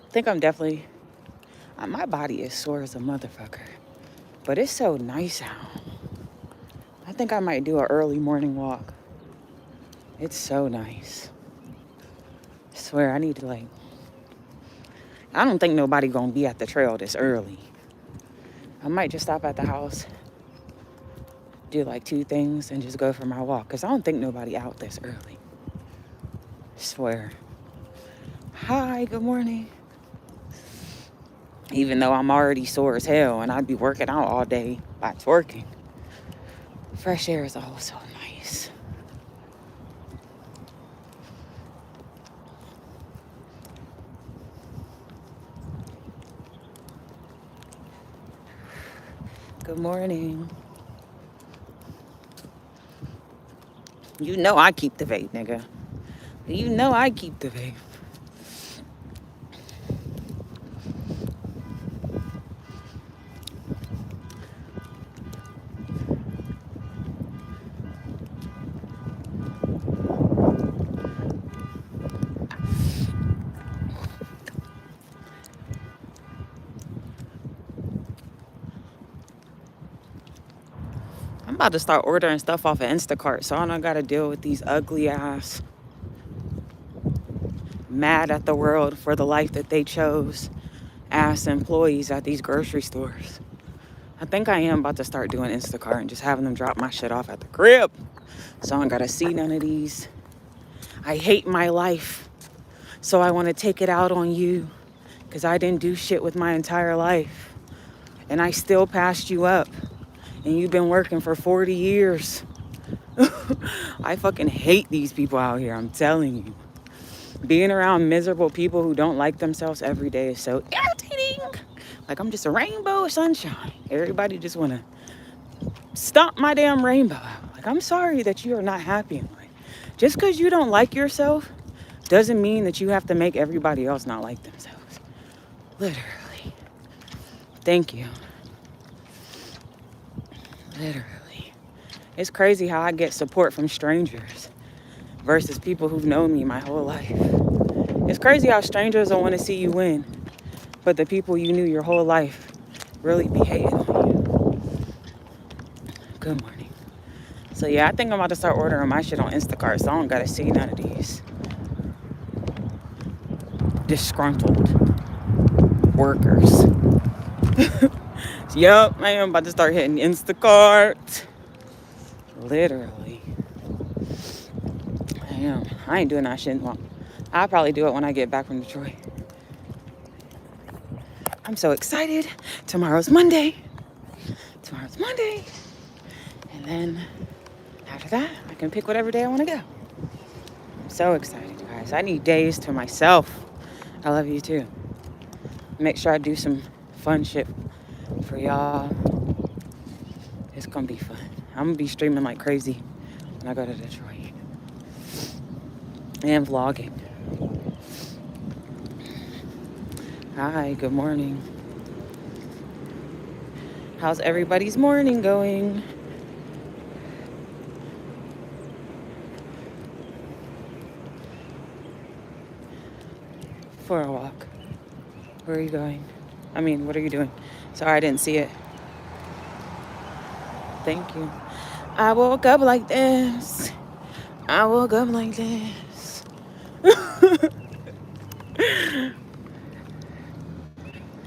I think I'm definitely, my body is sore as a motherfucker. But it's so nice out. I think I might do an early morning walk. It's so nice. I swear, I need to like, I don't think nobody gonna be at the trail this early. I might just stop at the house, do like 2 things, and just go for my walk. Because I don't think nobody out this early. I swear. Hi, good morning. Even though I'm already sore as hell and I'd be working out all day by twerking. Fresh air is also nice. Good morning. You know I keep the vape, nigga. You know I keep the vape. I'm about to start ordering stuff off of Instacart, so I don't gotta deal with these ugly ass, mad at the world for the life that they chose ass employees at these grocery stores. I think I am about to start doing Instacart and just having them drop my shit off at the crib. So I don't gotta see none of these. I hate my life, so I wanna take it out on you because I didn't do shit with my entire life. And I still passed you up. And you've been working for 40 years. I fucking hate these people out here, I'm telling you. Being around miserable people who don't like themselves every day is so irritating. Like I'm just a rainbow of sunshine. Everybody just wanna stomp my damn rainbow out. Like I'm sorry that you are not happy in life. Just because you don't like yourself doesn't mean that you have to make everybody else not like themselves. Literally. Thank you. Literally. It's crazy how I get support from strangers versus people who've known me my whole life. It's crazy how strangers don't want to see you win, but the people you knew your whole life really be hating on you. Good morning. So yeah, I think I'm about to start ordering my shit on Instacart, so I don't gotta see none of these disgruntled workers. Yup, I am about to start hitting Instacart. Literally. I am. I ain't doing that shit long. I'll probably do it when I get back from Detroit. I'm so excited. Tomorrow's Monday. And then after that, I can pick whatever day I want to go. I'm so excited, guys. I need days to myself. I love you too. Make sure I do some fun shit for y'all. It's gonna be fun. I'm gonna be streaming like crazy when I go to Detroit. And vlogging. Hi, good morning. How's everybody's morning going? For a walk. Where are you going? I mean, what are you doing? Sorry, I didn't see it. Thank you. I woke up like this. I woke up like this.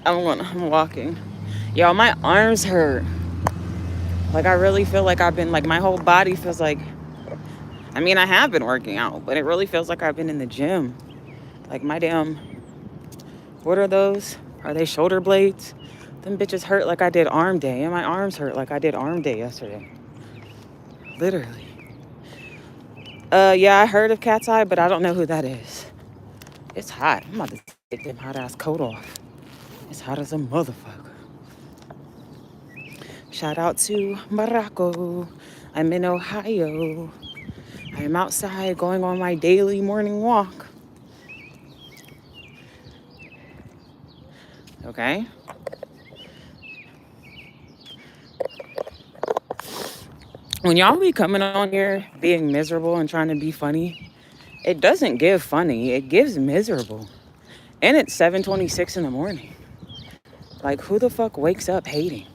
I'm walking. Y'all, my arms hurt. Like, I really feel like I've been, like, my whole body feels like, I mean, I have been working out, but it really feels like I've been in the gym. Like, my damn, what are those? Are they shoulder blades? Them bitches hurt like I did arm day, and my arms hurt like I did arm day yesterday. Literally. Yeah, I heard of Cat's Eye, but I don't know who that is. It's hot. I'm about to take them hot ass coat off. It's hot as a motherfucker. Shout out to Morocco. I'm in Ohio. I am outside going on my daily morning walk. Okay? When y'all be coming on here being miserable and trying to be funny, it doesn't give funny. It gives miserable. And it's 7:26 in the morning. Like, who the fuck wakes up hating?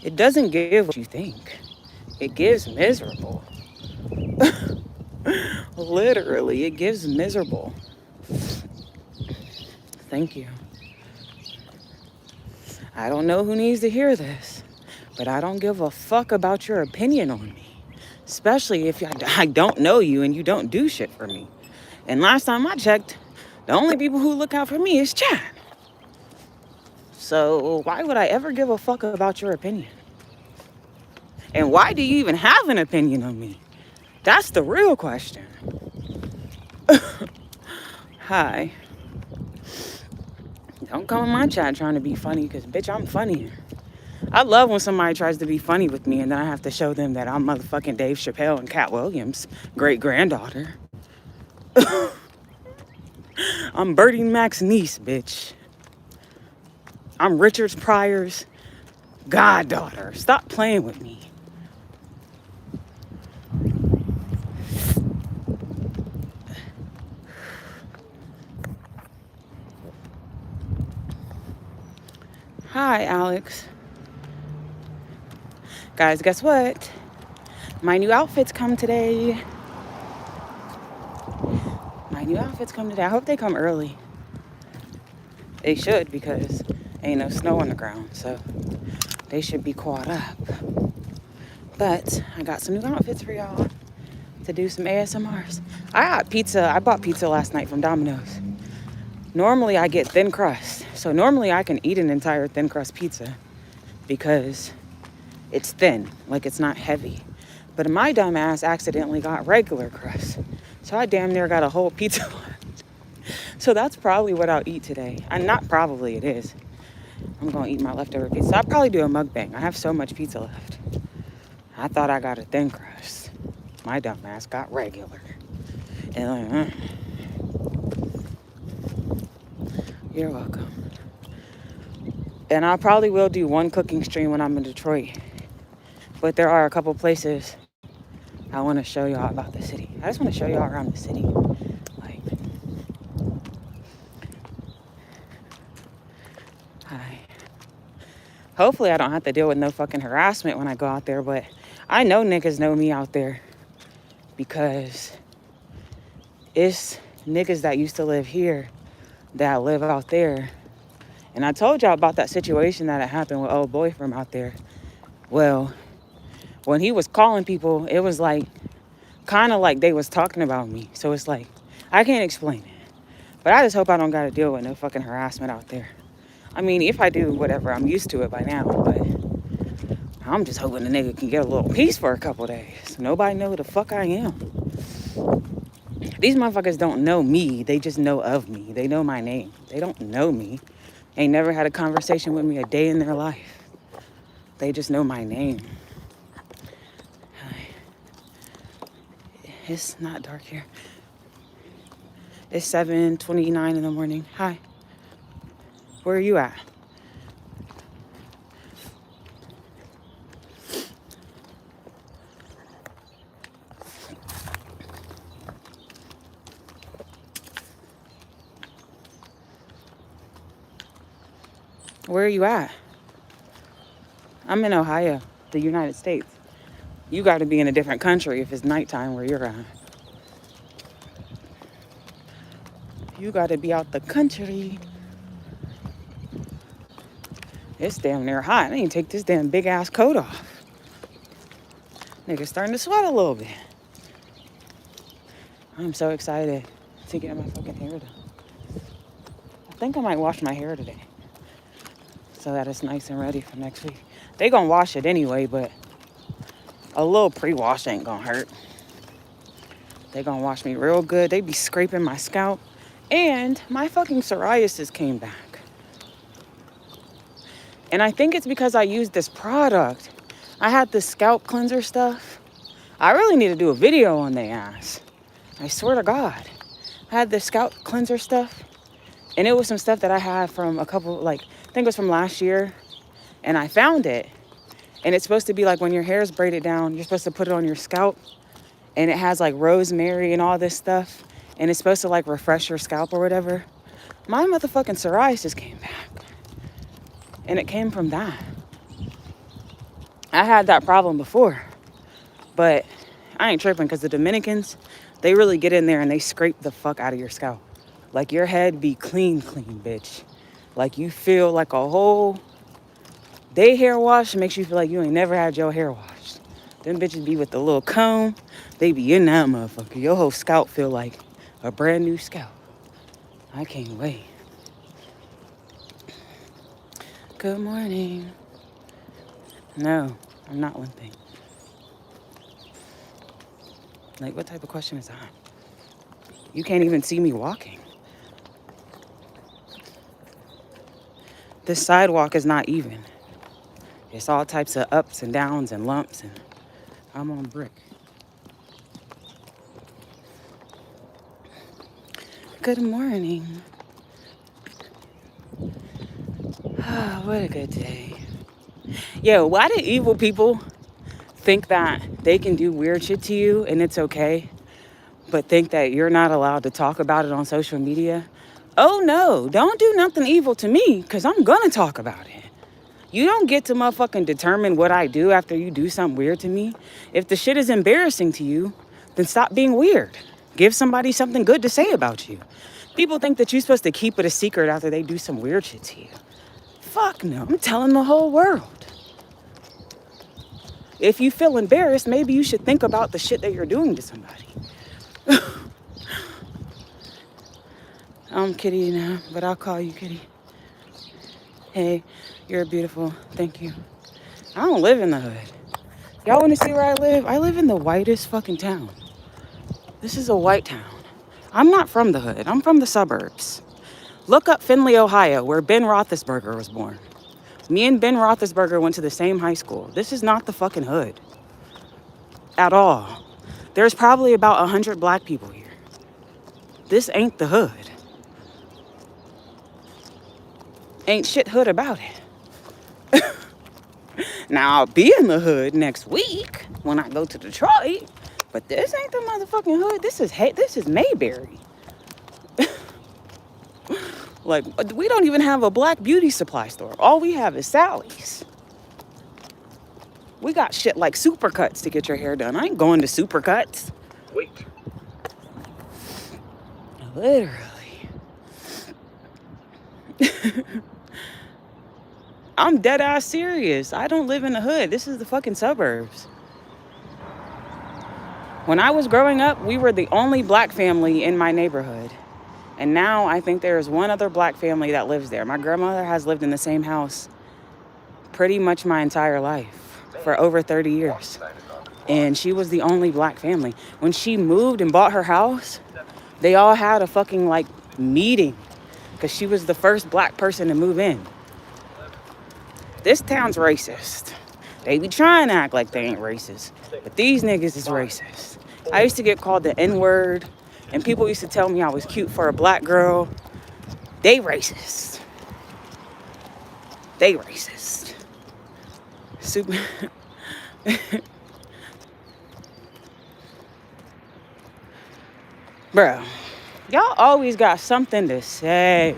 It doesn't give what you think. It gives miserable. Literally, it gives miserable. Thank you. I don't know who needs to hear this, but I don't give a fuck about your opinion on me. Especially if I don't know you and you don't do shit for me. And last time I checked, the only people who look out for me is Chad. So why would I ever give a fuck about your opinion? And why do you even have an opinion on me? That's the real question. Hi. Don't come in my chat trying to be funny, because, bitch, I'm funny. I love when somebody tries to be funny with me and then I have to show them that I'm motherfucking Dave Chappelle and Cat Williams' great-granddaughter. I'm Bertie Mac's niece, bitch. I'm Richard Pryor's goddaughter. Stop playing with me. Hi, Alex. Guys, guess what? My new outfits come today. I hope they come early. They should, because ain't no snow on the ground, so they should be caught up. But I got some new outfits for y'all to do some ASMRs. I bought pizza last night from Domino's. Normally I get thin crust. So normally I can eat an entire thin crust pizza because it's thin, like it's not heavy. But my dumb ass accidentally got regular crust. So I damn near got a whole pizza left. So that's probably what I'll eat today. And not probably, it is. I'm gonna eat my leftover pizza. I'll probably do a mukbang. I have so much pizza left. I thought I got a thin crust. My dumb ass got regular. And You're welcome. And I probably will do one cooking stream when I'm in Detroit. But there are a couple places I want to show y'all about the city. I just want to show y'all around the city. Like, hi. Hopefully I don't have to deal with no fucking harassment when I go out there, but I know niggas know me out there because it's niggas that used to live here that live out there. And I told y'all about that situation that had happened with old boy from out there. Well, when he was calling people, it was like, kind of like they was talking about me. So it's like, I can't explain it. But I just hope I don't got to deal with no fucking harassment out there. I mean, if I do, whatever, I'm used to it by now. But I'm just hoping the nigga can get a little peace for a couple days. Nobody know who the fuck I am. These motherfuckers don't know me. They just know of me. They know my name. They don't know me. Ain't never had a conversation with me a day in their life. They just know my name. It's not dark here. It's 7:29 in the morning. Hi. Where are you at? Where are you at? I'm in Ohio, the United States. You got to be in a different country if it's nighttime where you're at. You got to be out the country. It's damn near hot. I need to take this damn big ass coat off. Nigga's starting to sweat a little bit. I'm so excited to get my fucking hair done. I think I might wash my hair today so that it's nice and ready for next week. They gonna wash it anyway, but a little pre-wash ain't gonna hurt. They gonna wash me real good. They be scraping my scalp. And my fucking psoriasis came back. And I think it's because I used this product. I had this scalp cleanser stuff. I really need to do a video on their ass. I swear to God. I had this scalp cleanser stuff. And it was some stuff that I had from a couple, like, I think it was from last year. And I found it. And it's supposed to be like when your hair is braided down, you're supposed to put it on your scalp. And it has like rosemary and all this stuff. and it's supposed to like refresh your scalp or whatever. My motherfucking psoriasis came back, and it came from that. I had that problem before, but I ain't tripping because the Dominicans, they really get in there and they scrape the fuck out of your scalp. Like your head be clean, bitch. Like you feel like a whole day hair wash makes you feel like you ain't never had your hair washed. Them bitches be with the little comb. They be in that motherfucker. Your whole scalp feel like a brand new scalp. I can't wait. Good morning. No, I'm not limping. Like, what type of question is that? You can't even see me walking. This sidewalk is not even. It's all types of ups and downs and lumps, and I'm on brick. Good morning. Oh, what a good day. Yo, why do evil people think that they can do weird shit to you and it's okay, but think that you're not allowed to talk about it on social media? Oh no, don't do nothing evil to me, because I'm gonna talk about it. You don't get to motherfucking determine what I do after you do something weird to me. If the shit is embarrassing to you, then stop being weird. Give somebody something good to say about you. People think that you're supposed to keep it a secret after they do some weird shit to you. Fuck no, I'm telling the whole world. If you feel embarrassed, maybe you should think about the shit that you're doing to somebody. I'm Kitty now, but I'll call you Kitty. Hey, you're beautiful. Thank you. I don't live in the hood. Y'all want to see where I live? I live in the whitest fucking town. This is a white town. I'm not from the hood. I'm from the suburbs. Look up Findlay, Ohio, where Ben Roethlisberger was born. Me and Ben Roethlisberger went to the same high school. This is not the fucking hood. At all. There's probably about 100 black people here. This ain't the hood. Ain't shit hood about it. Now, I'll be in the hood next week when I go to Detroit, but this ain't the motherfucking hood. This is Mayberry. Like, we don't even have a black beauty supply store. All we have is Sally's. We got shit like Supercuts to get your hair done. I ain't going to Supercuts. Wait. Literally. I'm dead ass serious. I don't live in the hood. This is the fucking suburbs. When I was growing up, we were the only black family in my neighborhood. And now I think there is one other black family that lives there. My grandmother has lived in the same house pretty much my entire life for over 30 years. And she was the only black family. When she moved and bought her house, they all had a fucking like meeting because she was the first black person to move in. This town's racist. They be trying to act like they ain't racist, but these niggas is racist. I used to get called the N-word, and people used to tell me I was cute for a black girl. They racist. They racist. Super. Bro, y'all always got something to say.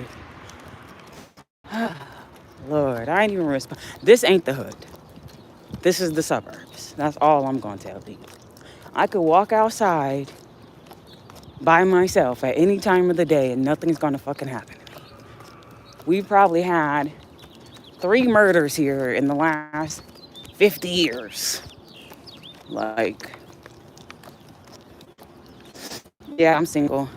Lord, I ain't even respond. This ain't the hood. This is the suburbs. That's all I'm gonna tell you. I could walk outside by myself at any time of the day and nothing's gonna fucking happen to me. We've probably had 3 murders here in the last 50 years. Like, yeah, I'm single.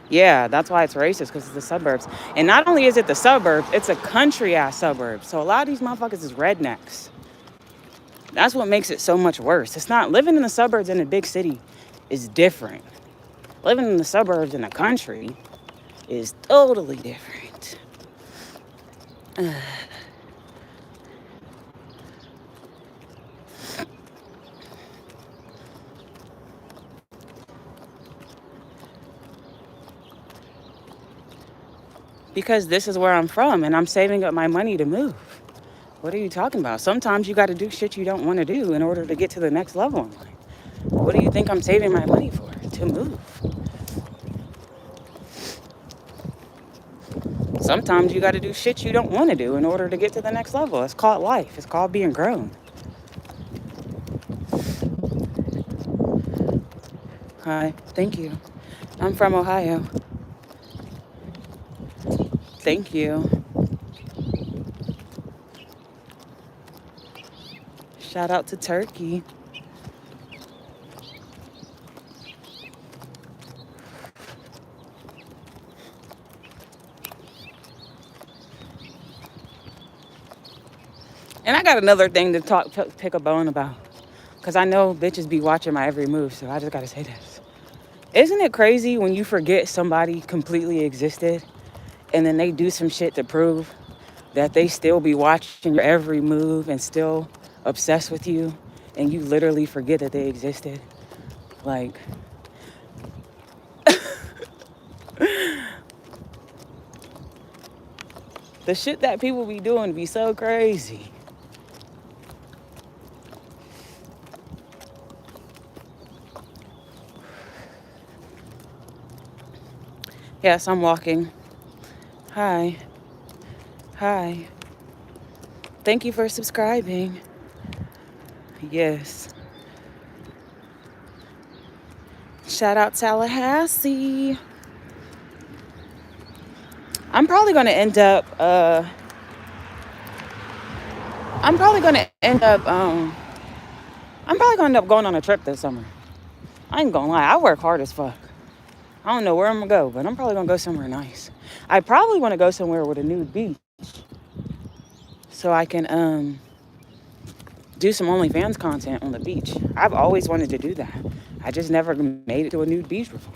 Yeah, that's why it's racist, because it's the suburbs. And not only is it the suburbs, it's a country-ass suburb. So a lot of these motherfuckers is rednecks. That's what makes it so much worse. It's not living in the suburbs in a big city is different. Living in the suburbs in the country is totally different. Because this is where I'm from and I'm saving up my money to move. What are you talking about? Sometimes you got to do shit you don't want to do in order to get to the next level in life. What do you think I'm saving my money for? To to move. Sometimes you got to do shit you don't want to do in order to get to the next level. It's called life. It's called being grown. Hi, thank you. I'm from Ohio. Thank you. Shout out to Turkey. And I got another thing to pick a bone about. Because I know bitches be watching my every move, so I just got to say this. Isn't it crazy when you forget somebody completely existed and then they do some shit to prove that they still be watching your every move and still obsessed with you, and you literally forget that they existed? Like, the shit that people be doing be so crazy. Yes, I'm walking. Hi. Hi. Thank you for subscribing. Yes. Shout out Tallahassee. I'm probably gonna end up I'm probably gonna end up going on a trip this summer. I ain't gonna lie, I work hard as fuck. I don't know where I'm gonna go, but I'm probably gonna go somewhere nice. I probably wanna go somewhere with a nude beach so I can do some OnlyFans content on the beach. I've always wanted to do that. I just never made it to a nude beach before.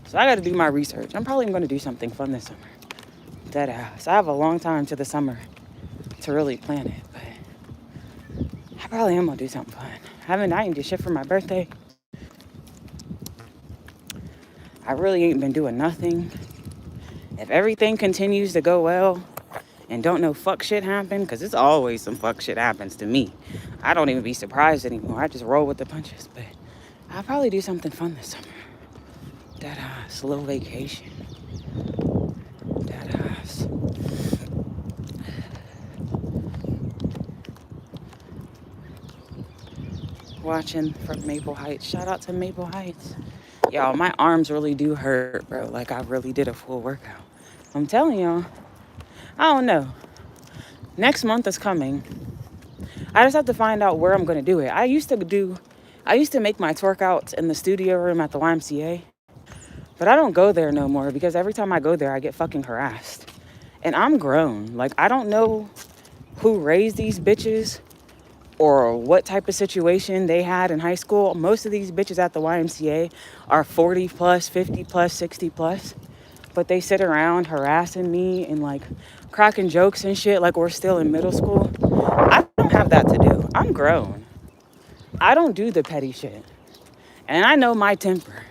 So I gotta do my research. I'm probably gonna do something fun this summer. Dead ass. I have a long time to the summer to really plan it, but I probably am gonna do something fun. I ain't do shit for my birthday. I really ain't been doing nothing. If everything continues to go well and don't know fuck shit happen, because it's always some fuck shit happens to me. I don't even be surprised anymore. I just roll with the punches. But I'll probably do something fun this summer. Dead ass. A little vacation. Dead ass. Watching from Maple Heights. Shout out to Maple Heights. Y'all, my arms really do hurt, bro. Like, I really did a full workout. I'm telling y'all, I don't know. Next month is coming. I just have to find out where I'm going to do it. I used to make my workouts in the studio room at the YMCA, but I don't go there no more because every time I go there, I get fucking harassed. And I'm grown. Like, I don't know who raised these bitches or what type of situation they had in high school. Most of these bitches at the YMCA are 40 plus, 50 plus, 60 plus. But they sit around harassing me and like cracking jokes and shit like we're still in middle school. I don't have that to do. I'm grown. I don't do the petty shit. And I know my temper.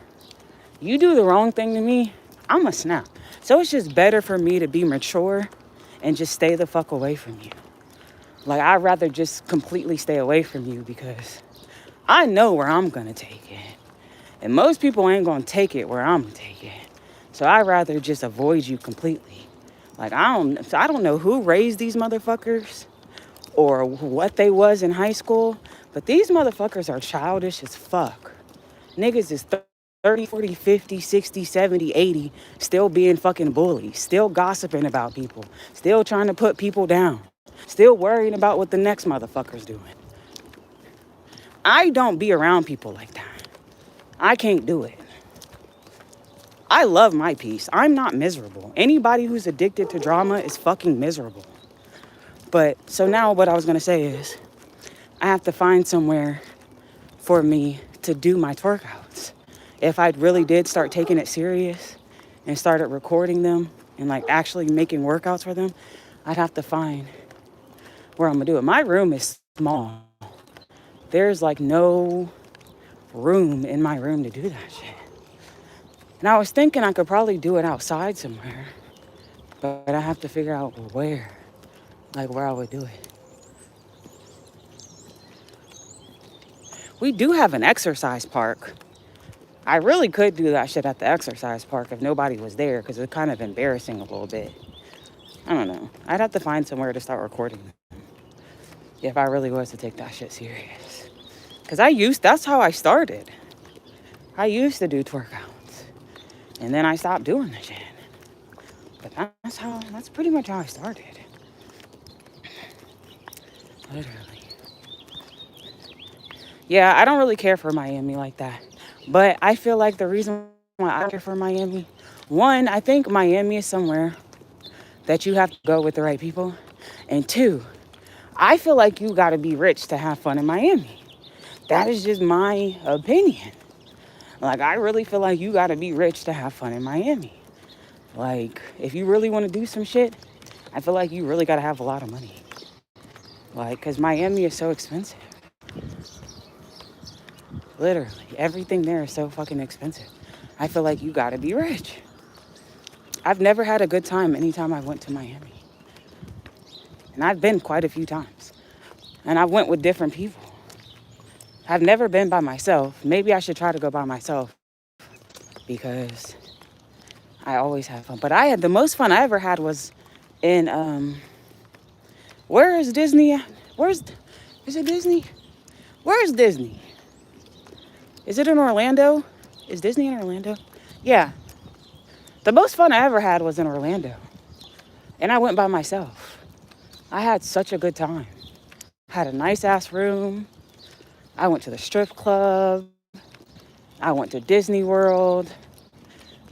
You do the wrong thing to me, I'm a snap. So it's just better for me to be mature and just stay the fuck away from you. Like, I'd rather just completely stay away from you because I know where I'm gonna take it. And most people ain't gonna take it where I'm gonna take it. So I'd rather just avoid you completely. Like, I don't know who raised these motherfuckers or what they was in high school, but these motherfuckers are childish as fuck. Niggas is 30, 40, 50, 60, 70, 80, still being fucking bullies, still gossiping about people, still trying to put people down, still worrying about what the next motherfucker's doing. I don't be around people like that. I can't do it. I love my peace. I'm not miserable. Anybody who's addicted to drama is fucking miserable. But so now what I was gonna say is I have to find somewhere for me to do my workouts. If I really did start taking it serious and started recording them and like actually making workouts for them, I'd have to find where I'm gonna do it. My room is small. There's like no room in my room to do that shit. And I was thinking I could probably do it outside somewhere, but I have to figure out where I would do it. We do have an exercise park, I really could do that shit at the exercise park if nobody was there because it's kind of embarrassing a little bit. I don't know. I'd have to find somewhere to start recording if I really was to take that shit serious. Because that's how I started. I used to do twerkouts. And then I stopped doing the shit. But that's pretty much how I started. Literally. Yeah, I don't really care for Miami like that. But I feel like the reason why I care for Miami, one, I think Miami is somewhere that you have to go with the right people. And two, I feel like you gotta be rich to have fun in Miami. That is just my opinion. Like, I really feel like you gotta be rich to have fun in Miami. Like, if you really wanna do some shit, I feel like you really gotta have a lot of money. Like, cause Miami is so expensive. Literally, everything there is so fucking expensive. I feel like you gotta be rich. I've never had a good time anytime I went to Miami. And I've been quite a few times. And I went with different people. I've never been by myself. Maybe I should try to go by myself because I always have fun. But the most fun I ever had was in, where is Disney at? Is it Disney? Where is Disney? Is it in Orlando? Is Disney in Orlando? Yeah. The most fun I ever had was in Orlando. And I went by myself. I had such a good time. Had a nice ass room. I went to the strip club. I went to Disney World.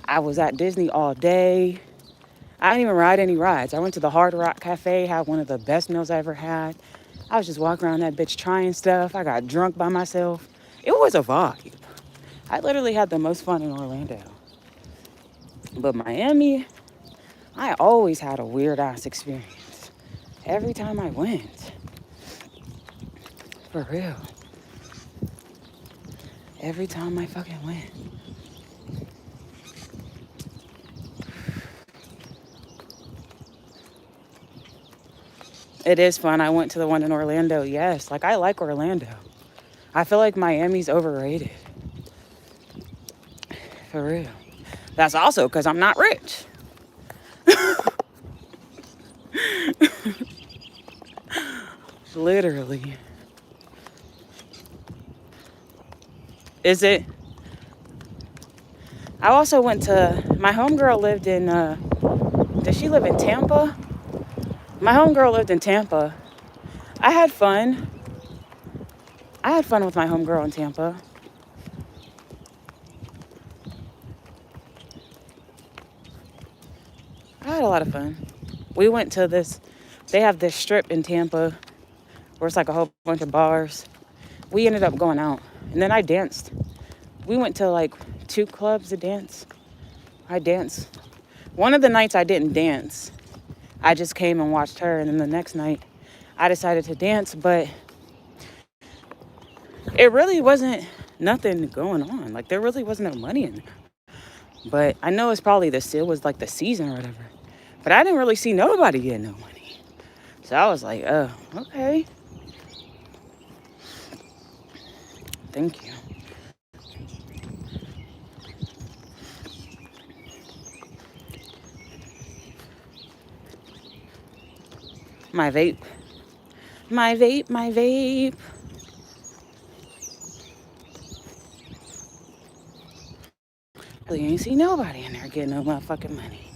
I was at Disney all day. I didn't even ride any rides. I went to the Hard Rock Cafe, had one of the best meals I ever had. I was just walking around that bitch trying stuff. I got drunk by myself. It was a vibe. I literally had the most fun in Orlando. But Miami, I always had a weird ass experience. Every time I went. For real. Every time I fucking went. It is fun. I went to the one in Orlando, yes. Like, I like Orlando. I feel like Miami's overrated. For real. That's also because I'm not rich. Literally. Is it? I also went to, my homegirl lived in, did she live in Tampa? My homegirl lived in Tampa. I had fun. I had fun with my homegirl in Tampa. I had a lot of fun. We went to they have this strip in Tampa where it's like a whole bunch of bars. We ended up going out. And then I danced. We went to like 2 clubs to dance. I danced. One of the nights I didn't dance. I just came and watched her. And then the next night I decided to dance. But it really wasn't nothing going on. Like, there really wasn't no money in there. But I know it's probably it was like the season or whatever. But I didn't really see nobody getting no money. So I was like, oh, okay. Thank you. My vape. My vape, my vape. Really ain't see nobody in there getting no motherfucking money.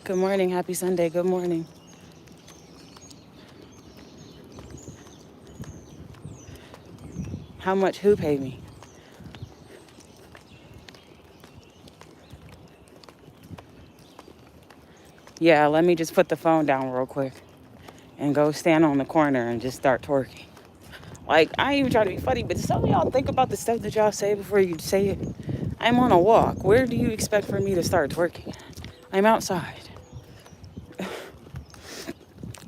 Good morning. Happy Sunday. Good morning. How much? Who paid me? Yeah, let me just put the phone down real quick and go stand on the corner and just start twerking. Like, I ain't even trying to be funny, but some of y'all think about the stuff that y'all say before you say it. I'm on a walk. Where do you expect for me to start twerking? I'm outside.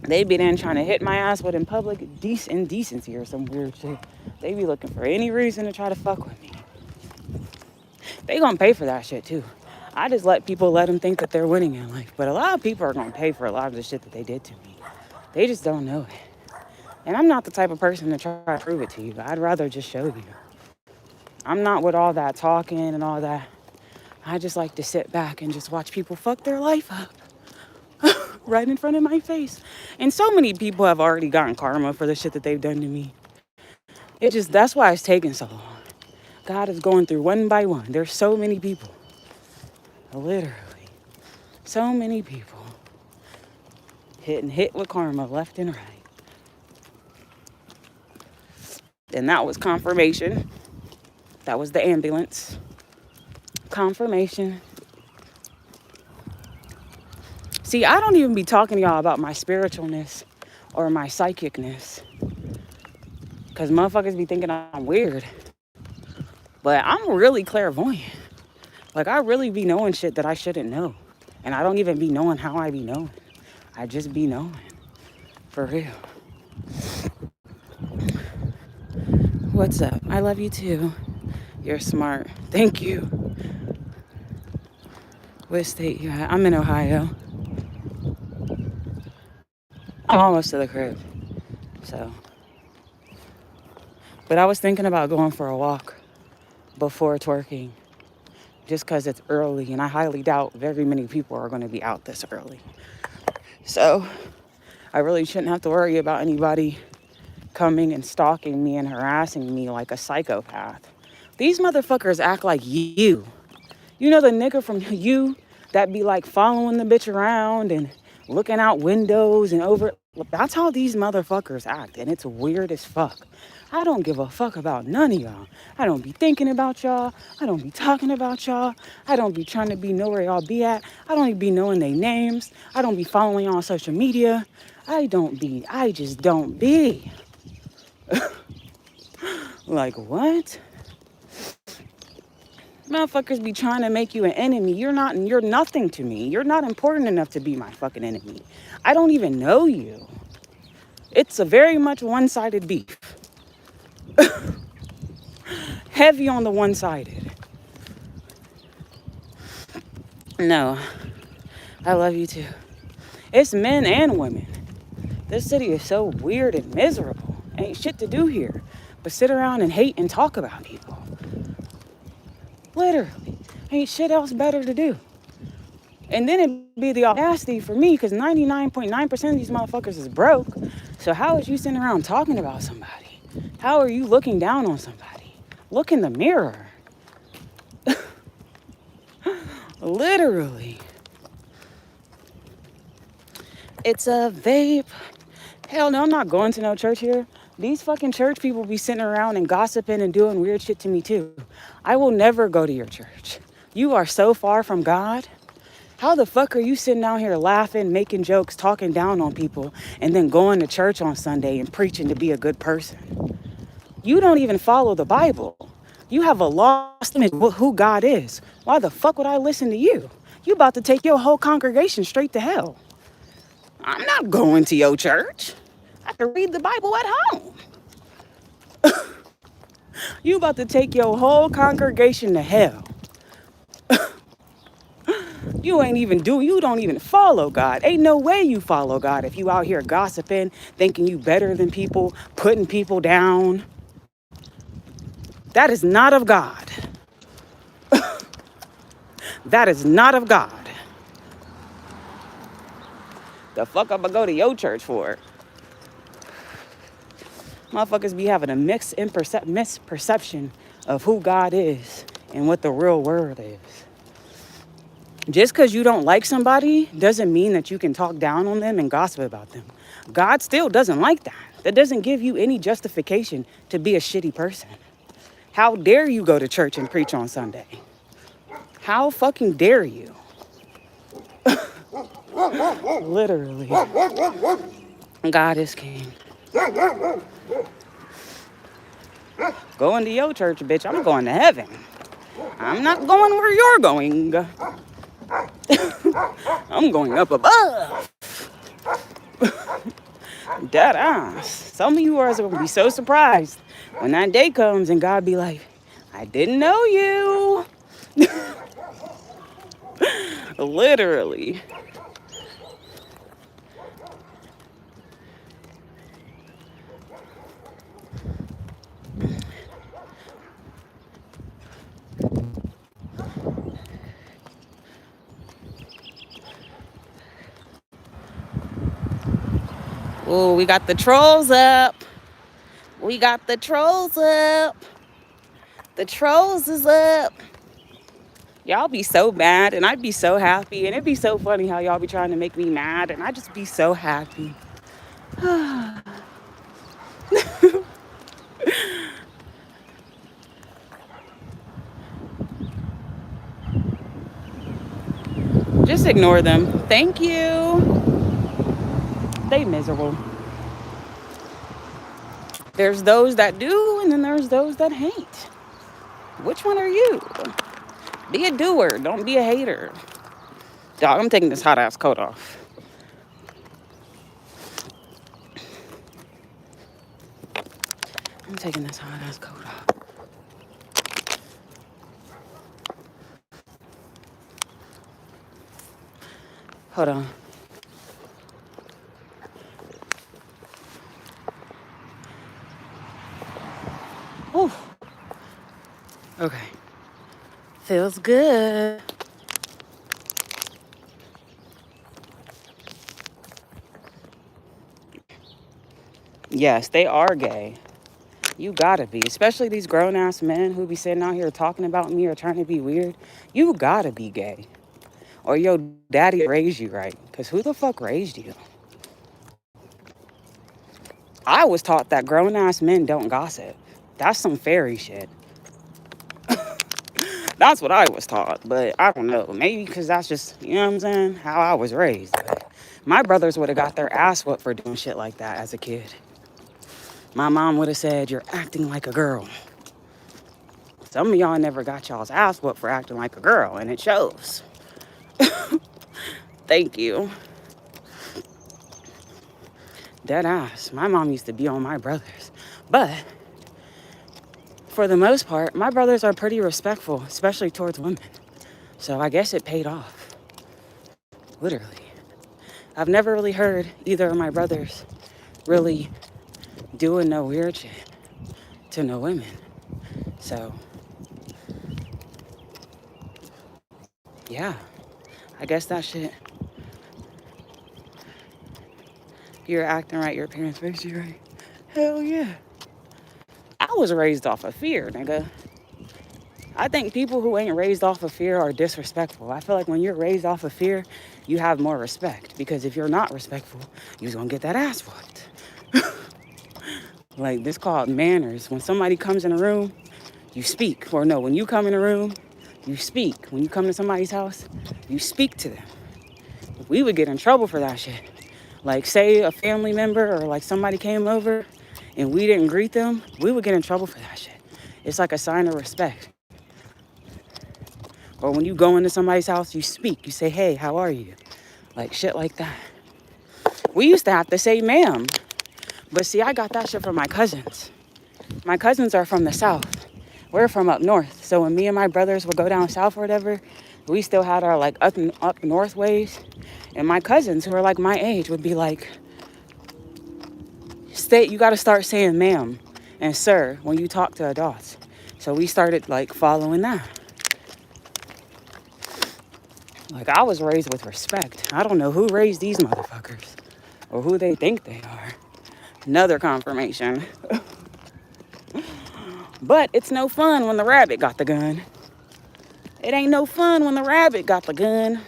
They be then trying to hit my ass with in public indecency or some weird shit. They be looking for any reason to try to fuck with me. They gonna pay for that shit too. I just let them think that they're winning in life. But a lot of people are gonna pay for a lot of the shit that they did to me. They just don't know it. And I'm not the type of person to try to prove it to you. I'd rather just show you. I'm not with all that talking and all that. I just like to sit back and just watch people fuck their life up right in front of my face. And so many people have already gotten karma for the shit that they've done to me. That's why it's taking so long. God is going through one by one. There's so many people. Literally. So many people hit with karma left and right. And that was confirmation. That was the ambulance. Confirmation. See, I don't even be talking to y'all about my spiritualness or my psychicness. Because motherfuckers be thinking I'm weird. But I'm really clairvoyant. Like, I really be knowing shit that I shouldn't know. And I don't even be knowing how I be knowing. I just be knowing. For real. What's up? I love you too. You're smart. Thank you. What state you at? I'm in Ohio. I'm almost to the crib. So. But I was thinking about going for a walk before twerking. Just because it's early. And I highly doubt very many people are going to be out this early. So. I really shouldn't have to worry about anybody coming and stalking me and harassing me like a psychopath. These motherfuckers act like you. You know the nigga from You that be like following the bitch around and looking out windows and over. That's how these motherfuckers act, and it's weird as fuck. I don't give a fuck about none of y'all. I don't be thinking about y'all. I don't be talking about y'all. I don't be trying to know where y'all be at. I don't even be knowing their names. I don't be following y'all on social media. I just don't be. Like, what? Motherfuckers be trying to make you an enemy. You're nothing to me. You're not important enough to be my fucking enemy. I don't even know you. It's a very much one-sided beef. Heavy on the one-sided. No. I love you too. It's men and women. This city is so weird and miserable. Ain't shit to do here but sit around and hate and talk about people. Literally. Ain't shit else better to do. And then it'd be the audacity for me because 99.9% of these motherfuckers is broke. So how is you sitting around talking about somebody? How are you looking down on somebody? Look in the mirror. Literally. It's a vape. Hell no, I'm not going to no church here. These fucking church people be sitting around and gossiping and doing weird shit to me too. I will never go to your church. You are so far from God. How the fuck are you sitting out here laughing, making jokes, talking down on people, and then going to church on Sunday and preaching to be a good person? You don't even follow the Bible. You have a lost image of who God is. Why the fuck would I listen to you? You about to take your whole congregation straight to hell. I'm not going to your church. I can read the Bible at home. You about to take your whole congregation to hell. You don't even follow God. Ain't no way you follow God if you out here gossiping, thinking you better than people, putting people down. That is not of God. That is not of God. The fuck I'ma go to your church for? Motherfuckers be having a misperception of who God is and what the real word is. Just because you don't like somebody doesn't mean that you can talk down on them and gossip about them. God still doesn't like that. That doesn't give you any justification to be a shitty person. How dare you go to church and preach on Sunday? How fucking dare you? Literally. God is king. Going to your church, bitch. I'm going to heaven. I'm not going where you're going. I'm going up above. Dead ass. Some of you are going to be so surprised when that day comes and God be like, I didn't know you. Literally. Oh, we got the trolls up. We got the trolls up. The trolls is up. Y'all be so mad and I'd be so happy. And it'd be so funny how y'all be trying to make me mad and I just be so happy. Just ignore them. Thank you. They miserable. There's those that do and then there's those that hate. Which one are you? Be a doer. Don't be a hater. Dog, I'm taking this hot ass coat off. I'm taking this hot ass coat off. Hold on. Whew. Okay. Feels good. Yes, they are gay. You gotta be. Especially these grown ass men who be sitting out here talking about me or trying to be weird. You gotta be gay. Or your daddy raised you right. Because who the fuck raised you? I was taught that grown ass men don't gossip. That's some fairy shit. That's what I was taught. But I don't know. Maybe because that's just, you know what I'm saying, how I was raised. But my brothers would have got their ass whooped for doing shit like that as a kid. My mom would have said, you're acting like a girl. Some of y'all never got y'all's ass whooped for acting like a girl, and it shows. Thank you. Dead ass. My mom used to be on my brothers. But for the most part, my brothers are pretty respectful, especially towards women. So I guess it paid off. Literally. I've never really heard either of my brothers really doing no weird shit to no women. So, yeah. I guess that shit. You're acting right, your parents raised you right. Hell yeah. I was raised off of fear, nigga. I think people who ain't raised off of fear are disrespectful. I feel like when you're raised off of fear, you have more respect. Because if you're not respectful, you're gonna get that ass whooped. Like, this called manners. When somebody comes in a room, you speak. Or no, when you come in a room, you speak. When you come to somebody's house, you speak to them. We would get in trouble for that shit. Like, say a family member or like somebody came over and we didn't greet them, we would get in trouble for that shit. It's like a sign of respect. Or when you go into somebody's house, you speak. You say, hey, how are you? Like, shit like that. We used to have to say ma'am. But see, I got that shit from my cousins. My cousins are from the South. We're from up north. So when me and my brothers would go down south or whatever, we still had our like up north ways. And my cousins who are like my age would be like, you got to start saying ma'am and sir when you talk to adults. So we started like following that. Like, I was raised with respect. I don't know who raised these motherfuckers or who they think they are. Another confirmation. But it's no fun when the rabbit got the gun. It ain't no fun when the rabbit got the gun.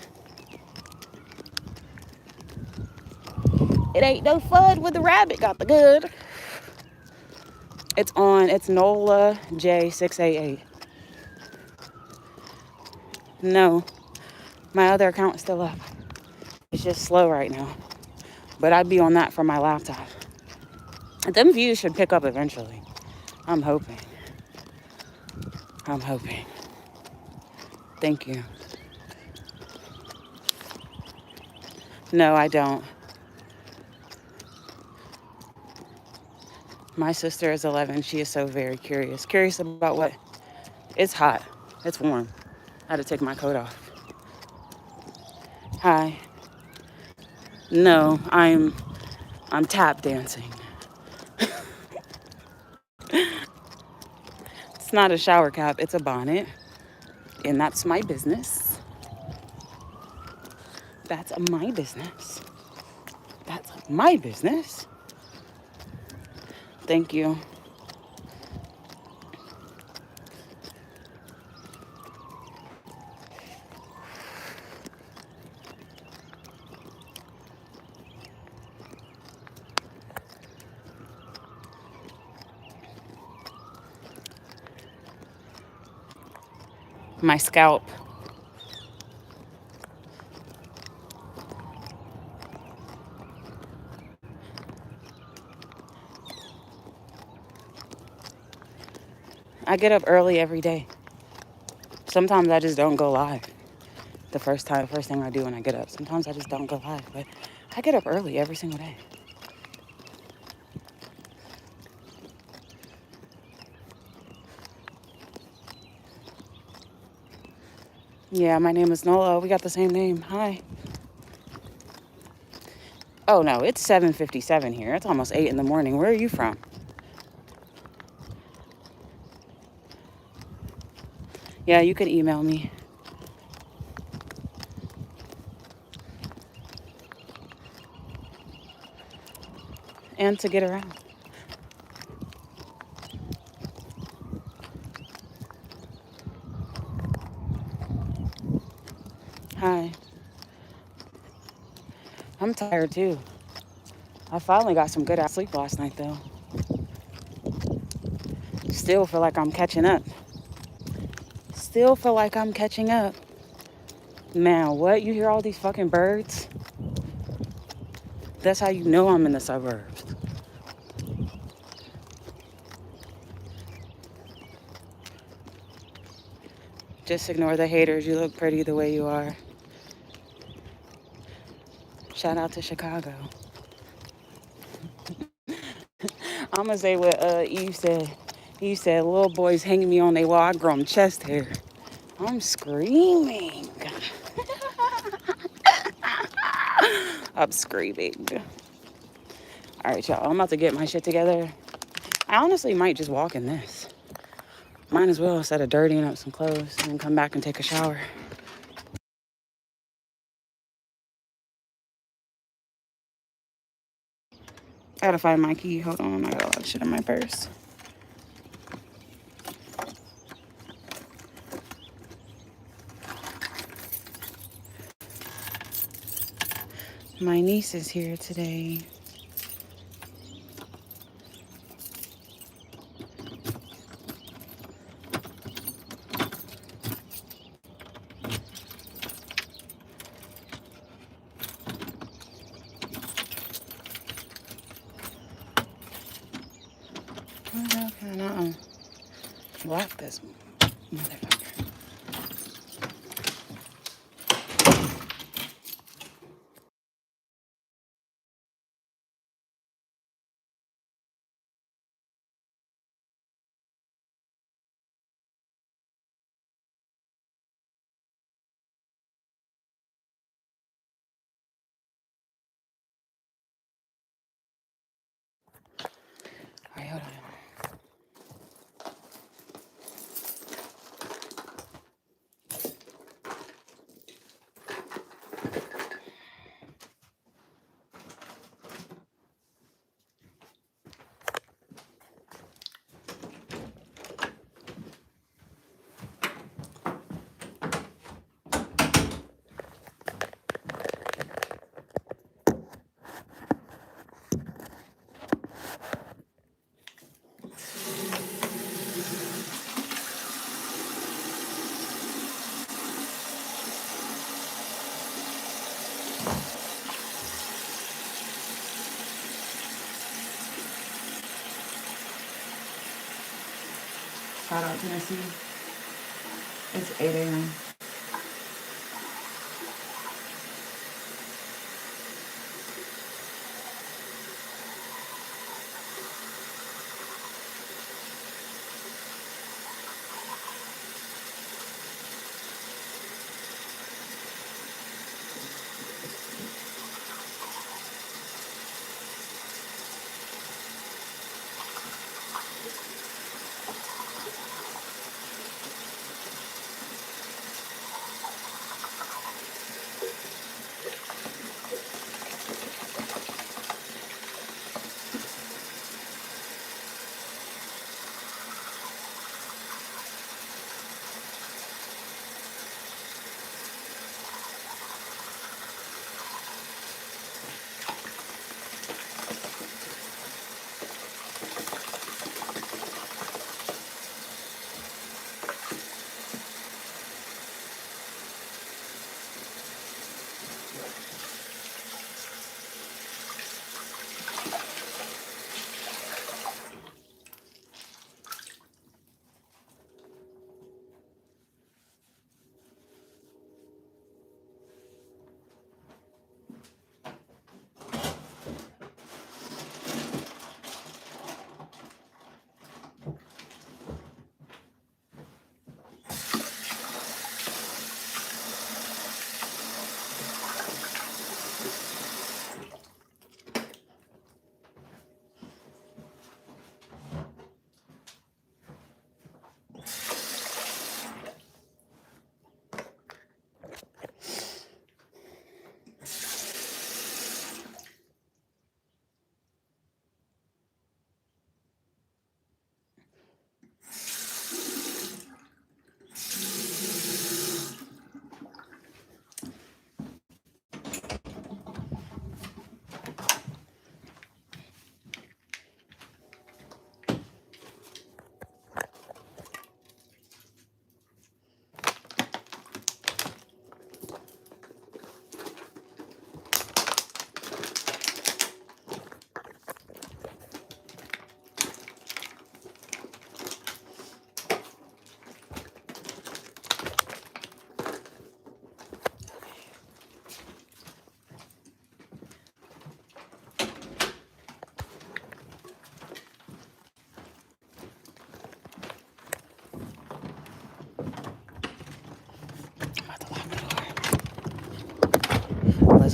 It ain't no fun when the rabbit got the gun. It's Nola J688. No, my other account's still up. It's just slow right now. But I'd be on that for my laptop. Them views should pick up eventually. I'm hoping. Thank you. No, I don't. My sister is 11. She is so very curious. Curious about what? It's hot. It's warm. I had to take my coat off. Hi. No, I'm tap dancing. It's not a shower cap, it's a bonnet. And that's my business. That's my business. That's my business. Thank you. My scalp. I get up early every day. Sometimes I just don't go live. The first thing I do when I get up. Sometimes I just don't go live, but I get up early every single day. Yeah, my name is Nola. We got the same name. Hi. Oh no, it's 7:57 here. It's almost 8 in the morning. Where are you from? Yeah, you could email me. And to get around. Hi. I'm tired too. I finally got some good sleep last night though. Still feel like I'm catching up. Still feel like I'm catching up. Man, what? You hear all these fucking birds? That's how you know I'm in the suburbs. Just ignore the haters. You look pretty the way you are. Shout out to Chicago. I'm gonna say what Eve said. Eve said, little boys hanging me on their wall. I grow them chest hair. I'm screaming. I'm screaming. All right, y'all. I'm about to get my shit together. I honestly might just walk in this. Might as well instead of dirtying up some clothes and then come back and take a shower. I gotta find my key. Hold on. I got a lot of shit in my purse. My niece is here today. How the hell can I block this motherfucker? All right, hold on. Shout out Tennessee. It's 8 a.m.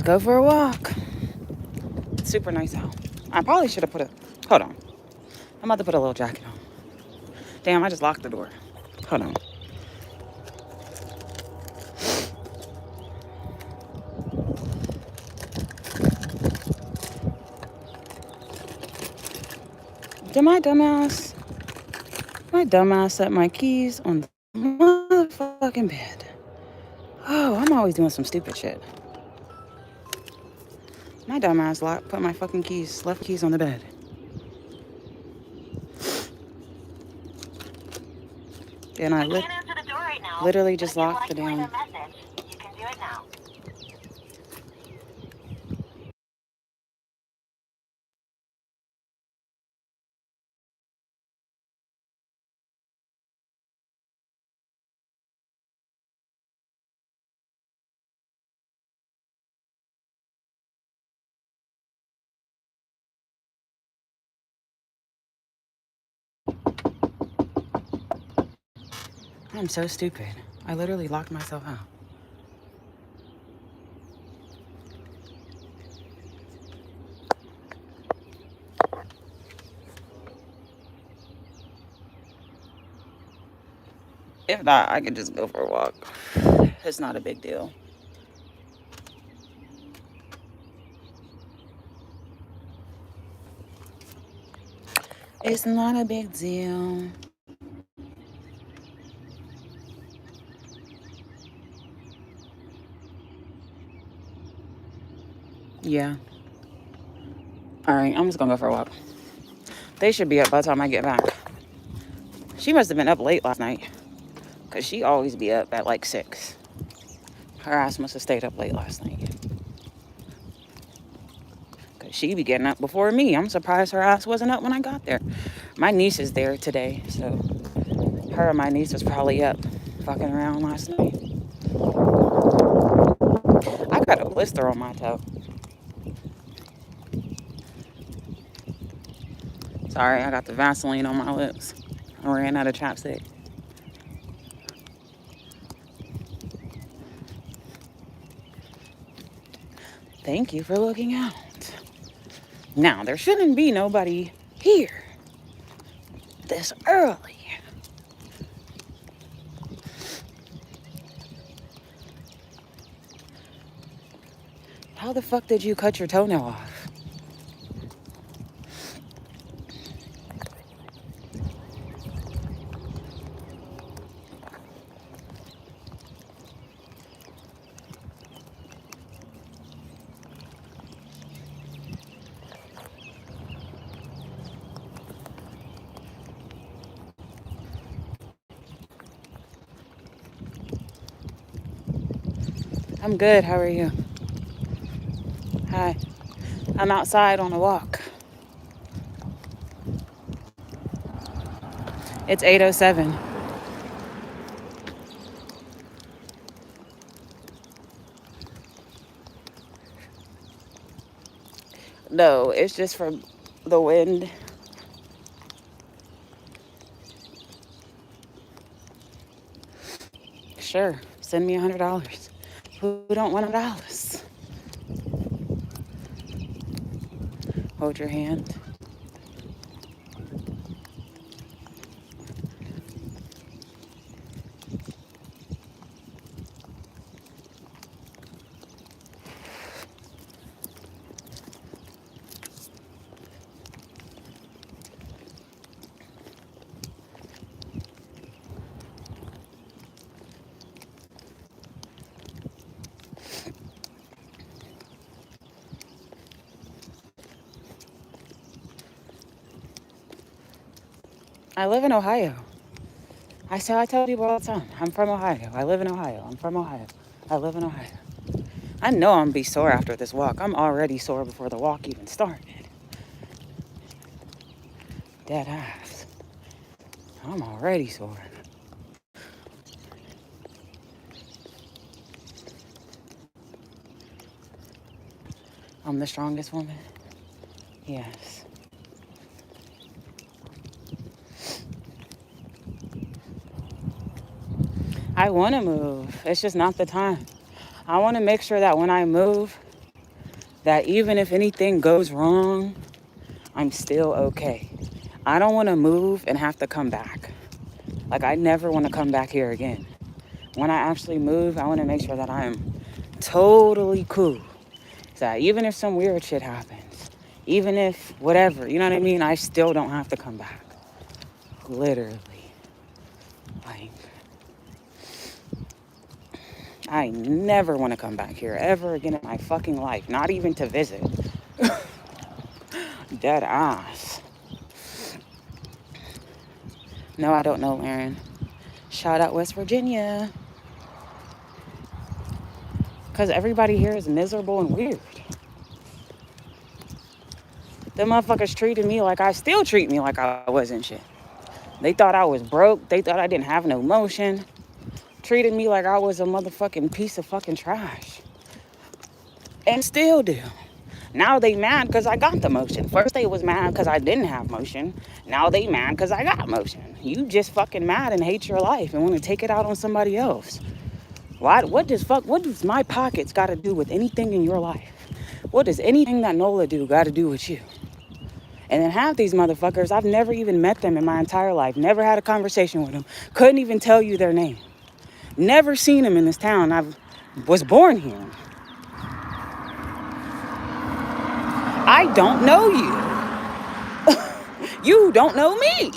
Let's go for a walk. It's super nice out. I probably should have put a... Hold on. I'm about to put a little jacket on. Damn, I just locked the door. Hold on. Did my dumbass set my keys on the motherfucking bed. Oh, I'm always doing some stupid shit. My dumbass put my fucking left keys on the bed. And I literally just locked the damn... I'm so stupid. I literally locked myself out. If not, I could just go for a walk. It's not a big deal. It's not a big deal. Yeah. All right, I'm just gonna go for a walk. They should be up by the time I get back. She must have been up late last night, because she always be up at like 6. Her ass must have stayed up late last night. Because she be getting up before me. I'm surprised her ass wasn't up when I got there. My niece is there today, so her and my niece was probably up fucking around last night. I got a blister on my toe. Sorry, I got the Vaseline on my lips. I ran out of chapstick. Thank you for looking out. Now, there shouldn't be nobody here this early. How the fuck did you cut your toenail off? I'm good. How are you? Hi. I'm outside on a walk. It's 8:07. No, it's just from the wind. Sure. Send me $100. Who don't want $1? Hold your hand. I live in Ohio. I tell people all the time, I'm from Ohio. I live in Ohio. I'm from Ohio. I live in Ohio. I know I'm gonna be sore after this walk. I'm already sore before the walk even started. Dead ass. I'm already sore. I'm the strongest woman? Yes. I want to move. It's just not the time. I want to make sure that when I move, that even if anything goes wrong, I'm still okay. I don't want to move and have to come back. Like, I never want to come back here again. When I actually move, I want to make sure that I am totally cool. So that even if some weird shit happens, even if whatever, you know what I mean? I still don't have to come back. Literally. Like, I never want to come back here ever again in my fucking life. Not even to visit. Dead ass. No, I don't know, Lauren. Shout out West Virginia. Because everybody here is miserable and weird. Them motherfuckers treated me like I still treat me like I wasn't shit. They thought I was broke. They thought I didn't have no motion. Treated me like I was a motherfucking piece of fucking trash. And still do. Now they mad because I got the motion. First they was mad because I didn't have motion. Now they mad because I got motion. You just fucking mad and hate your life and want to take it out on somebody else. Why? What does my pockets got to do with anything in your life? What does anything that Nola do got to do with you? And then half these motherfuckers, I've never even met them in my entire life. Never had a conversation with them. Couldn't even tell you their name. Never seen them in this town. I was born here. I don't know you. You don't know me.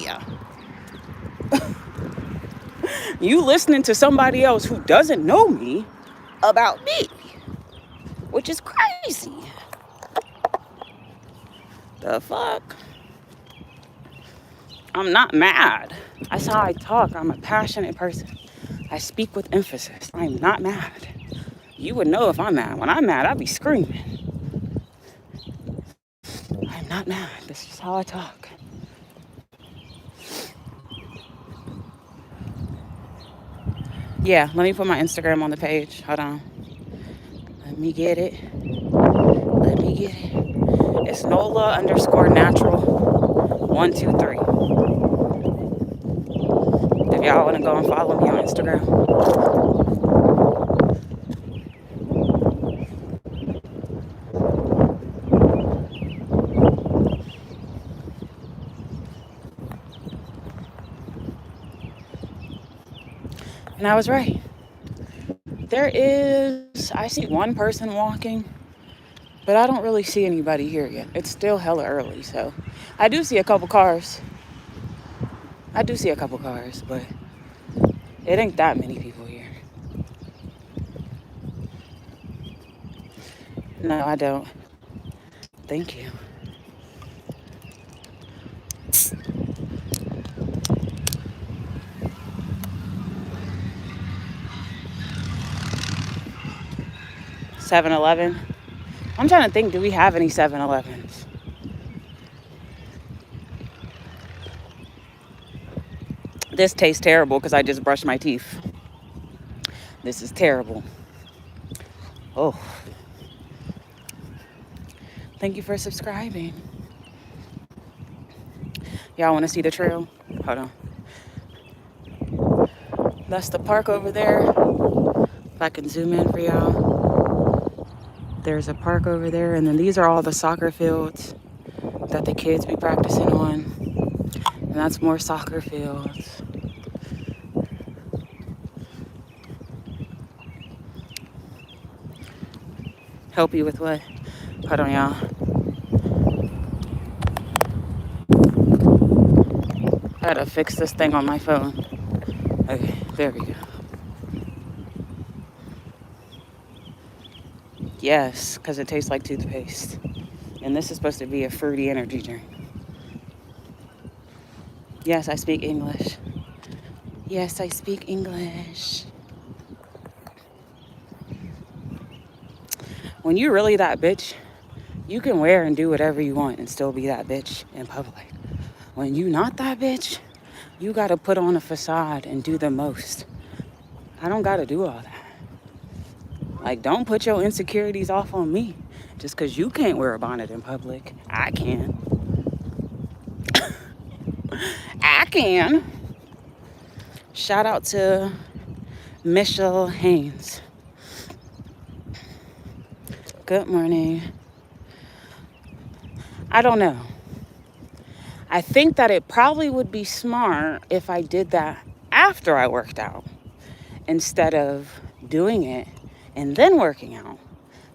You listening to somebody else who doesn't know me about me, which is crazy. The fuck? I'm not mad. That's how I talk. I'm a passionate person. I speak with emphasis. I'm not mad. You would know if I'm mad. When I'm mad, I'd be screaming. I'm not mad. This is how I talk. Yeah, let me put my Instagram on the page. Hold on. Let me get it. It's Nola_natural123. If y'all want to go and follow me on Instagram. And I was right. I see one person walking, but I don't really see anybody here yet. It's still hella early, so I do see a couple cars. But it ain't that many people here. No, I don't. Thank you. $7-Eleven. I'm trying to think, do we have any 7-Elevens? This tastes terrible because I just brushed my teeth. This is terrible. Oh. Thank you for subscribing. Y'all want to see the trail? Hold on. That's the park over there. If I can zoom in for y'all. There's a park over there. And then these are all the soccer fields that the kids be practicing on. And that's more soccer fields. Help you with what? Hold on, y'all. I gotta fix this thing on my phone. Okay, there we go. Yes, because it tastes like toothpaste. And this is supposed to be a fruity energy drink. Yes, I speak English. Yes, I speak English. When you're really that bitch, you can wear and do whatever you want and still be that bitch in public. When you not that bitch, you gotta put on a facade and do the most. I don't gotta do all that. Like, don't put your insecurities off on me. Just because you can't wear a bonnet in public, I can. I can. Shout out to Michelle Haynes. Good morning. I don't know. I think that it probably would be smart if I did that after I worked out instead of doing it and then working out.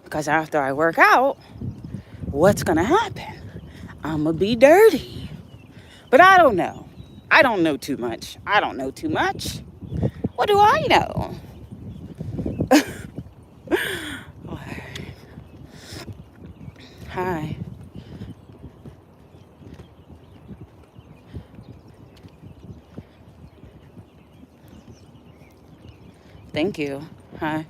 Because after I work out, what's going to happen? I'm going to be dirty. But I don't know. I don't know too much. I don't know too much. What do I know? Hi. Thank you. Hi.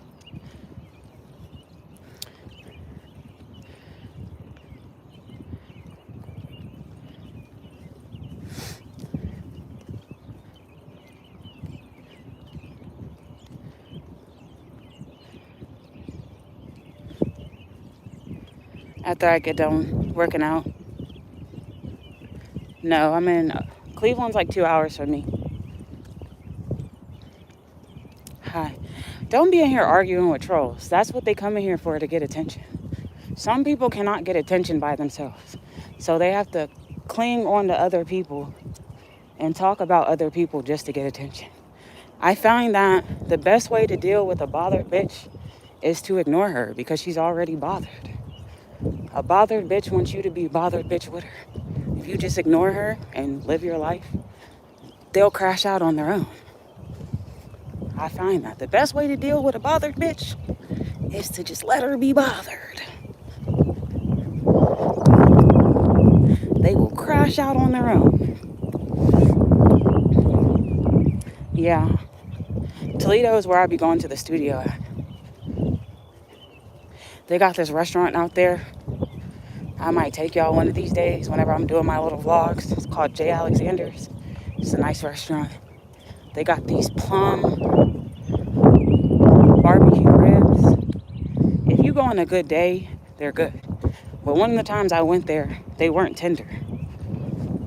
After I get done working out. No, I'm in Cleveland's like 2 hours from me. Hi. Don't be in here arguing with trolls. That's what they come in here for, to get attention. Some people cannot get attention by themselves. So they have to cling on to other people and talk about other people just to get attention. I find that the best way to deal with a bothered bitch is to ignore her because she's already bothered. A bothered bitch wants you to be bothered bitch with her. If you just ignore her and live your life, they'll crash out on their own. I find that the best way to deal with a bothered bitch is to just let her be bothered. They will crash out on their own. Yeah. Toledo is where I be going to the studio at. They got this restaurant out there. I might take y'all one of these days whenever I'm doing my little vlogs. It's called J. Alexander's. It's a nice restaurant. They got these plum barbecue ribs. If you go on a good day, they're good. But one of the times I went there, they weren't tender.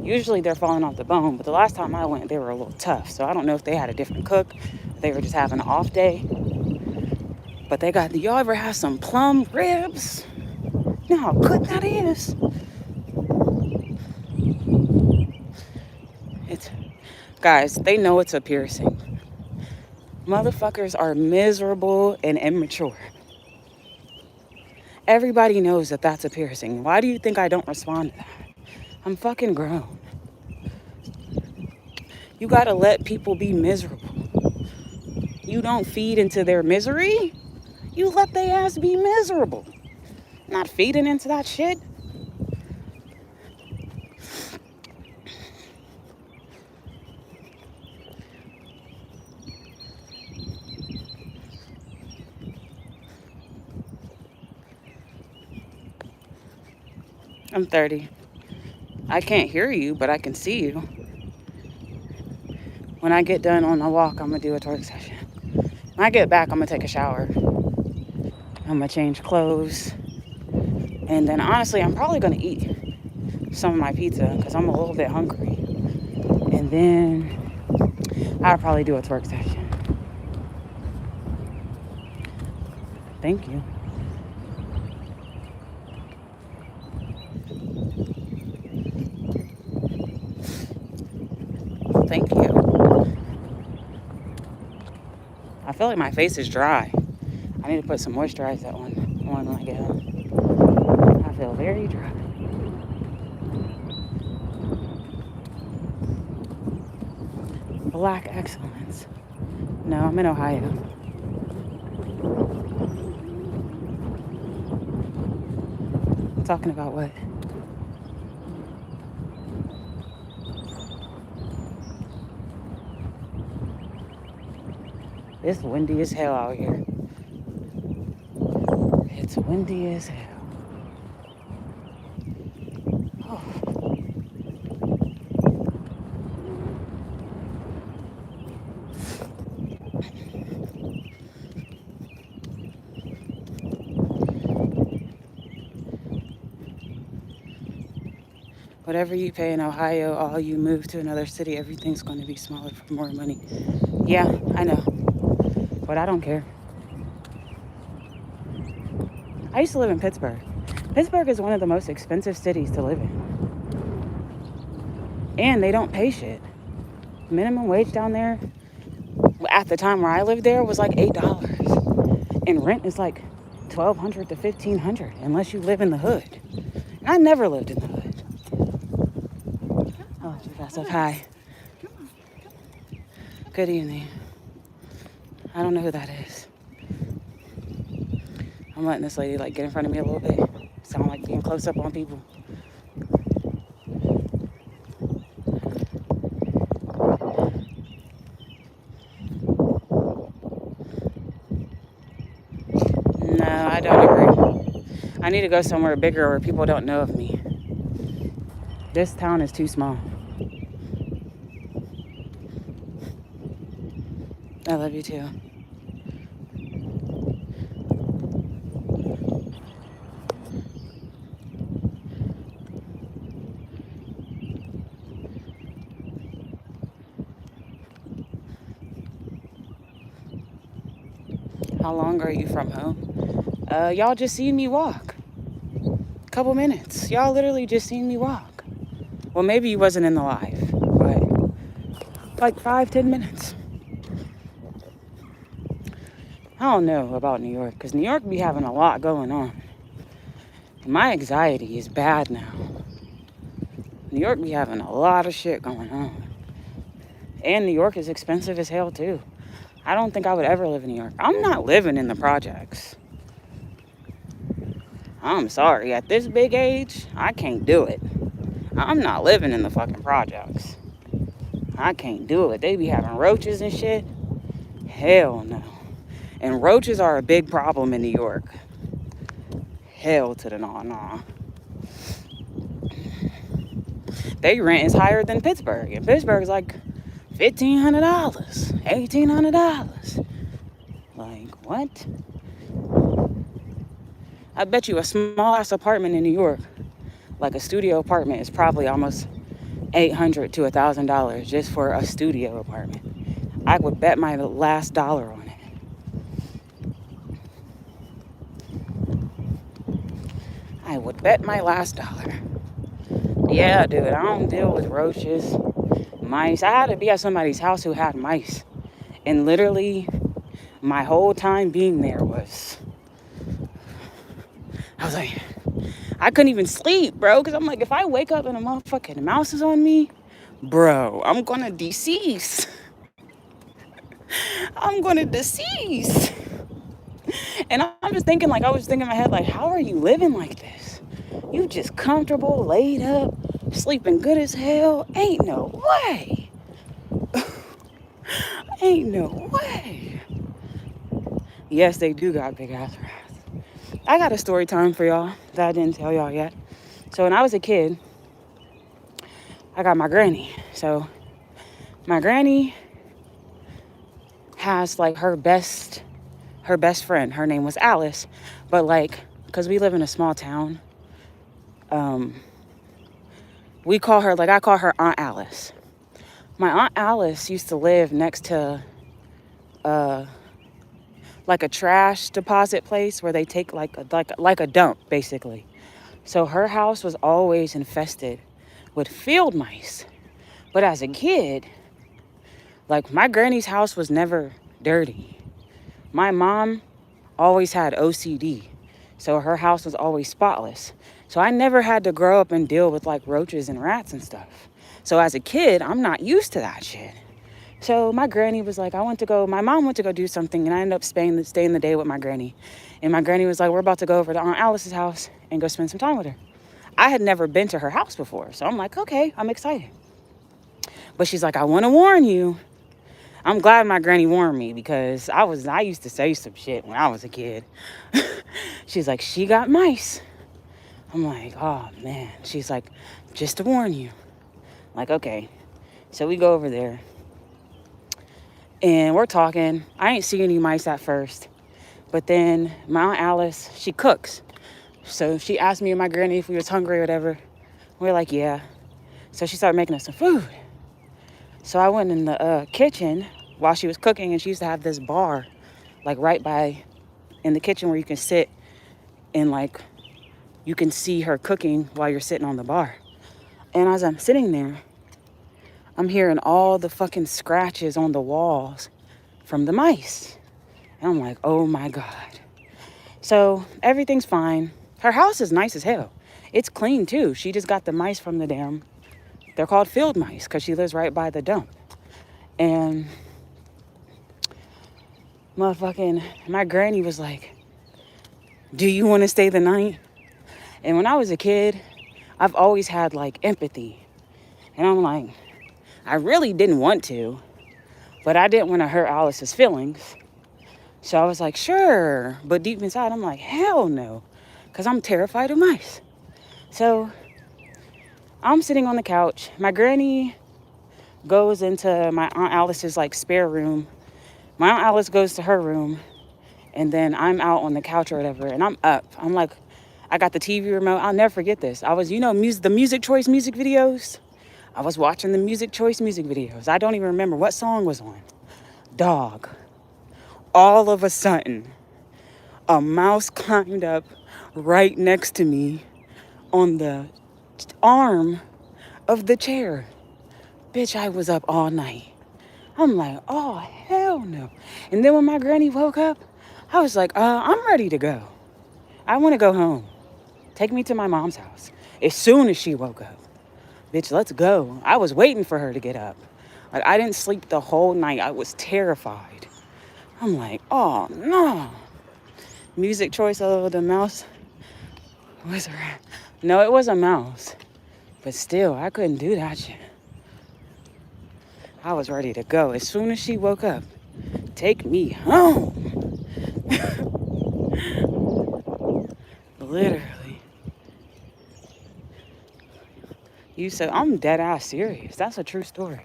Usually they're falling off the bone, but the last time I went, they were a little tough. So I don't know if they had a different cook. They were just having an off day. But they got, do y'all ever have some plum ribs? You know how good that is? Guys, they know it's a piercing. Motherfuckers are miserable and immature. Everybody knows that that's a piercing. Why do you think I don't respond to that? I'm fucking grown. You gotta let people be miserable. You don't feed into their misery. You let their ass be miserable. Not feeding into that shit. I'm 30. I can't hear you, but I can see you. When I get done on my walk, I'm gonna do a twerk session. When I get back, I'm gonna take a shower. I'm gonna change clothes. And then honestly, I'm probably gonna eat some of my pizza because I'm a little bit hungry. And then I'll probably do a twerk session. Thank you. Thank you. I feel like my face is dry. I need to put some moisturizer on when I get home. I feel very dry. Black excellence. No, I'm in Ohio. Talking about what? It's windy as hell out here. It's windy as hell. Oh. Whatever you pay in Ohio, all you move to another city, everything's going to be smaller for more money. Yeah, I know. But I don't care. I used to live in Pittsburgh. Pittsburgh is one of the most expensive cities to live in. And they don't pay shit. Minimum wage down there, at the time where I lived there, was like $8. And rent is like $1,200 to $1,500 unless you live in the hood. And I never lived in the hood. Oh, that's up high. Good evening. I don't know who that is. I'm letting this lady like get in front of me a little bit. Sound like being close up on people. No, I don't agree. I need to go somewhere bigger where people don't know of me. This town is too small. I love you too. How long are you from home? Y'all just seen me walk. Couple minutes. Y'all literally just seen me walk. Well, maybe you wasn't in the live, but like 5-10 minutes. I don't know about New York, because New York be having a lot going on. My anxiety is bad now. New York be having a lot of shit going on. And New York is expensive as hell too. I don't think I would ever live in New York. I'm not living in the projects. I'm sorry, at this big age, I can't do it. I'm not living in the fucking projects. I can't do it. They be having roaches and shit. Hell no. And roaches are a big problem in New York. Hell to the nah. They rent is higher than Pittsburgh. And Pittsburgh is like $1,500, $1,800. Like, what? I bet you a small ass apartment in New York, like a studio apartment, is probably almost $800 to $1,000 just for a studio apartment. I would bet my last dollar on it. I would bet my last dollar. Yeah, dude, I don't deal with roaches, mice. I had to be at somebody's house who had mice. And literally, my whole time being there was... I was like... I couldn't even sleep, bro, because I'm like, if I wake up and a motherfucking mouse is on me, bro, I'm gonna decease. I'm gonna decease. And I'm just thinking, like, I was thinking in my head, like, how are you living like this? You just comfortable, laid up, sleeping good as hell. Ain't no way. Ain't no way. Yes, they do got big ass rats. I got a story time for y'all that I didn't tell y'all yet. So when I was a kid, I got my granny. So my granny has like her best friend. Her name was Alice. But like, because we live in a small town, we call her, like I call her Aunt Alice. My Aunt Alice used to live next to like a trash deposit place where they take like a dump basically. So her house was always infested with field mice. But as a kid, like my granny's house was never dirty. My mom always had OCD. So her house was always spotless. So I never had to grow up and deal with like roaches and rats and stuff. So as a kid, I'm not used to that shit. So my granny was like, my mom went to go do something, and I ended up staying the day with my granny. And my granny was like, we're about to go over to Aunt Alice's house and go spend some time with her. I had never been to her house before. So I'm like, okay, I'm excited. But she's like, I want to warn you. I'm glad my granny warned me because I used to say some shit when I was a kid. She's like, she got mice. I'm like, oh man. She's like, just to warn you. I'm like, okay. So we go over there. And we're talking. I ain't see any mice at first. But then my Aunt Alice, she cooks. So she asked me and my granny if we was hungry or whatever. We were like, yeah. So she started making us some food. So I went in the kitchen while she was cooking, and she used to have this bar, like right by in the kitchen where you can sit and like you can see her cooking while you're sitting on the bar. And as I'm sitting there, I'm hearing all the fucking scratches on the walls from the mice. And I'm like, oh my God. So everything's fine. Her house is nice as hell. It's clean too. She just got the mice from the dam. They're called field mice because she lives right by the dump. And my granny was like, do you want to stay the night? And when I was a kid, I've always had like empathy. And I'm like, I really didn't want to, but I didn't want to hurt Alice's feelings. So I was like, sure. But deep inside, I'm like, hell no, because I'm terrified of mice. So I'm sitting on the couch. My granny goes into my Aunt Alice's like spare room. My Aunt Alice goes to her room. And then I'm out on the couch or whatever, and I'm up. I'm like, I got the TV remote. I'll never forget this. I was, the Music Choice music videos. I was watching the Music Choice music videos. I don't even remember what song was on. Dog. All of a sudden, a mouse climbed up right next to me on the arm of the chair. Bitch, I was up all night. I'm like, oh, hell no. And then when my granny woke up, I was like, I'm ready to go. I want to go home. Take me to my mom's house. As soon as she woke up. Bitch, let's go. I was waiting for her to get up. Like, I didn't sleep the whole night. I was terrified. I'm like, oh, no. Music Choice of the mouse was a rat. No, it was a mouse. But still, I couldn't do that shit. I was ready to go. As soon as she woke up, take me home. Literally. You said, I'm dead ass serious. That's a true story.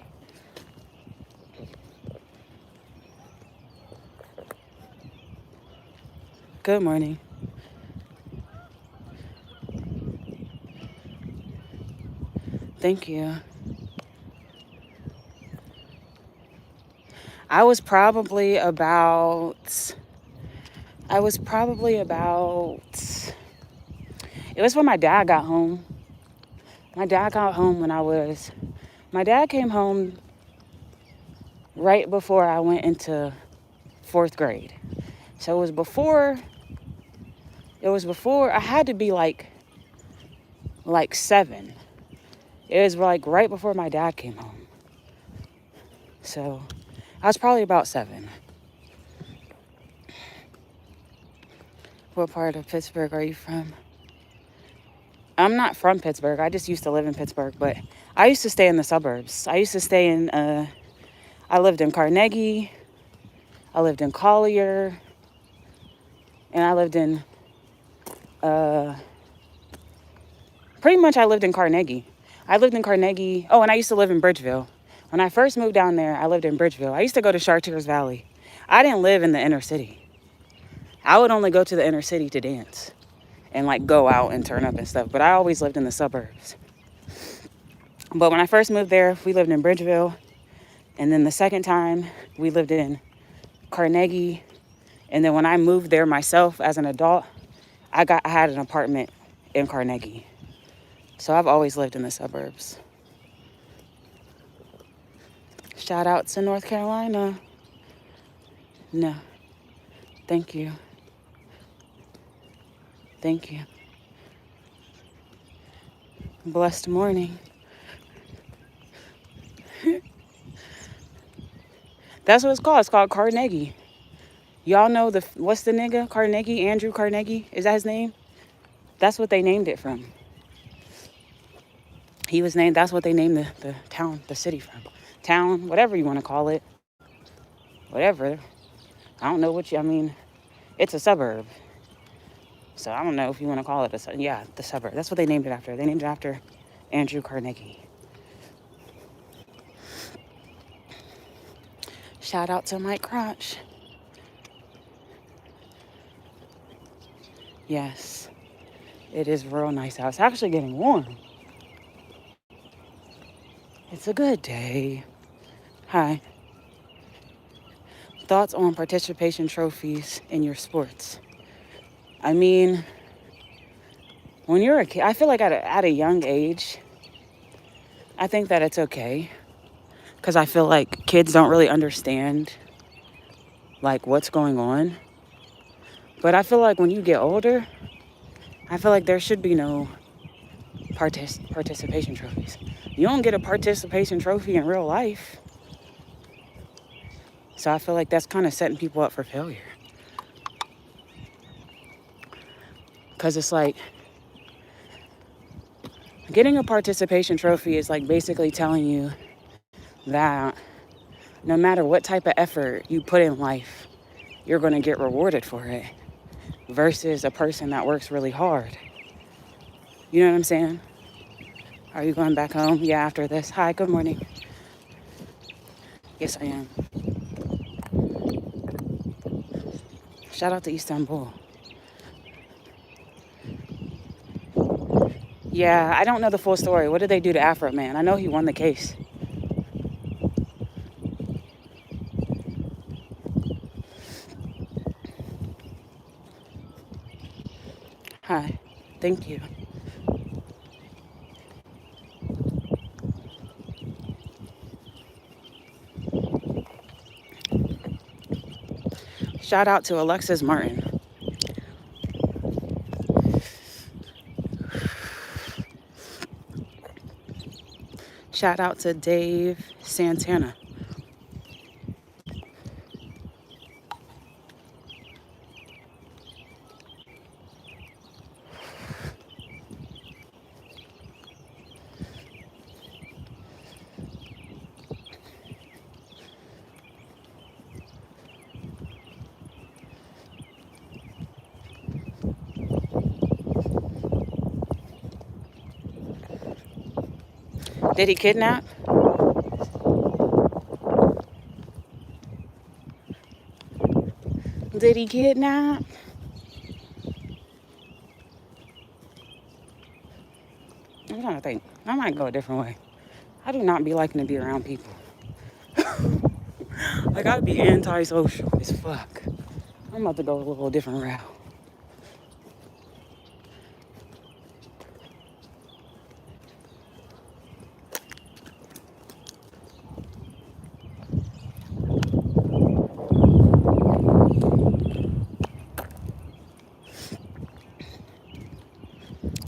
Good morning. Thank you. It was probably about, it was when my dad got home. My dad got home my dad came home right before I went into 4th grade. So it was before, I had to be like 7. It was like right before my dad came home. So I was probably about 7. What part of Pittsburgh are you from? I'm not from Pittsburgh. I just used to live in Pittsburgh, but I used to stay in the suburbs. I used to stay in, I lived in Carnegie. I lived in Collier. And I lived in, pretty much I lived in Carnegie. I lived in Carnegie. Oh, and I used to live in Bridgeville. When I first moved down there, I lived in Bridgeville. I used to go to Chartiers Valley. I didn't live in the inner city. I would only go to the inner city to dance and like go out and turn up and stuff. But I always lived in the suburbs. But when I first moved there, we lived in Bridgeville. And then the second time, we lived in Carnegie. And then when I moved there myself as an adult, I had an apartment in Carnegie. So I've always lived in the suburbs. Shout out to North Carolina. No. Thank you. Thank you. Blessed morning. That's what it's called. It's called Carnegie. Y'all know what's the nigga? Carnegie, Andrew Carnegie? Is that his name? That's what they named it from. He was named, that's what they named the town, the city from. Town, whatever you want to call it. Whatever. I don't know it's a suburb. So I don't know if you want to call it the suburb. That's what they named it after. They named it after Andrew Carnegie. Shout out to Mike Crotch. Yes, it is real nice out. It's actually getting warm. It's a good day. Hi. Thoughts on participation trophies in your sports? I mean, when you're a kid, I feel like at a young age, I think that it's okay. Because I feel like kids don't really understand, like, what's going on. But I feel like when you get older, I feel like there should be no participation trophies. You don't get a participation trophy in real life. So I feel like that's kind of setting people up for failure. Because it's like, getting a participation trophy is like basically telling you that no matter what type of effort you put in life, you're going to get rewarded for it. Versus a person that works really hard. You know what I'm saying? Are you going back home? Yeah, after this. Hi, good morning. Yes, I am. Shout out to Istanbul. Yeah, I don't know the full story. What did they do to Afro Man? I know he won the case. Hi. Thank you. Shout out to Alexis Martin. Shout out to Dave Santana. Did he kidnap? Did he kidnap? I'm trying to think. I might go a different way. I do not be liking to be around people. Like, I'd be antisocial as fuck. I'm about to go a little different route.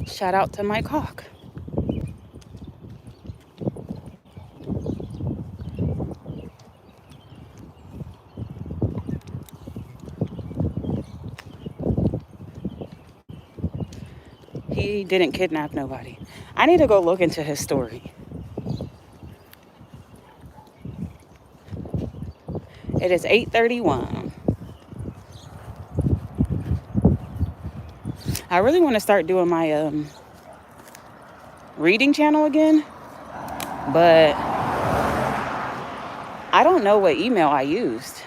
Shout out to Mike Hawk. He didn't kidnap nobody. I need to go look into his story. It is 8:31. I really want to start doing my reading channel again, but I don't know what email I used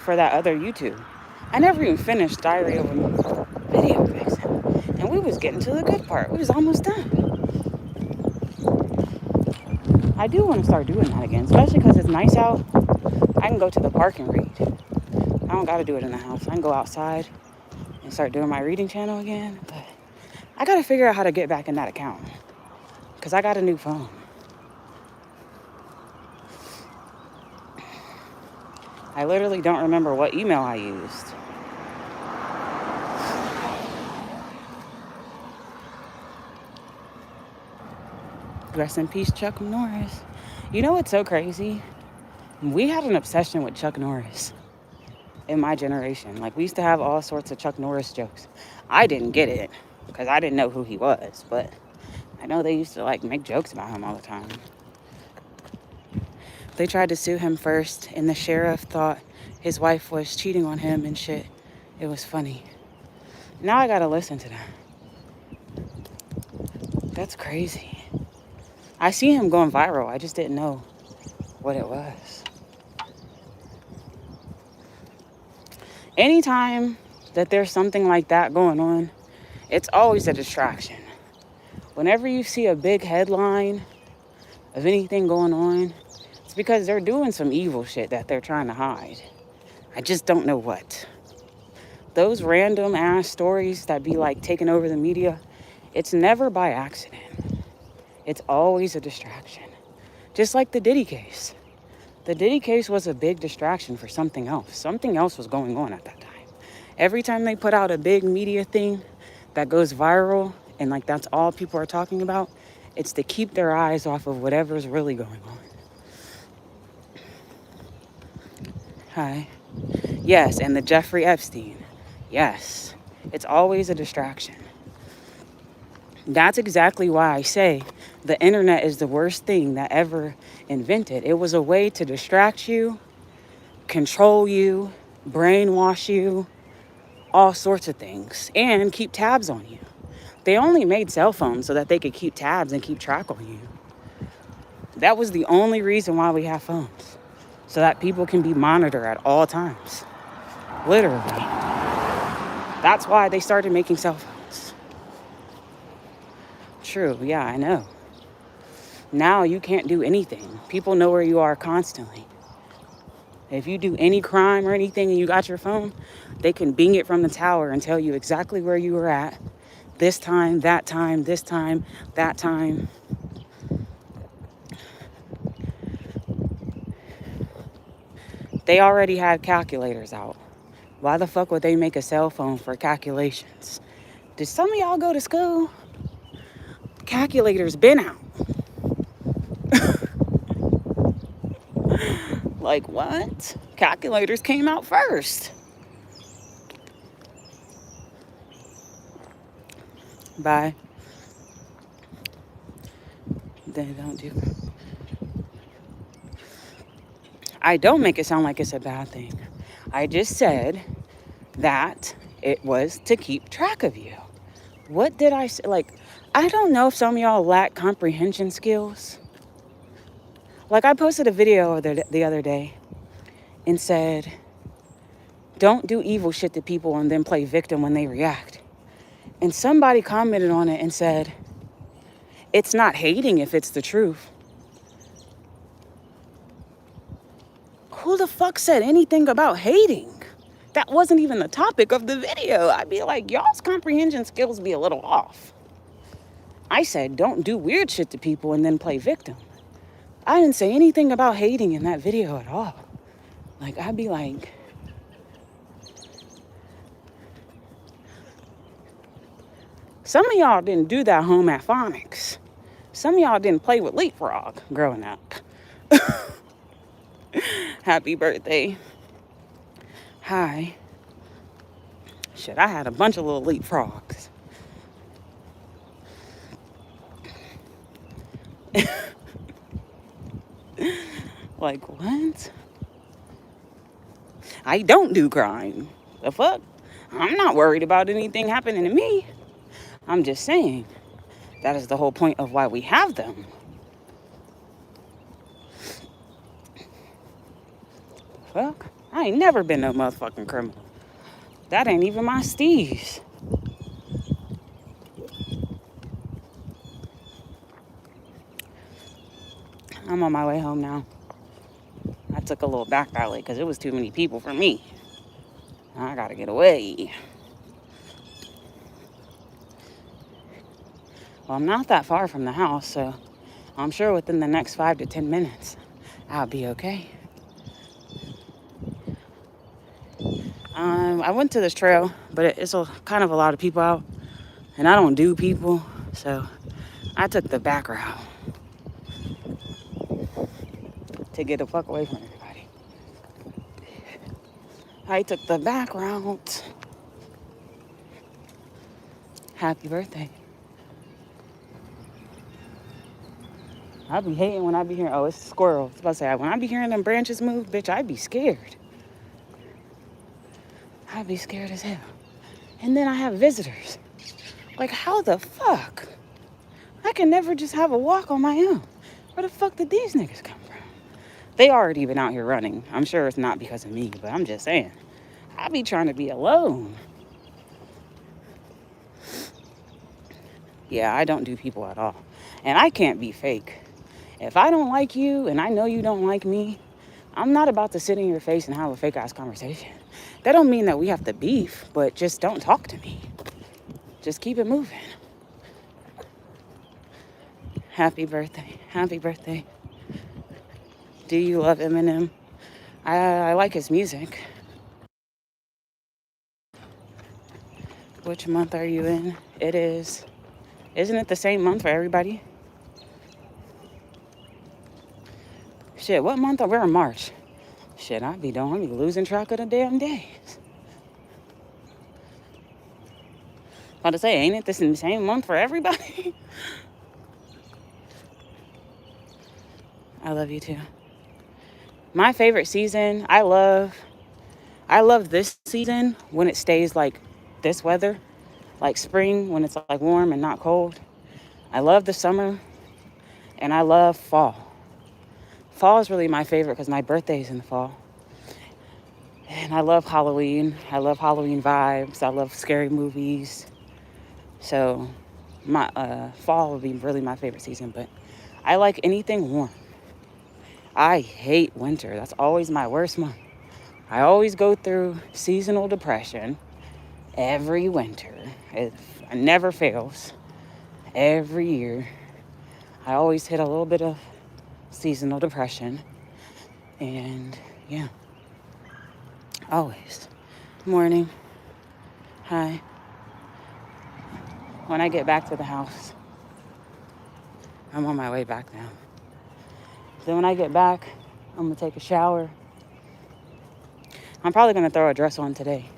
for that other YouTube. I never even finished Diary of a Video Vixen, and we was getting to the good part. We was almost done. I do want to start doing that again, especially because it's nice out. I can go to the park and read. I don't got to do it in the house. I can go outside and start doing my reading channel again, but I got to figure out how to get back in that account because I got a new phone. I literally don't remember what email I used. Rest in peace, Chuck Norris. You know what's so crazy? We had an obsession with Chuck Norris in my generation. Like, we used to have all sorts of Chuck Norris jokes. I didn't get it because I didn't know who he was, but I know they used to like make jokes about him all the time. They tried to sue him first, and the sheriff thought his wife was cheating on him and shit. It was funny. Now I gotta listen to that. That's crazy. I see him going viral. I just didn't know what it was. Anytime that there's something like that going on, it's always a distraction. Whenever you see a big headline of anything going on, it's because they're doing some evil shit that they're trying to hide. I just don't know what. Those random ass stories that be like taking over the media, It's never by accident. It's always a distraction. Just like the Diddy case. The Diddy case was a big distraction for something else. Something else was going on at that time. Every time they put out a big media thing that goes viral and like that's all people are talking about, it's to keep their eyes off of whatever's really going on. Hi. Yes, and the Jeffrey Epstein. Yes. It's always a distraction. That's exactly why I say the internet is the worst thing that ever invented. It was a way to distract you, control you, brainwash you, all sorts of things, and keep tabs on you. They only made cell phones so that they could keep tabs and keep track on you. That was the only reason why we have phones, so that people can be monitored at all times. Literally. That's why they started making cell phones. True, yeah, I know. Now you can't do anything. People know where you are constantly. If you do any crime or anything and you got your phone, they can bing it from the tower and tell you exactly where you were at. This time, that time, this time, that time. They already had calculators out. Why the fuck would they make a cell phone for calculations? Did some of y'all go to school? Calculators been out. Like what? Calculators came out first. Bye. They don't do. I don't make it sound like it's a bad thing. I just said that it was to keep track of you. What did I say? Like, I don't know if some of y'all lack comprehension skills. Like, I posted a video the other day and said, don't do evil shit to people and then play victim when they react. And somebody commented on it and said, it's not hating if it's the truth. Who the fuck said anything about hating? That wasn't even the topic of the video. I'd be like, y'all's comprehension skills be a little off. I said, don't do weird shit to people and then play victim. I didn't say anything about hating in that video at all. Like, I'd be like, some of y'all didn't do that home at phonics. Some of y'all didn't play with leapfrog growing up. Happy birthday. Hi. Shit, I had a bunch of little leapfrogs. Like, what? I don't do crime. The fuck? I'm not worried about anything happening to me. I'm just saying, that is the whole point of why we have them. Fuck? I ain't never been no motherfucking criminal. That ain't even my steez. I'm on my way home now. I took a little back alley because it was too many people for me. I gotta get away. Well, I'm not that far from the house, so I'm sure within the next 5 to 10 minutes, I'll be okay. I went to this trail, but it's kind of a lot of people out, and I don't do people, so I took the back route to get the fuck away from everybody. I took the back route. Happy birthday. I be hating when I be hearing, oh, it's a squirrel. I was about to say, when I be hearing them branches move, bitch, I'd be scared. I'd be scared as hell. And then I have visitors. Like, how the fuck? I can never just have a walk on my own. Where the fuck did these niggas come from? They already been out here running. I'm sure it's not because of me, but I'm just saying. I be trying to be alone. Yeah, I don't do people at all. And I can't be fake. If I don't like you and I know you don't like me, I'm not about to sit in your face and have a fake ass conversation. That don't mean that we have to beef, but just don't talk to me. Just keep it moving. Happy birthday. Happy birthday. Do you love Eminem? I like his music. Which month are you in? It is. Isn't it the same month for everybody? Shit, what month are we in? March? Shit, I be losing track of the damn days. About to say, ain't it the same month for everybody? I love you too. My favorite season, I love this season when it stays like this weather, like spring when it's like warm and not cold. I love the summer and I love fall. Fall is really my favorite because my birthday is in the fall. And I love Halloween. I love Halloween vibes. I love scary movies. So my fall would be really my favorite season, but I like anything warm. I hate winter. That's always my worst month. I always go through seasonal depression every winter. It never fails. Every year, I always hit a little bit of seasonal depression. And yeah, always. Morning. Hi. When I get back to the house, I'm on my way back now. Then when I get back, I'm going to take a shower. I'm probably going to throw a dress on today.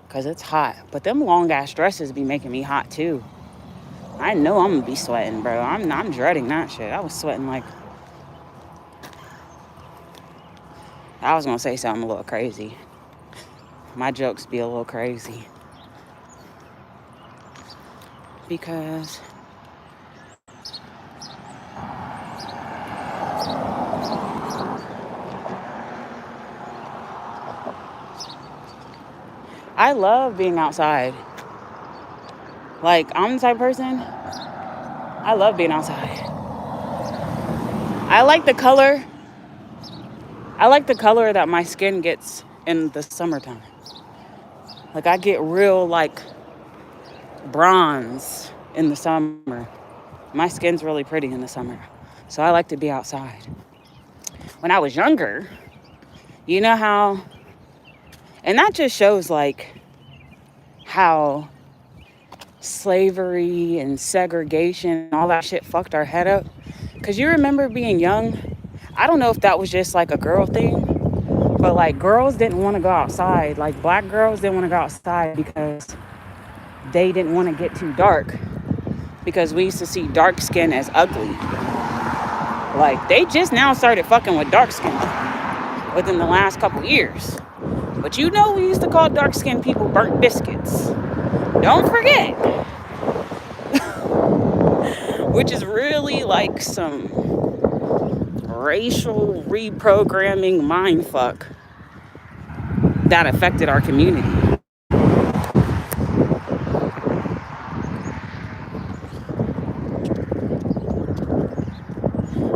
Because it's hot. But them long-ass dresses be making me hot, too. I know I'm going to be sweating, bro. I'm dreading that shit. I was sweating like... I was going to say something a little crazy. My jokes be a little crazy. Because... I love being outside. Like, I'm the type of person, I love being outside. I like the color that my skin gets in the summertime. Like, I get real, like, bronze in the summer. My skin's really pretty in the summer. So I like to be outside. When I was younger, you know how... And that just shows, like, how slavery and segregation and all that shit fucked our head up. Because you remember being young? I don't know if that was just, like, a girl thing. But, like, girls didn't want to go outside. Like, black girls didn't want to go outside because they didn't want to get too dark. Because we used to see dark skin as ugly. Like, they just now started fucking with dark skin within the last couple years. But you know we used to call dark-skinned people burnt biscuits. Don't forget. Which is really like some racial reprogramming mindfuck that affected our community.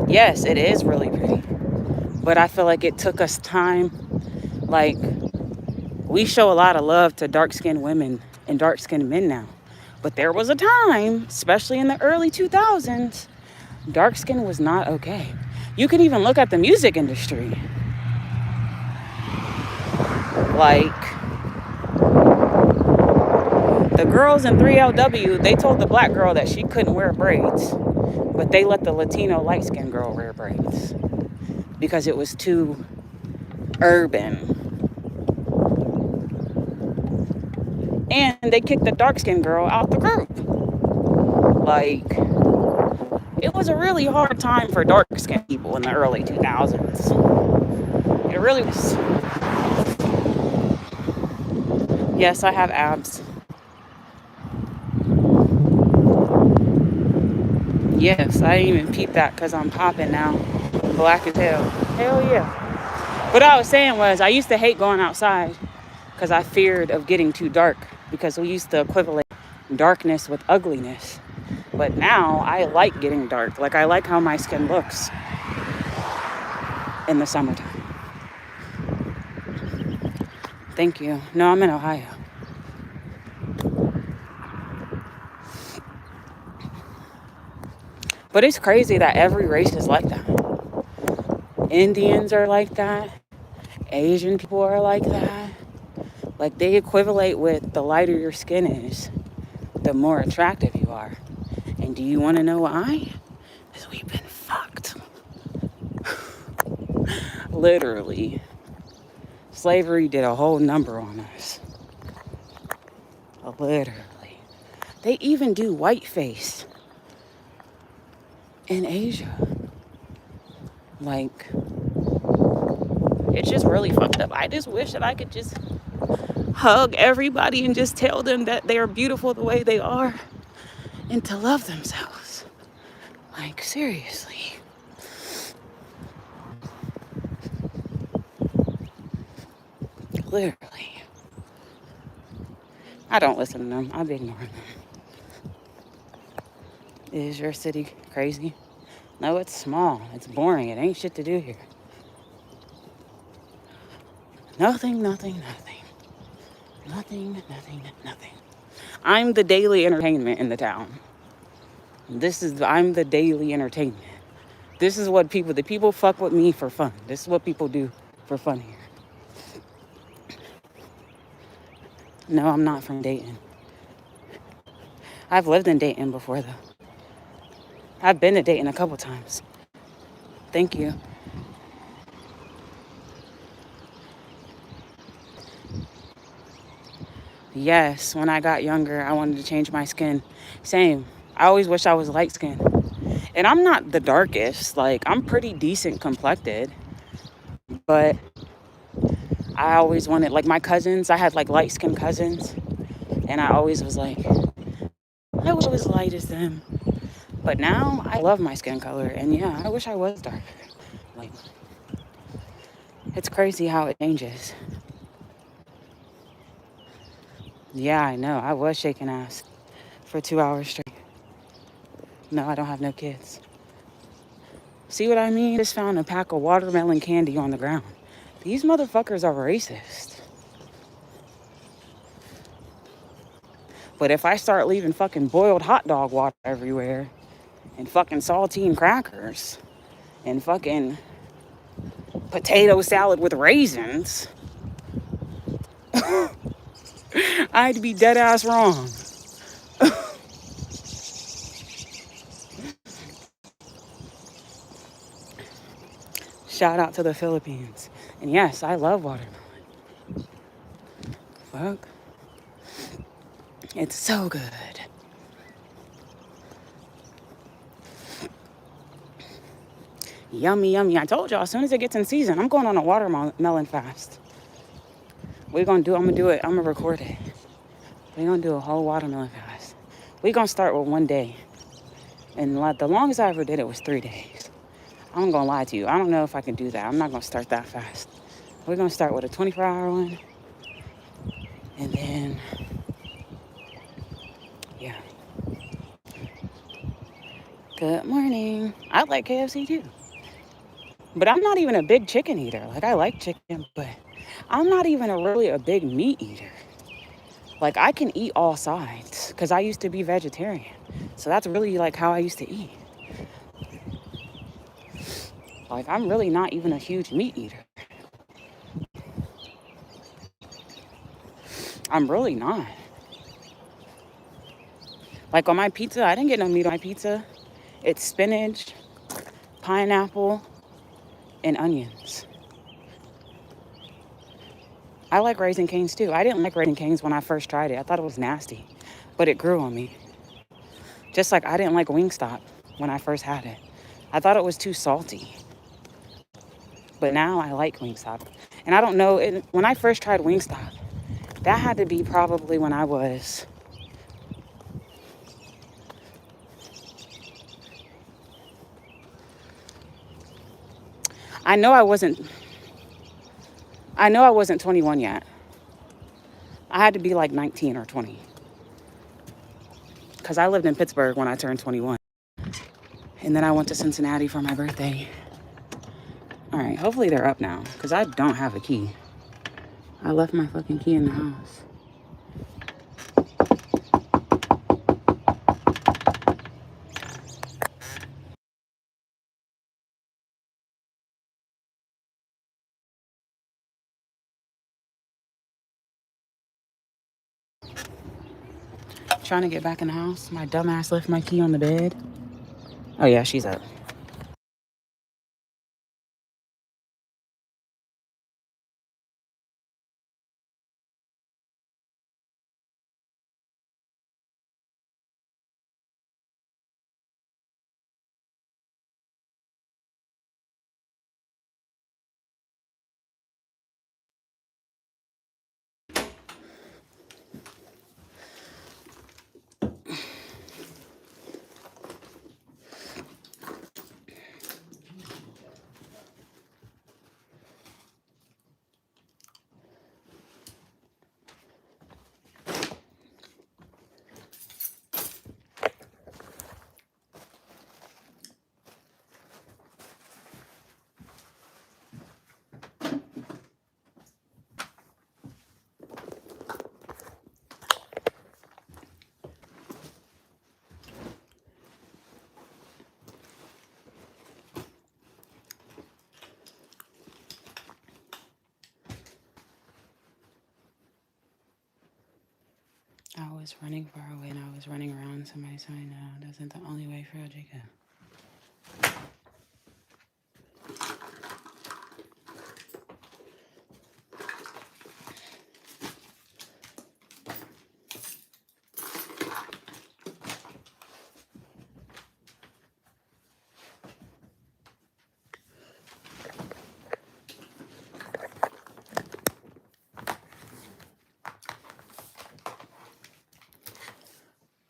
Yes, it is really pretty. But I feel like it took us time. Like, we show a lot of love to dark-skinned women and dark-skinned men now. But there was a time, especially in the early 2000s, dark skin was not okay. You can even look at the music industry. Like, the girls in 3LW, they told the black girl that she couldn't wear braids. But they let the Latino light-skinned girl wear braids. Because it was too urban. And they kicked the dark-skinned girl out the group. Like, it was a really hard time for dark-skinned people in the early 2000s. It really was. Yes, I have abs. Yes, I didn't even peep that because I'm popping now. Black as hell. Hell yeah. What I was saying was, I used to hate going outside because I feared of getting too dark. Because we used to equivalent darkness with ugliness. But now I like getting dark. Like, I like how my skin looks in the summertime. Thank you. No, I'm in Ohio. But it's crazy that every race is like that. Indians are like that. Asian people are like that. Like, they equivalent with the lighter your skin is, the more attractive you are. And do you want to know why? Because we've been fucked. Literally. Slavery did a whole number on us. Literally. They even do whiteface in Asia. Like, it's just really fucked up. I just wish that I could just hug everybody and just tell them that they are beautiful the way they are and to love themselves. Like, seriously. Literally. I don't listen to them. I've been ignoring them. Is your city crazy? No, it's small. It's boring. It ain't shit to do here. Nothing, nothing, nothing. Nothing, nothing, nothing. I'm the daily entertainment in the town. I'm the daily entertainment. This is what the people fuck with me for fun. This is what people do for fun here. No, I'm not from Dayton. I've lived in Dayton before, though. I've been to Dayton a couple times. Thank you. Yes, when I got younger, I wanted to change my skin. Same. I always wish I was light skinned. And I'm not the darkest. Like, I'm pretty decent complected. But I always wanted, like, my cousins, I had, like, light skinned cousins. And I always was like, I wish I was light as them. But now, I love my skin color. And yeah, I wish I was darker. Like, it's crazy how it changes. Yeah, I know. I was shaking ass for 2 hours straight. No, I don't have no kids. See what I mean? Just found a pack of watermelon candy on the ground. These motherfuckers are racist. But if I start leaving fucking boiled hot dog water everywhere, and fucking saltine crackers, and fucking potato salad with raisins, I'd be dead ass wrong. Shout out to the Philippines. And yes, I love watermelon. Fuck. It's so good. Yummy, yummy. I told y'all, as soon as it gets in season, I'm going on a watermelon fast. I'm gonna do it. I'm gonna record it. We're gonna do a whole watermelon fast. We're gonna start with 1 day. And the longest I ever did it was 3 days. I'm gonna lie to you. I don't know if I can do that. I'm not gonna start that fast. We're gonna start with a 24-hour one. And then, yeah. Good morning. I like KFC too. But I'm not even a big chicken eater. Like, I like chicken, but I'm not even really a big meat eater. Like, I can eat all sides because I used to be vegetarian. So that's really like how I used to eat. Like, I'm really not even a huge meat eater. I'm really not. Like, on my pizza, I didn't get no meat on my pizza. It's spinach, pineapple, and onions. I like Raising Cane's too. I didn't like Raising Cane's when I first tried it. I thought it was nasty, but it grew on me. Just like I didn't like Wingstop when I first had it. I thought it was too salty. But now I like Wingstop. And I don't know, when I first tried Wingstop, that had to be probably when I was... I know I wasn't 21 yet. I had to be like 19 or 20. Because I lived in Pittsburgh when I turned 21. And then I went to Cincinnati for my birthday. All right, hopefully they're up now. Because I don't have a key. I left my fucking key in the house. trying to get back in the house. My dumbass left my key on the bed. Oh, yeah, she's up. I was running far away and I was running around. Somebody told me, no, that's not the only way for Jacob.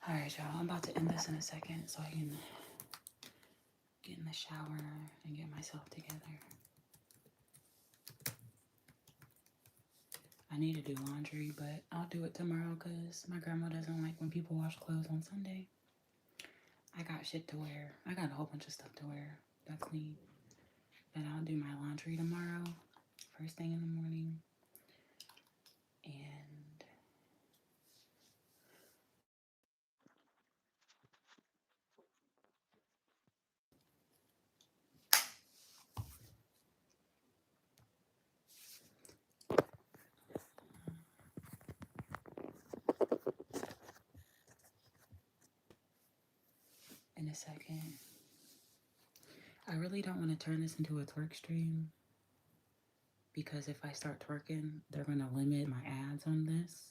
All right, y'all. I'm about to end this in a second so I can get in the shower and get myself together. I need to do laundry, but I'll do it tomorrow because my grandma doesn't like when people wash clothes on Sunday. I got shit to wear. I got a whole bunch of stuff to wear that's clean. But I'll do my laundry tomorrow, first thing in the morning. And in a second, I really don't want to turn this into a twerk stream because if I start twerking, they're going to limit my ads on this.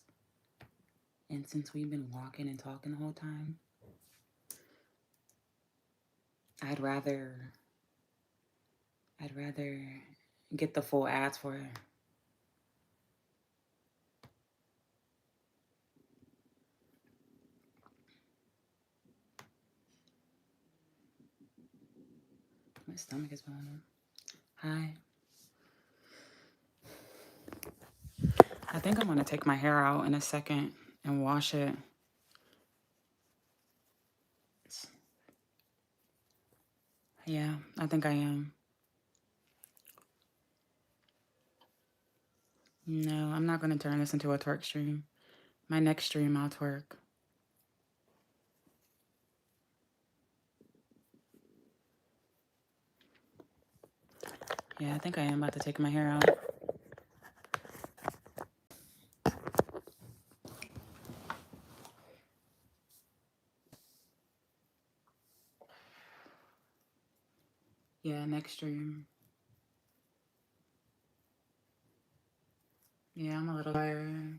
And since we've been walking and talking the whole time, I'd rather get the full ads for it. My stomach is blowing up. Hi. I think I'm going to take my hair out in a second and wash it. Yeah, I think I am. No, I'm not going to turn this into a twerk stream. My next stream, I'll twerk. Yeah, I think I am about to take my hair out. Yeah, next stream. Yeah, I'm a little tired.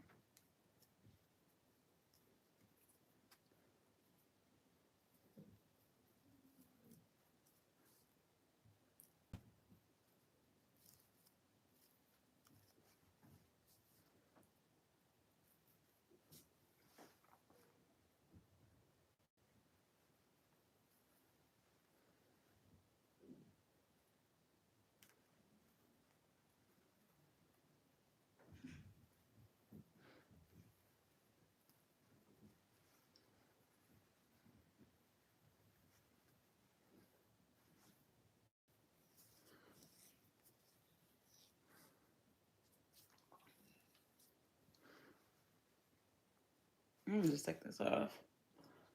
I'm gonna just take this off.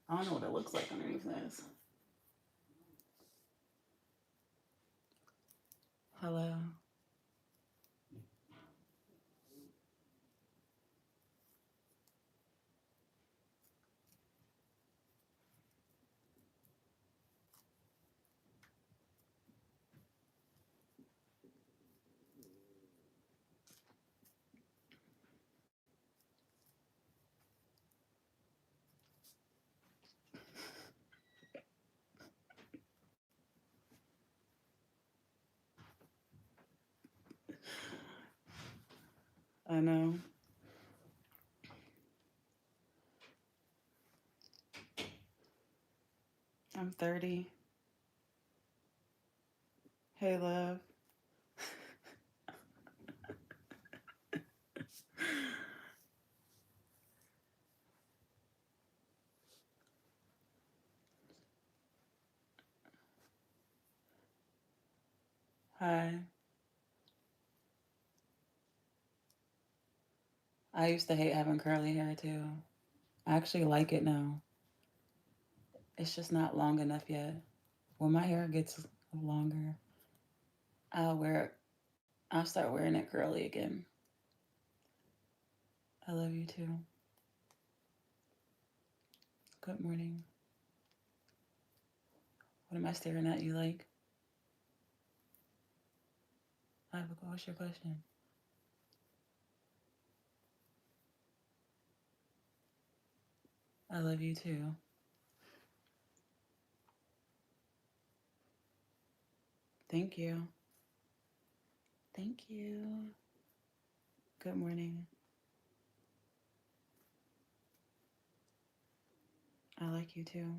I don't know what it looks like underneath this. Hello. I know. I'm 30. Hey, love. Hi. I used to hate having curly hair too. I actually like it now. It's just not long enough yet. When my hair gets longer, I'll wear it. I'll start wearing it curly again. I love you too. Good morning. What am I staring at you like? What's your question? I love you too. Thank you. Thank you. Good morning. I like you too.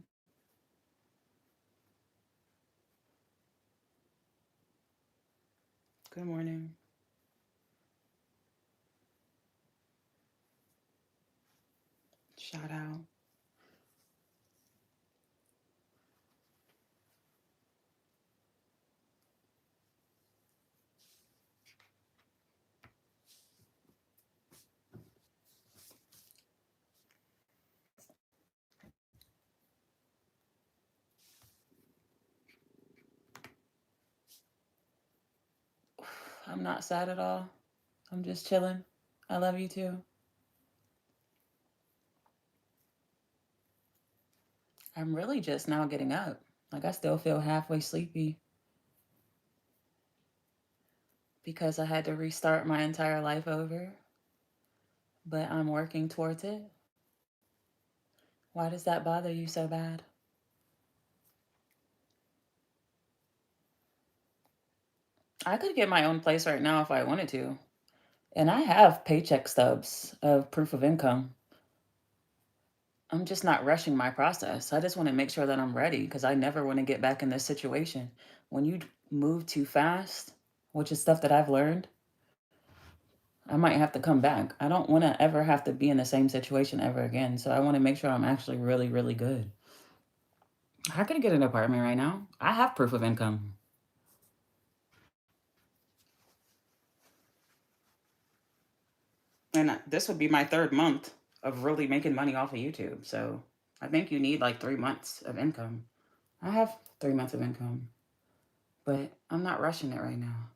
Good morning. Shout out. I'm not sad at all. I'm just chilling. I love you too. I'm really just now getting up. Like, I still feel halfway sleepy because I had to restart my entire life over, but I'm working towards it. Why does that bother you so bad? I could get my own place right now if I wanted to. And I have paycheck stubs of proof of income. I'm just not rushing my process. I just want to make sure that I'm ready because I never want to get back in this situation. When you move too fast, which is stuff that I've learned, I might have to come back. I don't want to ever have to be in the same situation ever again. So I want to make sure I'm actually really, really good. I could get an apartment right now. I have proof of income. And this would be my third month of really making money off of YouTube. So I think you need like 3 months of income. I have 3 months of income, but I'm not rushing it right now.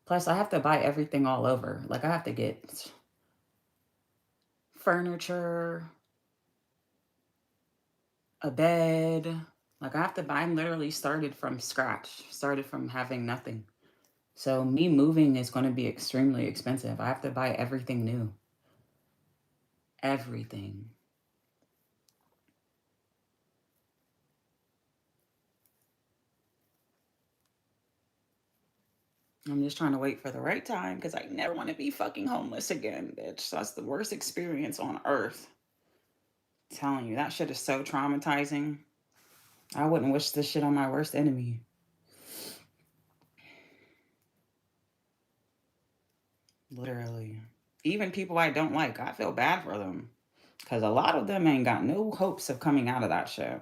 Plus, I have to buy everything all over. Like, I have to get furniture, a bed. Like, I have to buy, I'm literally started from scratch, started from having nothing. So, me moving is going to be extremely expensive. I have to buy everything new. Everything. I'm just trying to wait for the right time because I never want to be fucking homeless again, bitch. That's the worst experience on earth. I'm telling you, that shit is so traumatizing. I wouldn't wish this shit on my worst enemy. Literally. Even people I don't like, I feel bad for them. Because a lot of them ain't got no hopes of coming out of that shit.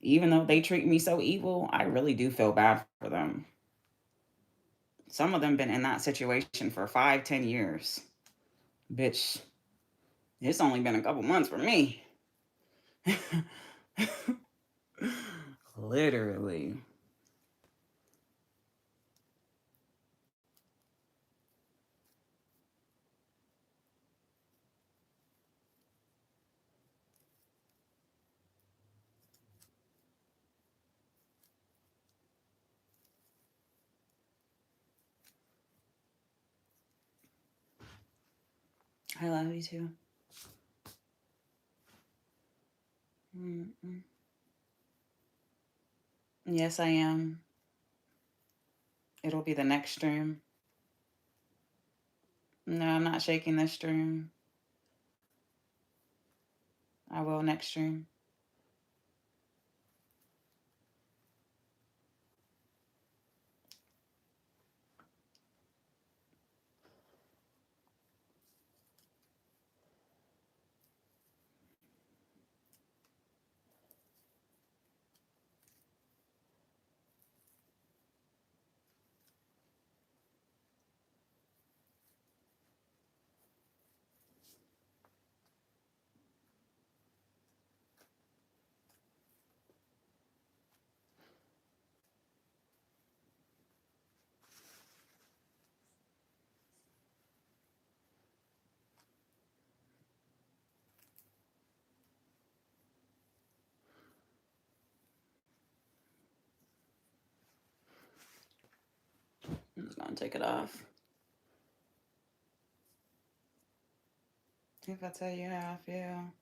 Even though they treat me so evil, I really do feel bad for them. Some of them been in that situation for 5, 10 years. Bitch, it's only been a couple months for me. Literally. I love you too. Mm-mm. Yes, I am. It'll be the next stream. No, I'm not shaking this stream. I will next stream. I'm just gonna take it off. If I tell you how I feel.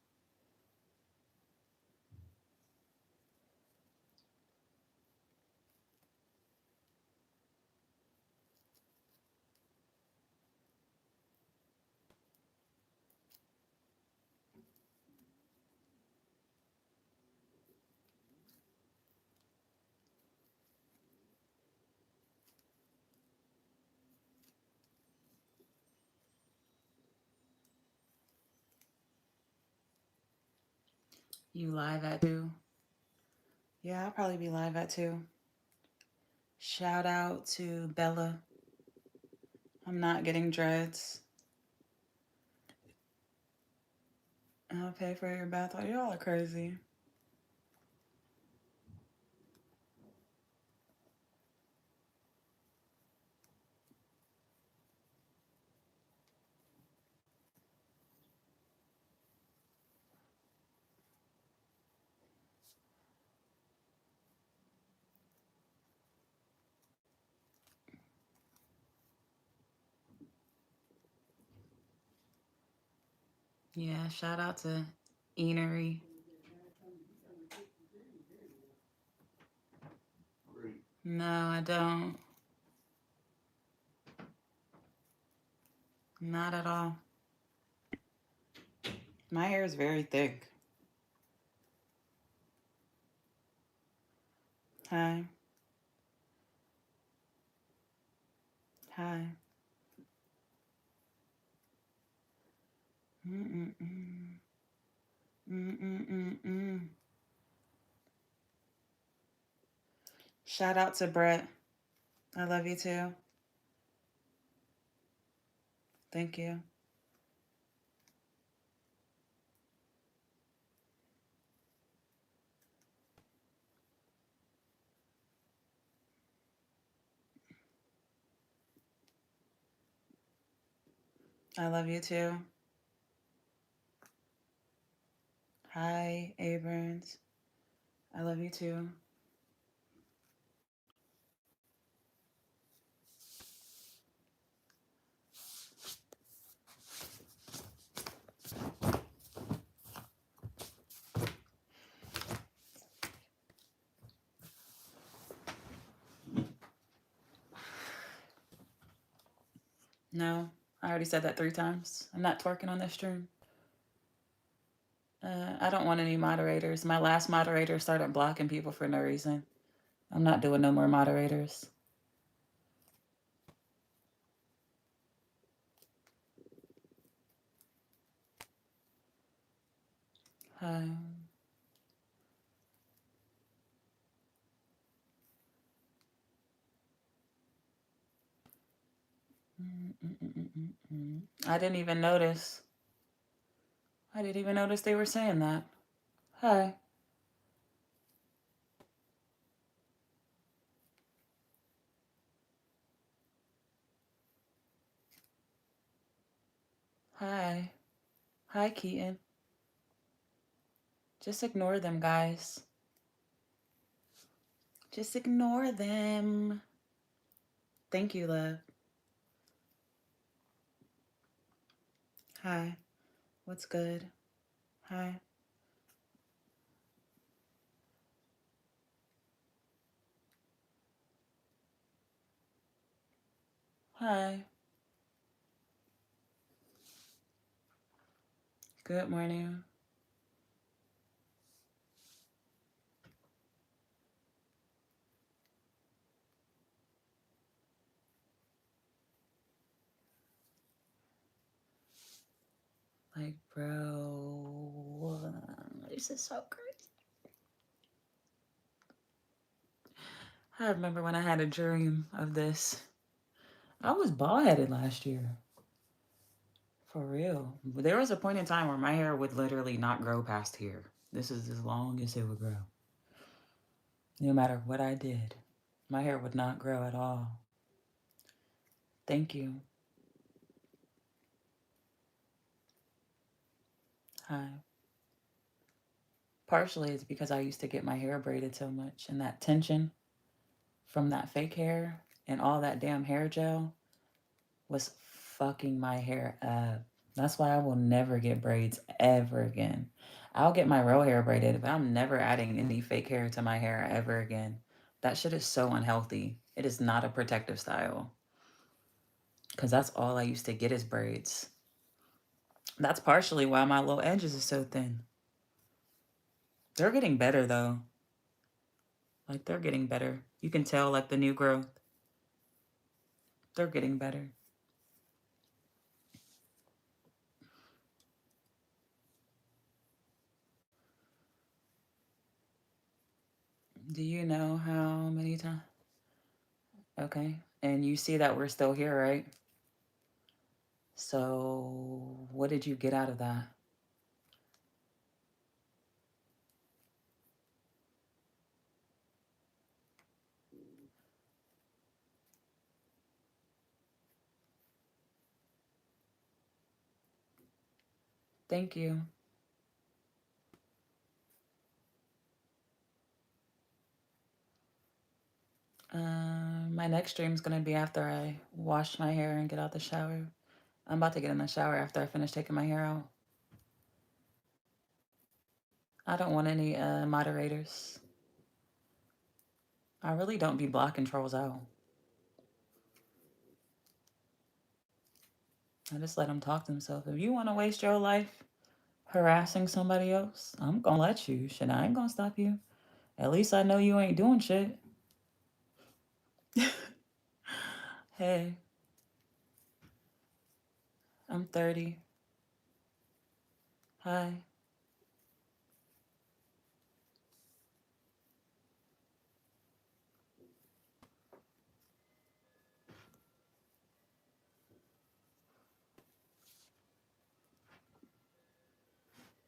You live at 2? Yeah, I'll probably be live at 2. Shout out to Bella. I'm not getting dreads. I'll pay for your bath. Oh, y'all are crazy. Yeah, shout out to Enery. No, I don't. Not at all. My hair is very thick. Hi. Hi. Mm-mm-mm. Mm-mm-mm-mm. Shout out to Brett. I love you too. Thank you. I love you too. Hi, Abrams. I love you too. No, I already said that 3 times. I'm not twerking on this stream. I don't want any moderators. My last moderator started blocking people for no reason. I'm not doing no more moderators. Hi. I didn't even notice. I didn't even notice they were saying that. Hi. Hi. Hi, Keaton. Just ignore them, guys. Just ignore them. Thank you, love. Hi. What's good? Hi. Hi. Good morning. Like, bro, this is so crazy. I remember when I had a dream of this. I was bald headed last year. For real. There was a point in time where my hair would literally not grow past here. This is as long as it would grow. No matter what I did, my hair would not grow at all. Thank you. Hi. Partially it's because I used to get my hair braided so much, and that tension from that fake hair and all that damn hair gel was fucking my hair up. That's why I will never get braids ever again. I'll get my real hair braided, but I'm never adding any fake hair to my hair ever again. That shit is so unhealthy. It is not a protective style. Because that's all I used to get is braids. That's partially why my little edges are so thin. They're getting better though. Like, they're getting better. You can tell, like, the new growth. They're getting better. Do you know how many times? Okay. And you see that we're still here, right? So, what did you get out of that? Thank you. My next stream is going to be after I wash my hair and get out the shower. I'm about to get in the shower after I finish taking my hair out. I don't want any moderators. I really don't be blocking trolls out. I just let them talk to themselves. If you want to waste your life harassing somebody else, I'm going to let you. Shit, I ain't going to stop you. At least I know you ain't doing shit. Hey, I'm 30. Hi.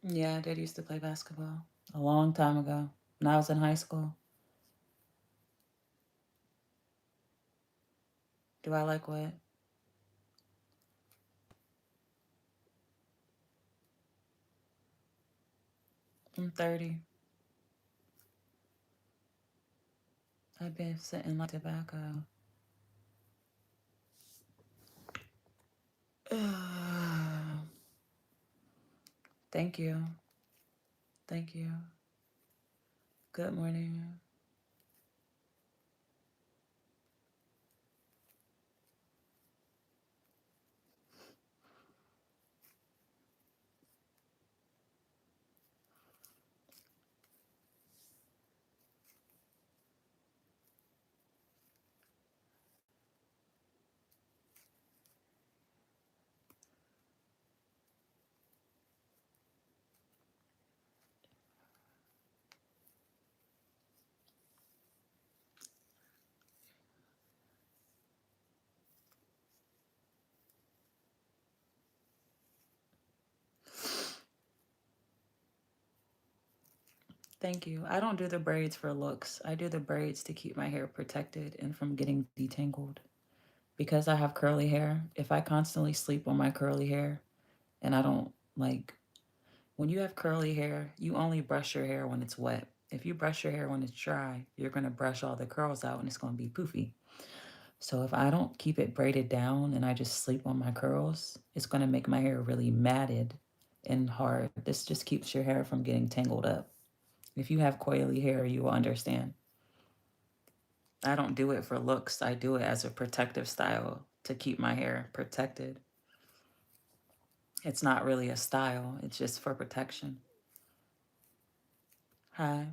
Yeah, I did used to play basketball a long time ago when I was in high school. Do I like what? I'm 30. I've been sitting like tobacco. Thank you. Thank you. Good morning. Thank you. I don't do the braids for looks. I do the braids to keep my hair protected and from getting detangled. Because I have curly hair, if I constantly sleep on my curly hair and I don't like, when you have curly hair, you only brush your hair when it's wet. If you brush your hair when it's dry, you're going to brush all the curls out and it's going to be poofy. So if I don't keep it braided down and I just sleep on my curls, it's going to make my hair really matted and hard. This just keeps your hair from getting tangled up. If you have coily hair, you will understand. I don't do it for looks. I do it as a protective style to keep my hair protected. It's not really a style. It's just for protection. Hi.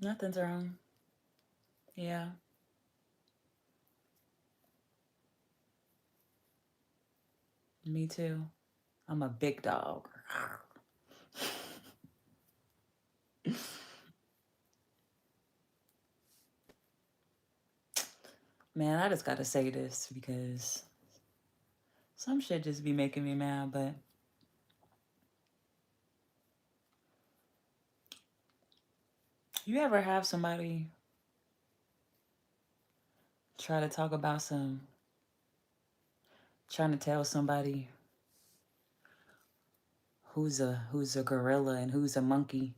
Nothing's wrong. Yeah. Me too. I'm a big dog. Man, I just gotta say this because some shit just be making me mad, but you ever have somebody try to talk about trying to tell somebody who's a gorilla and who's a monkey,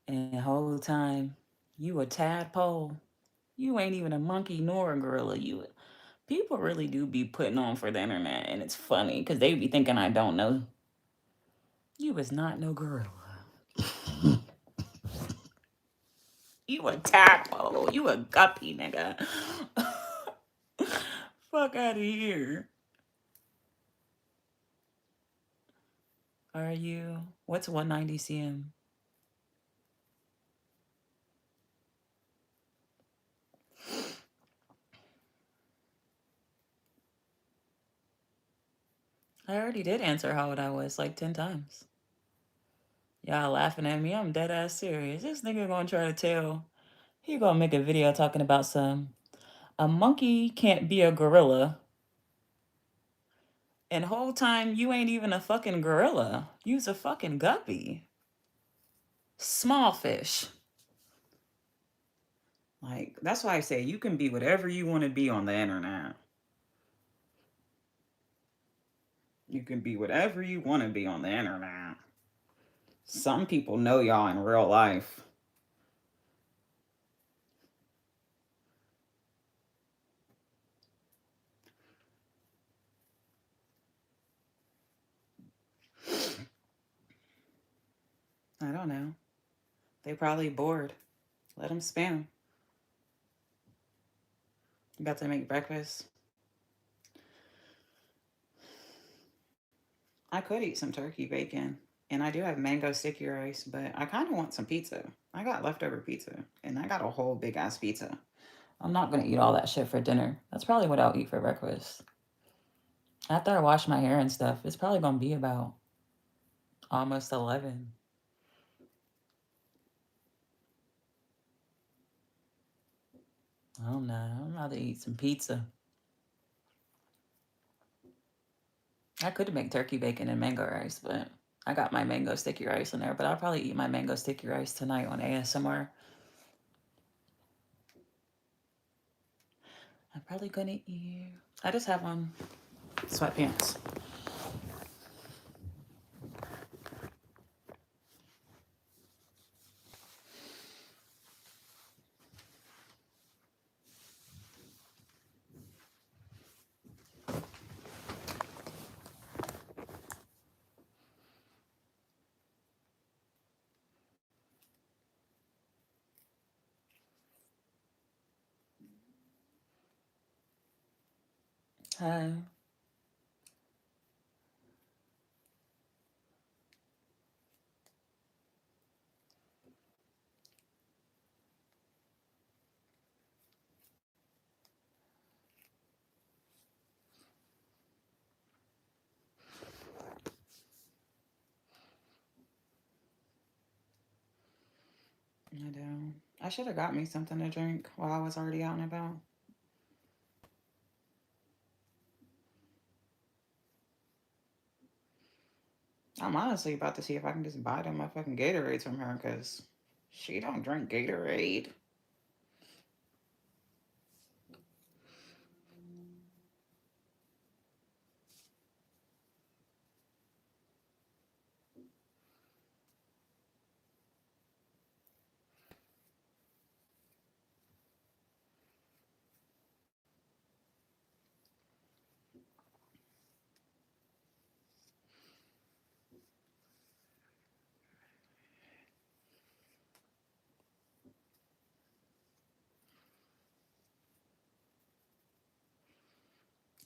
and the whole time you a tadpole. You ain't even a monkey nor a gorilla. You people really do be putting on for the internet, and it's funny because they be thinking I don't know. You was not no gorilla. You a tadpole. You a guppy, nigga. Fuck out of here. Are you? What's 190 cm? I already did answer how old I was like 10 times. Y'all laughing at me. I'm dead ass serious. This nigga gonna try to tell. He gonna make a video talking about a monkey can't be a gorilla. And whole time you ain't even a fucking gorilla. You's a fucking guppy. Small fish. Like, that's why I say you can be whatever you want to be on the internet. You can be whatever you want to be on the internet. Some people know y'all in real life. I don't know. They probably bored. Let them spam. About to make breakfast. I could eat some turkey bacon. And I do have mango sticky rice, but I kind of want some pizza. I got leftover pizza. And I got a whole big ass pizza. I'm not going to eat all that shit for dinner. That's probably what I'll eat for breakfast. After I wash my hair and stuff, it's probably going to be about almost 11. I don't know. I'm about to eat some pizza. I could make turkey bacon and mango rice, but I got my mango sticky rice in there. But I'll probably eat my mango sticky rice tonight on ASMR. I'm probably gonna eat. I just have on sweatpants. Hi. I do. I should have got me something to drink while I was already out and about. I'm honestly about to see if I can just buy them motherfucking Gatorades from her because she don't drink Gatorade.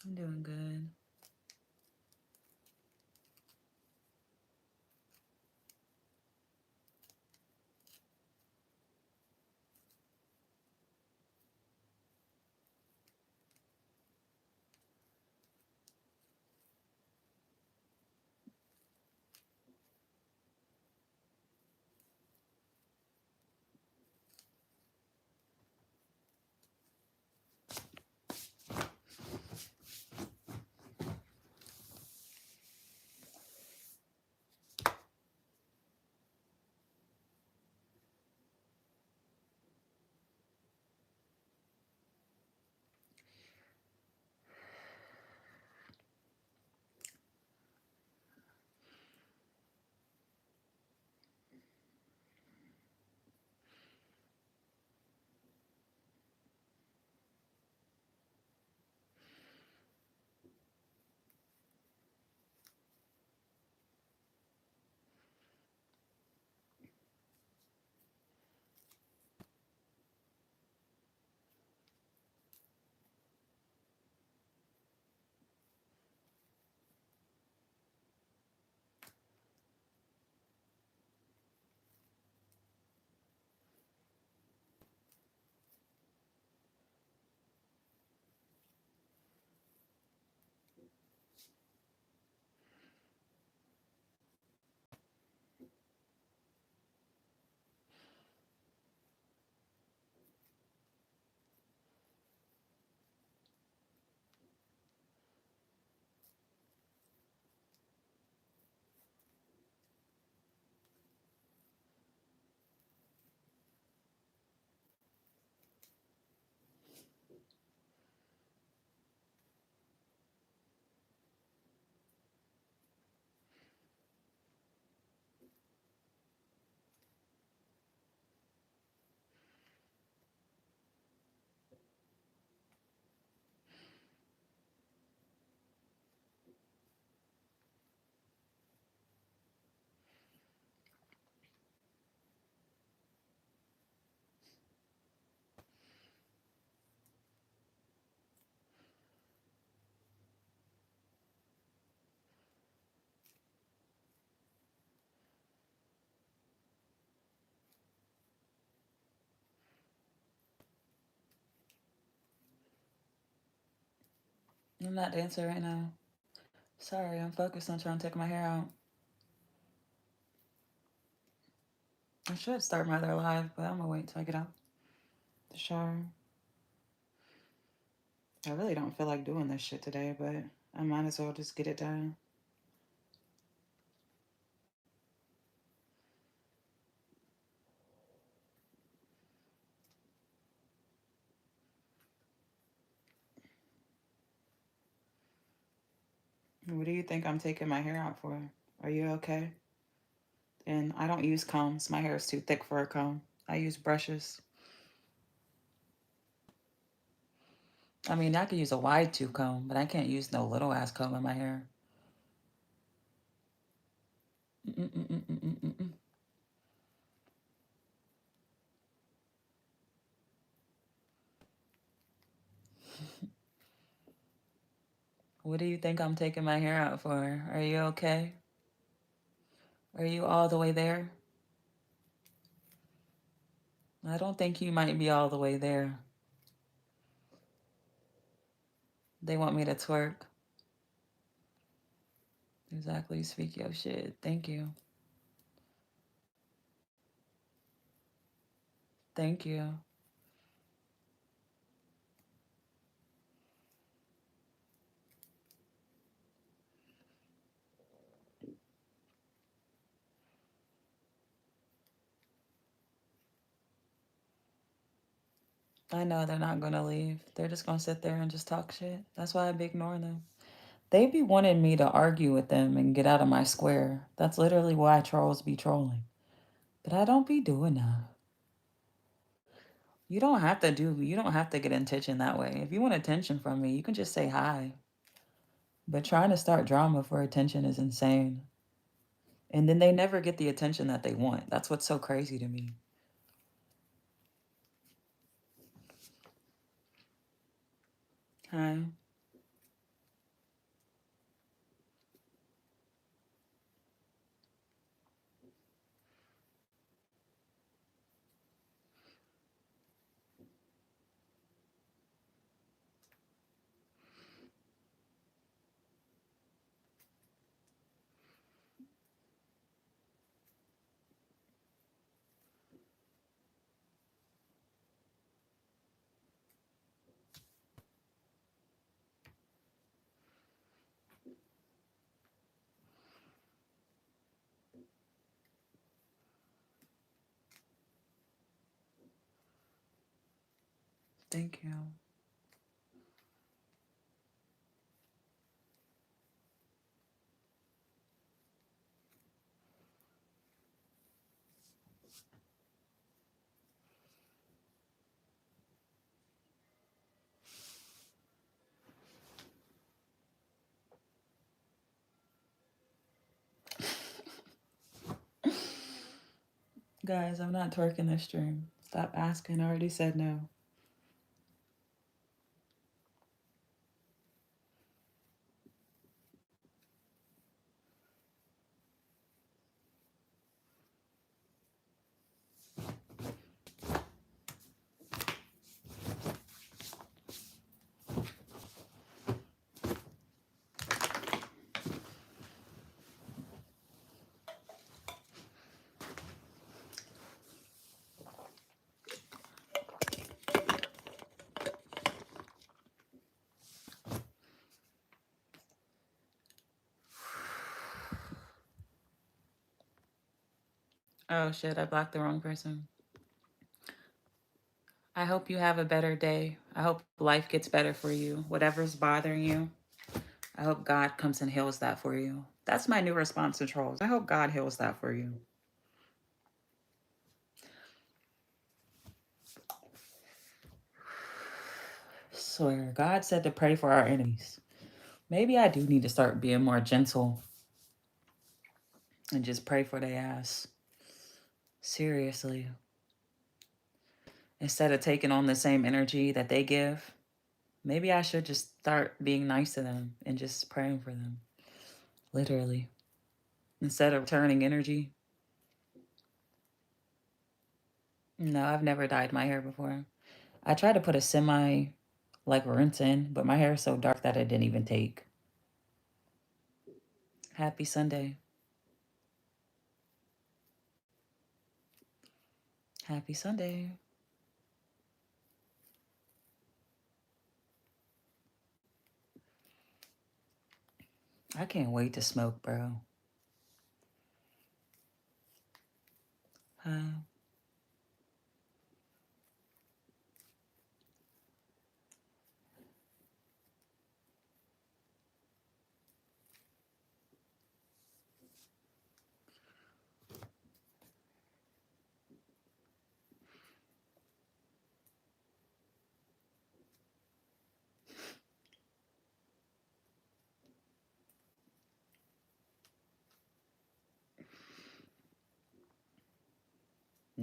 I'm doing good. I'm not dancing right now. Sorry, I'm focused on trying to take my hair out. I should start my other live, but I'm gonna wait till I get out the shower. I really don't feel like doing this shit today, but I might as well just get it done. What do you think I'm taking my hair out for? Are you okay? And I don't use combs. My hair is too thick for a comb. I use brushes. I mean, I could use a wide tooth comb, but I can't use no little ass comb in my hair. Mm-mm-mm-mm-mm-mm-mm. What do you think I'm taking my hair out for? Are you okay? Are you all the way there? I don't think you might be all the way there. They want me to twerk. Exactly. Speak your shit. Thank you. Thank you. I know they're not gonna leave. They're just gonna sit there and just talk shit. That's why I be ignoring them. They be wanting me to argue with them and get out of my square. That's literally why trolls be trolling. But I don't be doing that. You don't have to get attention that way. If you want attention from me, you can just say hi. But trying to start drama for attention is insane. And then they never get the attention that they want. That's what's so crazy to me. Hi. Thank you. Guys, I'm not twerking this stream. Stop asking. I already said no. Oh shit, I blocked the wrong person. I hope you have a better day. I hope life gets better for you. Whatever's bothering you, I hope God comes and heals that for you. That's my new response to trolls. I hope God heals that for you. Swear, God said to pray for our enemies. Maybe I do need to start being more gentle and just pray for their ass. Seriously. Instead of taking on the same energy that they give, maybe I should just start being nice to them and just praying for them. Literally. Instead of returning energy. No, I've never dyed my hair before. I tried to put a semi like rinse in, but my hair is so dark that it didn't even take. Happy Sunday. Happy Sunday. I can't wait to smoke, bro. Huh?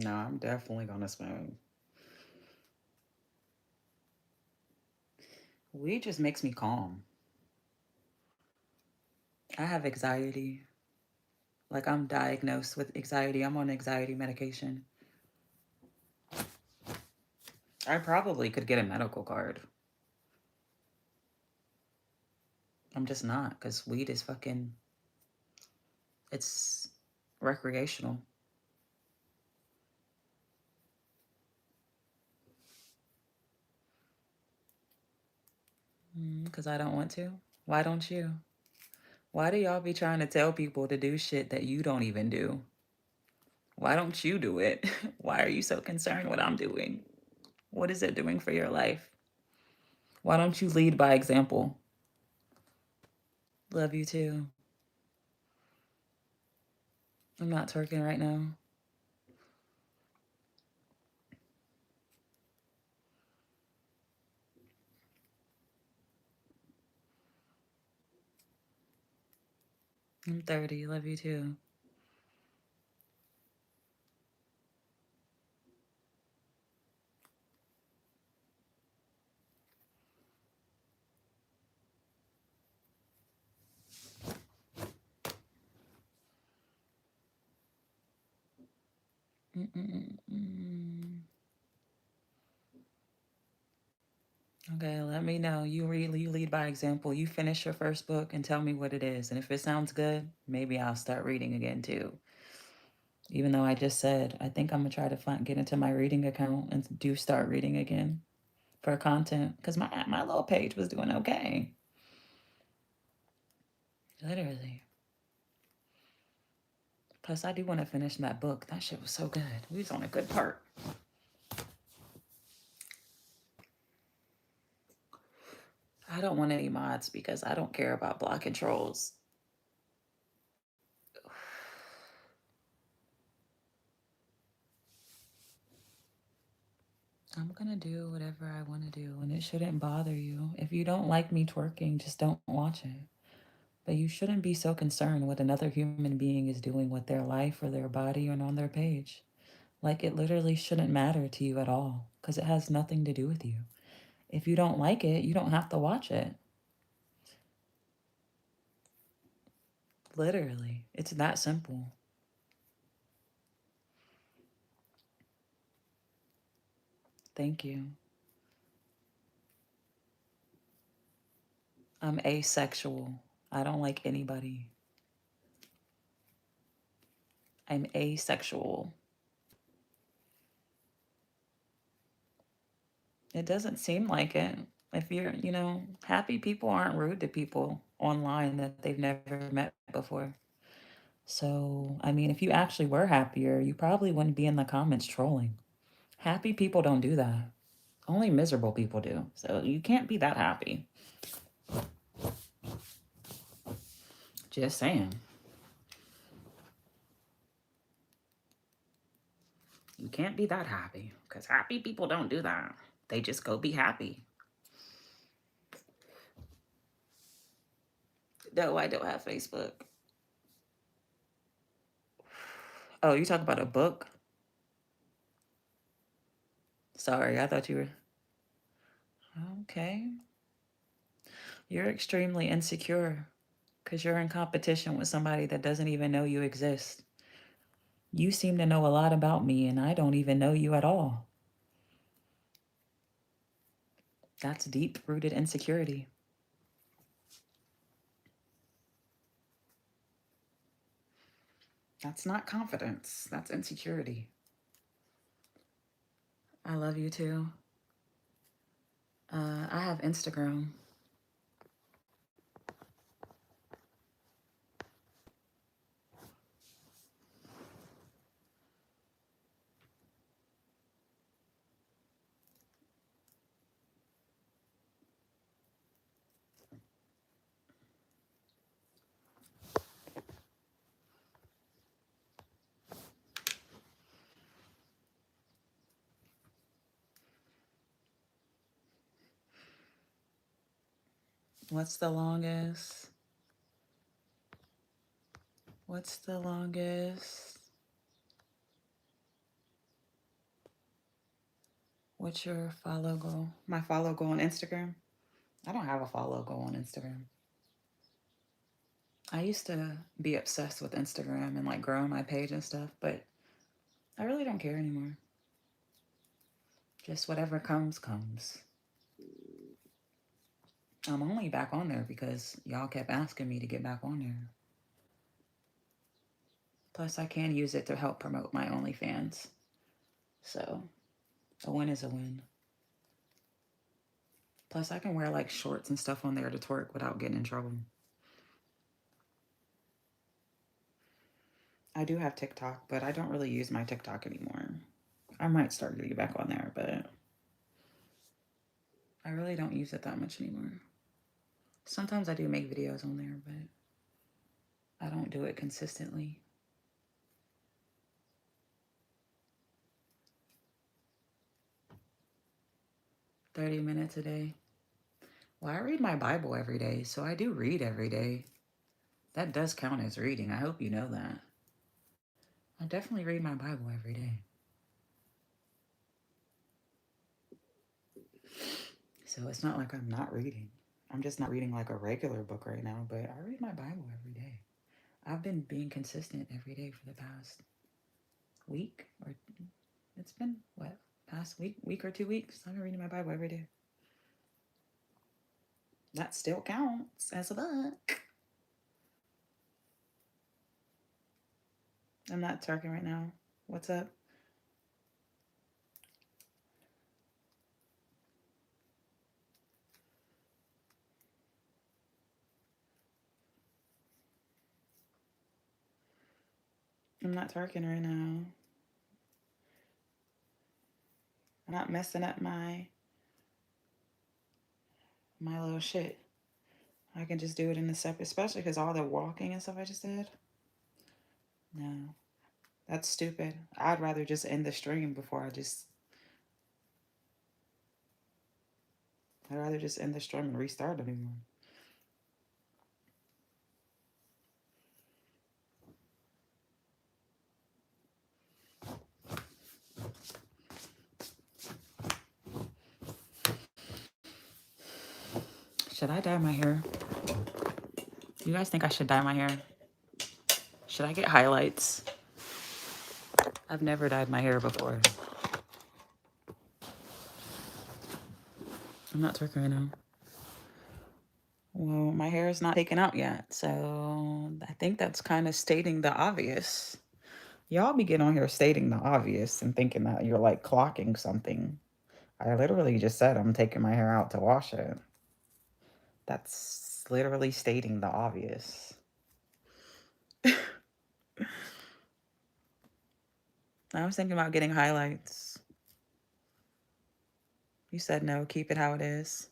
No, I'm definitely gonna smoke. Weed just makes me calm. I have anxiety. Like, I'm diagnosed with anxiety. I'm on anxiety medication. I probably could get a medical card. I'm just not, because weed is fucking, it's recreational. Because I don't want to. Why don't you? Why do y'all be trying to tell people to do shit that you don't even do? Why don't you do it? Why are you so concerned what I'm doing? What is it doing for your life? Why don't you lead by example? Love you too. I'm not twerking right now. I'm 30. Love you too. Mm-mm-mm. Okay, let me know. You lead by example. You finish your first book and tell me what it is. And if it sounds good, maybe I'll start reading again too. Even though I just said I think I'm gonna try to get into my reading account and do start reading again for content because my little page was doing okay. Literally. Plus, I do want to finish that book. That shit was so good. We was on a good part. I don't want any mods because I don't care about blocking trolls. I'm gonna do whatever I want to do, and it shouldn't bother you. If you don't like me twerking, just don't watch it. But you shouldn't be so concerned what another human being is doing with their life or their body or on their page. Like, it literally shouldn't matter to you at all because it has nothing to do with you. If you don't like it, you don't have to watch it. Literally, it's that simple. Thank you. I'm asexual. I don't like anybody. I'm asexual. It doesn't seem like it. If you're, happy people aren't rude to people online that they've never met before. So, I mean, if you actually were happier, you probably wouldn't be in the comments trolling. Happy people don't do that. Only miserable people do. So you can't be that happy. Just saying. You can't be that happy because happy people don't do that. They just go be happy. No, I don't have Facebook. Oh, you talk about a book? Sorry, I thought you were. Okay. You're extremely insecure because you're in competition with somebody that doesn't even know you exist. You seem to know a lot about me, and I don't even know you at all. That's deep rooted insecurity. That's not confidence, that's insecurity. I love you too. I have Instagram. What's the longest? What's the longest? What's your follow goal? My follow goal on Instagram? I don't have a follow goal on Instagram. I used to be obsessed with Instagram and like growing my page and stuff, but I really don't care anymore. Just whatever comes, comes. I'm only back on there because y'all kept asking me to get back on there. Plus, I can use it to help promote my OnlyFans. So, a win is a win. Plus, I can wear like shorts and stuff on there to twerk without getting in trouble. I do have TikTok, but I don't really use my TikTok anymore. I might start getting back on there, but I really don't use it that much anymore. Sometimes I do make videos on there, but I don't do it consistently. 30 minutes a day. Well, I read my Bible every day, so I do read every day. That does count as reading. I hope you know that. I definitely read my Bible every day. So it's not like I'm not reading. I'm just not reading like a regular book right now, but I read my Bible every day. I've been being consistent every day for the past week, or it's been what, past week or 2 weeks. I've been reading my Bible every day. That still counts as a book. I'm not talking right now. What's up? I'm not talking right now. I'm not messing up my little shit. I can just do it in a separate, especially because all the walking and stuff I just did. No, that's stupid. I'd rather just end the stream before I'd rather just end the stream and restart it anymore. Should I dye my hair? You guys think I should dye my hair? Should I get highlights? I've never dyed my hair before. I'm not twerking right now. Well, my hair is not taken out yet, so I think that's kind of stating the obvious. Y'all be getting on here stating the obvious and thinking that you're like clocking something. I literally just said I'm taking my hair out to wash it. That's literally stating the obvious. I was thinking about getting highlights. You said no, keep it how it is.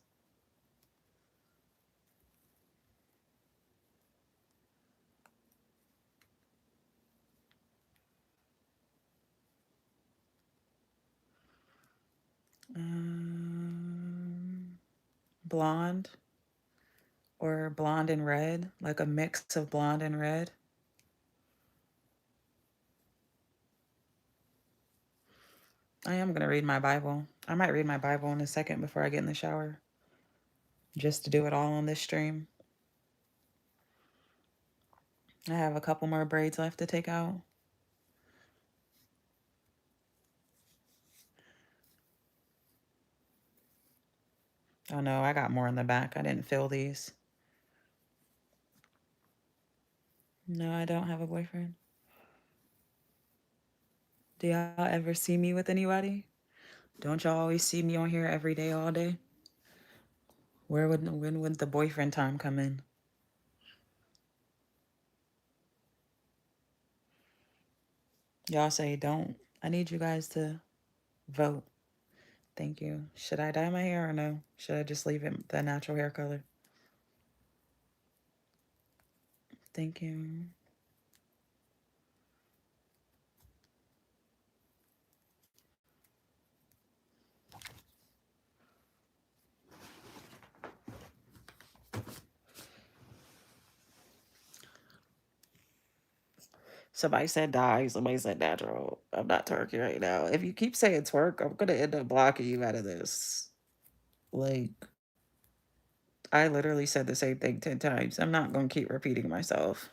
Blonde or blonde and red, like a mix of blonde and red. I am going to read my Bible. I might read my Bible in a second before I get in the shower, just to do it all on this stream. I have a couple more braids left to take out. Oh no, I got more in the back. I didn't fill these. No, I don't have a boyfriend. Do y'all ever see me with anybody? Don't y'all always see me on here every day, all day? When would the boyfriend time come in? Y'all say don't. I need you guys to vote. Thank you. Should I dye my hair or no? Should I just leave it the natural hair color? Thank you. Somebody said dye, somebody said natural. I'm not twerking right now. If you keep saying twerk, I'm gonna end up blocking you out of this. Like, I literally said the same thing 10 times. I'm not gonna keep repeating myself.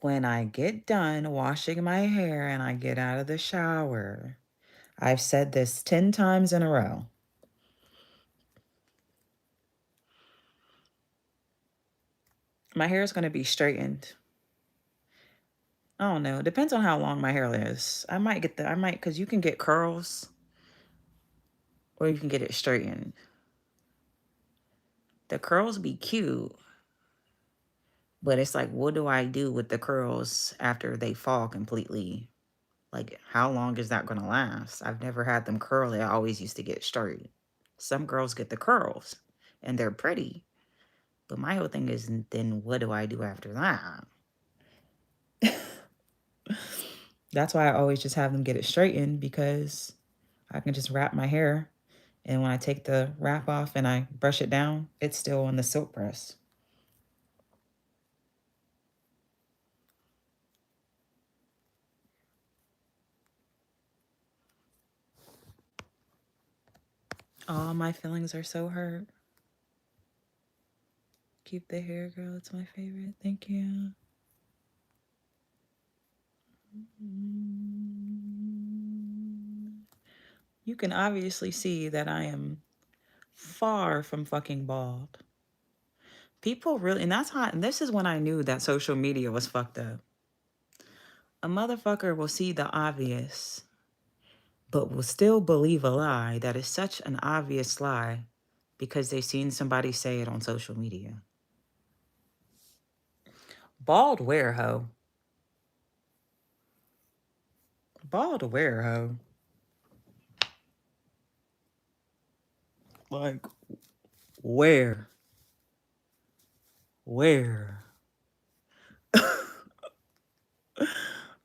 When I get done washing my hair and I get out of the shower, I've said this 10 times in a row. My hair is gonna be straightened. I don't know. It depends on how long my hair is. Because you can get curls or you can get it straightened. The curls be cute, but it's like, what do I do with the curls after they fall completely? Like, how long is that going to last? I've never had them curly. I always used to get straight. Some girls get the curls and they're pretty. But my whole thing is, then what do I do after that? That's why I always just have them get it straightened, because I can just wrap my hair. And when I take the wrap off and I brush it down, it's still on the silk press. Oh, my feelings are so hurt. Keep the hair, girl. It's my favorite. Thank you. You can obviously see that I am far from fucking bald. People really, and this is when I knew that social media was fucked up. A motherfucker will see the obvious, but will still believe a lie that is such an obvious lie because they've seen somebody say it on social media. Bald where, ho? Bald where, ho? Like, where? Where?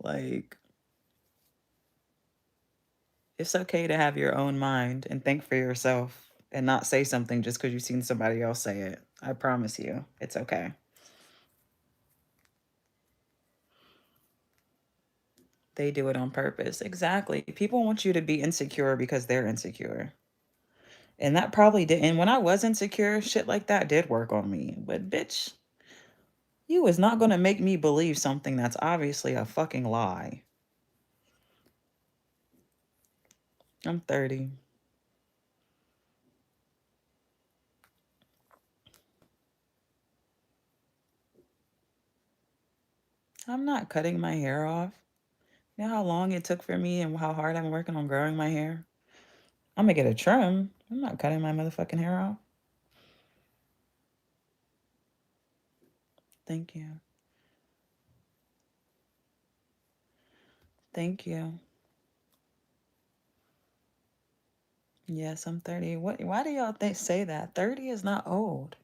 Like, it's okay to have your own mind and think for yourself and not say something just because you've seen somebody else say it. I promise you, it's okay. They do it on purpose. Exactly. People want you to be insecure because they're insecure. And that probably did. And when I was insecure, shit like that did work on me. But bitch, you is not going to make me believe something that's obviously a fucking lie. I'm 30. I'm not cutting my hair off. You know how long it took for me and how hard I'm working on growing my hair? I'm gonna get a trim. I'm not cutting my motherfucking hair off. Thank you. Thank you. Yes, I'm 30. Why do y'all say that? 30 is not old.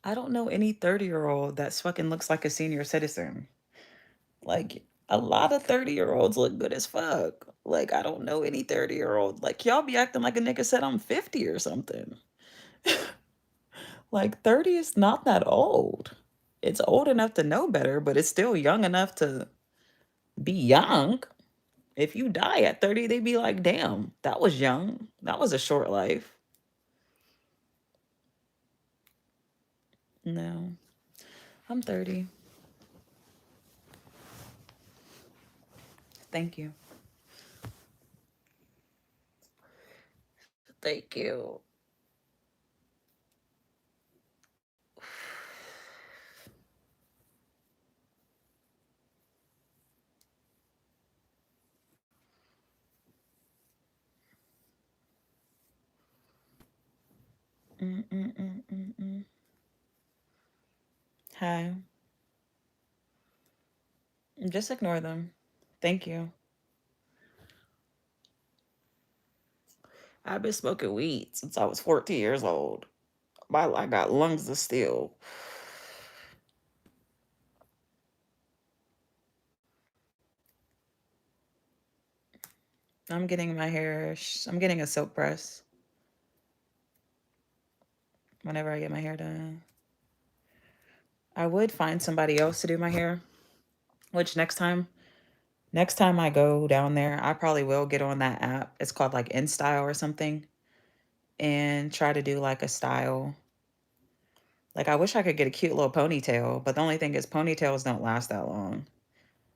I don't know any 30-year-old that's fucking looks like a senior citizen. Like, a lot of 30-year-olds look good as fuck. Like, I don't know any 30-year-old. Like, y'all be acting like a nigga said I'm 50 or something. Like, 30 is not that old. It's old enough to know better, but it's still young enough to be young. If you die at 30, they be like, damn, that was young. That was a short life. No, I'm 30. Thank you. Thank you. Mm-mm-mm-mm-mm. Hi. Just ignore them. Thank you. I've been smoking weed since I was 14 years old. I got lungs of steel. I'm getting my hair, I'm getting a silk press whenever I get my hair done. I would find somebody else to do my hair, Which next time I go down there, I probably will get on that app. It's called like InStyle or something, and try to do like a style. Like I wish I could get a cute little ponytail, but the only thing is ponytails don't last that long.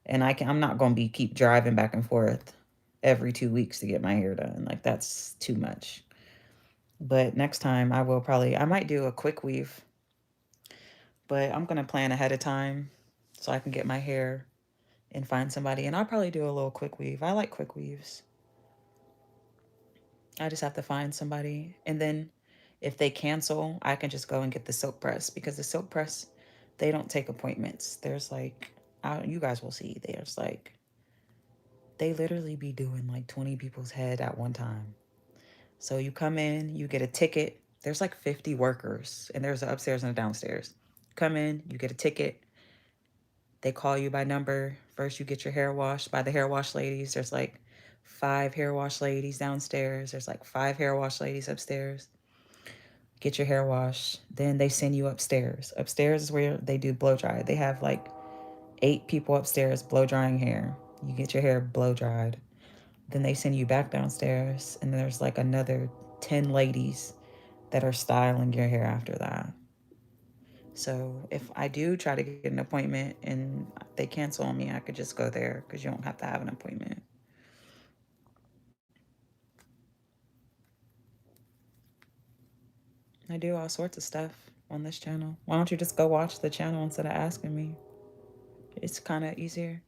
And I'm not going to be keep driving back and forth every 2 weeks to get my hair done. Like that's too much. But next time I might do a quick weave, but I'm going to plan ahead of time so I can get my hair and find somebody. And I'll probably do a little quick weave. I like quick weaves. I just have to find somebody. And then if they cancel, I can just go and get the silk press, because the silk press, they don't take appointments. There's like, you guys will see, there's like, they literally be doing like 20 people's head at one time. So you come in, you get a ticket. There's like 50 workers, and there's an upstairs and a downstairs. Come in, you get a ticket. They call you by number. First, you get your hair washed by the hair wash ladies. There's like 5 hair wash ladies downstairs. There's like 5 hair wash ladies upstairs. Get your hair washed. Then they send you upstairs. Upstairs is where they do blow dry. They have like 8 people upstairs blow drying hair. You get your hair blow dried. Then they send you back downstairs, and there's like another 10 ladies that are styling your hair after that. So if I do try to get an appointment and they cancel on me, I could just go there, because you don't have to have an appointment. I do all sorts of stuff on this channel. Why don't you just go watch the channel instead of asking me? It's kind of easier.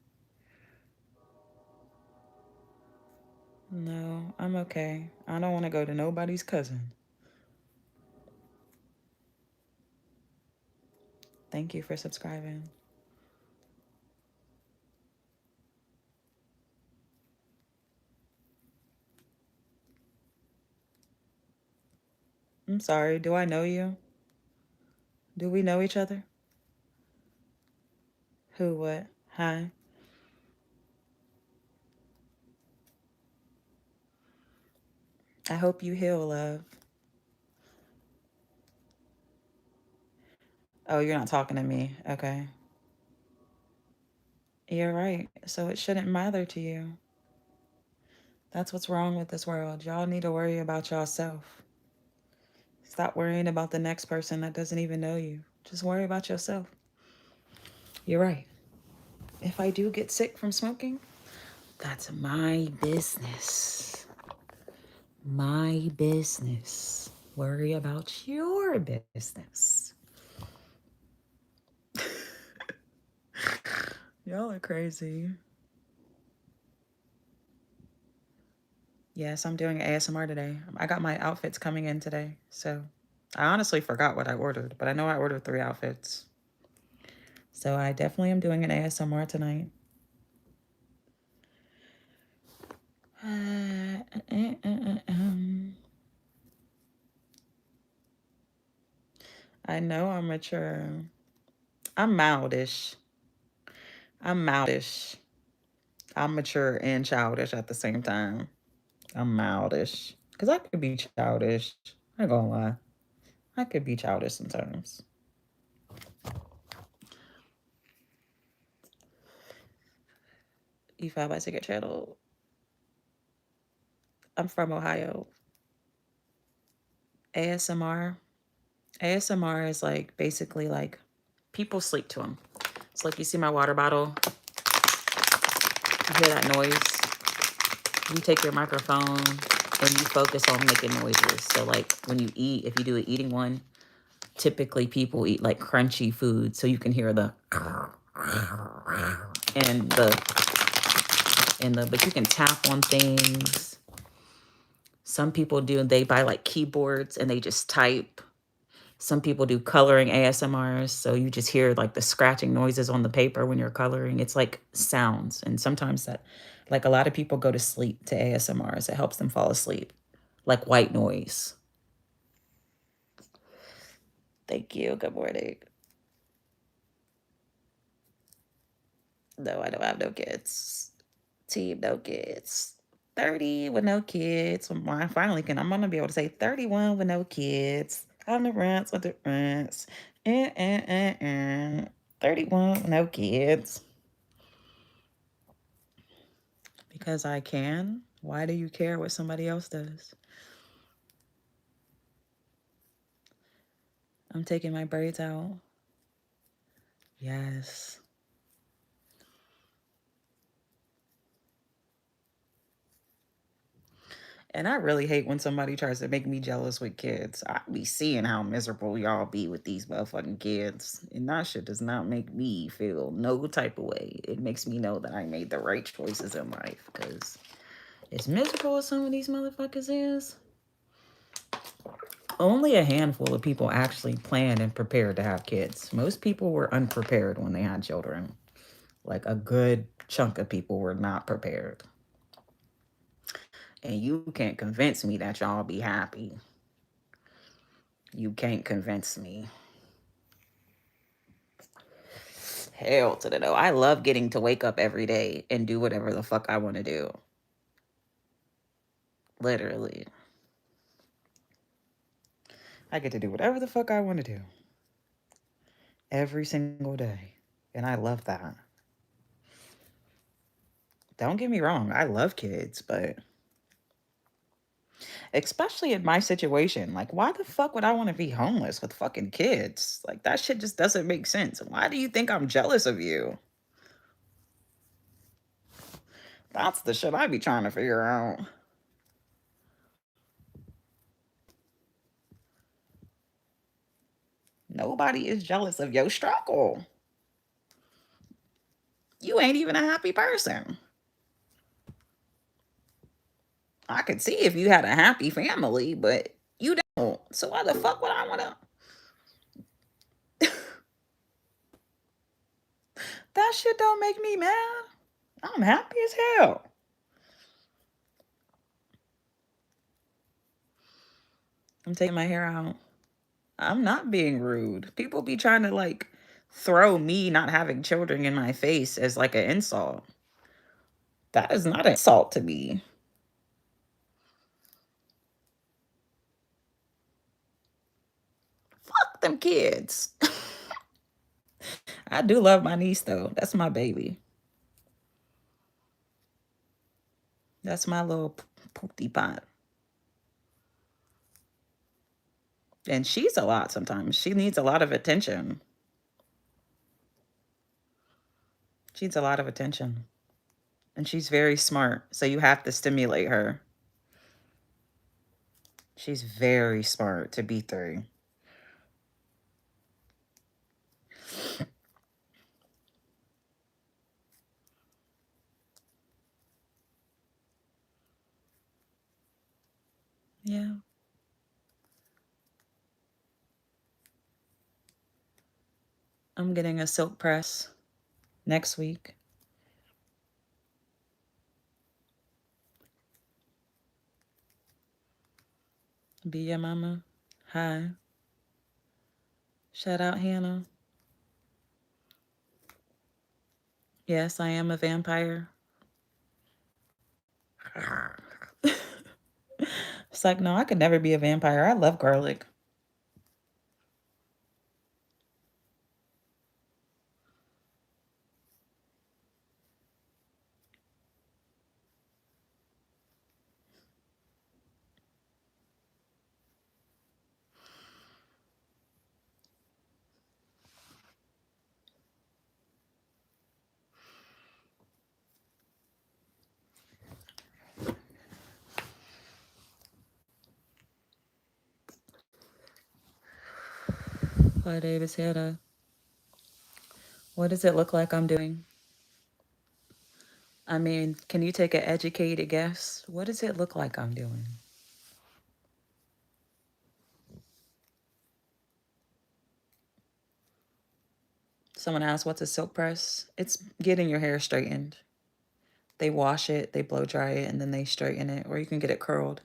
No, I'm okay. I don't want to go to nobody's cousin. Thank you for subscribing. I'm sorry. Do I know you? Do we know each other? Who, what? Hi. I hope you heal, love. Oh, you're not talking to me. Okay. You're right. So it shouldn't matter to you. That's what's wrong with this world. Y'all need to worry about yourself. Stop worrying about the next person that doesn't even know you. Just worry about yourself. You're right. If I do get sick from smoking, that's my business. My business. Worry about your business. Y'all are crazy. Yes, I'm doing ASMR today. I got my outfits coming in today. So I honestly forgot what I ordered, but I know I ordered 3 outfits. So I definitely am doing an ASMR tonight. I know I'm mature. I'm mildish. I'm mildish. I'm mature and childish at the same time. I'm mildish. Because I could be childish. I ain't gonna lie. I could be childish sometimes. You found my secret channel. I'm from Ohio. ASMR. ASMR is like basically like people sleep to them. It's like you see my water bottle. You hear that noise? You take your microphone and you focus on making noises. So like when you eat, if you do an eating one, typically people eat like crunchy food, so you can hear the and the but you can tap on things. Some people they buy like keyboards and they just type. Some people do coloring ASMRs, so you just hear like the scratching noises on the paper when you're coloring. It's like sounds, and sometimes that, like a lot of people go to sleep to ASMRs. It helps them fall asleep, like white noise. Thank you. Good morning. No, I don't have no kids. Team, no kids. 30 with no kids. I finally can. I'm gonna be able to say 31 with no kids. I'm the rents with the rents. 31 with no kids. Because I can. Why do you care what somebody else does? I'm taking my braids out. Yes. And I really hate when somebody tries to make me jealous with kids. I be seeing how miserable y'all be with these motherfucking kids. And that shit does not make me feel no type of way. It makes me know that I made the right choices in life. Because as miserable as some of these motherfuckers is, only a handful of people actually planned and prepared to have kids. Most people were unprepared when they had children. Like a good chunk of people were not prepared. And you can't convince me that y'all be happy. You can't convince me. Hell to the no. I love getting to wake up every day and do whatever the fuck I want to do. Literally. I get to do whatever the fuck I want to do. Every single day. And I love that. Don't get me wrong. I love kids, but especially in my situation, like, why the fuck would I want to be homeless with fucking kids? Like, that shit just doesn't make sense. Why do you think I'm jealous of you? That's the shit I be trying to figure out. Nobody is jealous of your struggle. You ain't even a happy person. I could see if you had a happy family, but you don't. So why the fuck would I want to? That shit don't make me mad. I'm happy as hell. I'm taking my hair out. I'm not being rude. People be trying to like throw me not having children in my face as like an insult. That is not an insult to me. Fuck them kids. I do love my niece though. That's my baby. That's my little poopy pot. And she's a lot sometimes. She needs a lot of attention. She needs a lot of attention. And she's very smart. So you have to stimulate her. She's very smart to be 3. Yeah. I'm getting a silk press next week. Be your mama. Hi. Shout out Hannah. Yes, I am a vampire. It's like, no, I could never be a vampire. I love garlic. Hi, Davis Hannah. What does it look like I'm doing? I mean, can you take an educated guess? What does it look like I'm doing? Someone asked, what's a silk press? It's getting your hair straightened. They wash it, they blow dry it, and then they straighten it, or you can get it curled.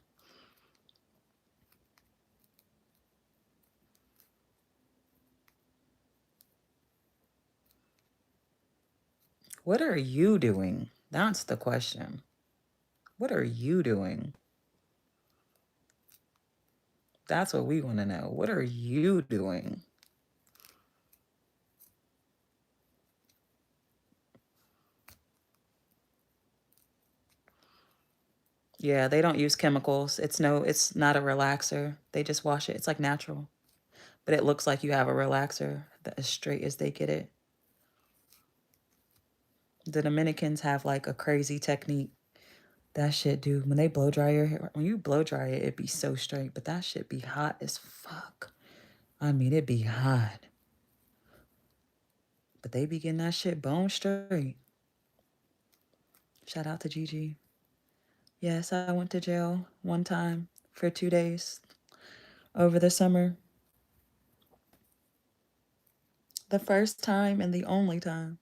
What are you doing? That's the question. What are you doing? That's what we want to know. What are you doing? Yeah, they don't use chemicals. It's not a relaxer. They just wash it. It's like natural. But it looks like you have a relaxer that as straight as they get it. The Dominicans have like a crazy technique. That shit, dude, when they blow dry your hair, when you blow dry it, it be so straight. But that shit be hot as fuck. I mean, it be hot. But they be getting that shit bone straight. Shout out to Gigi. Yes, I went to jail one time for 2 days over the summer. The first time and the only time.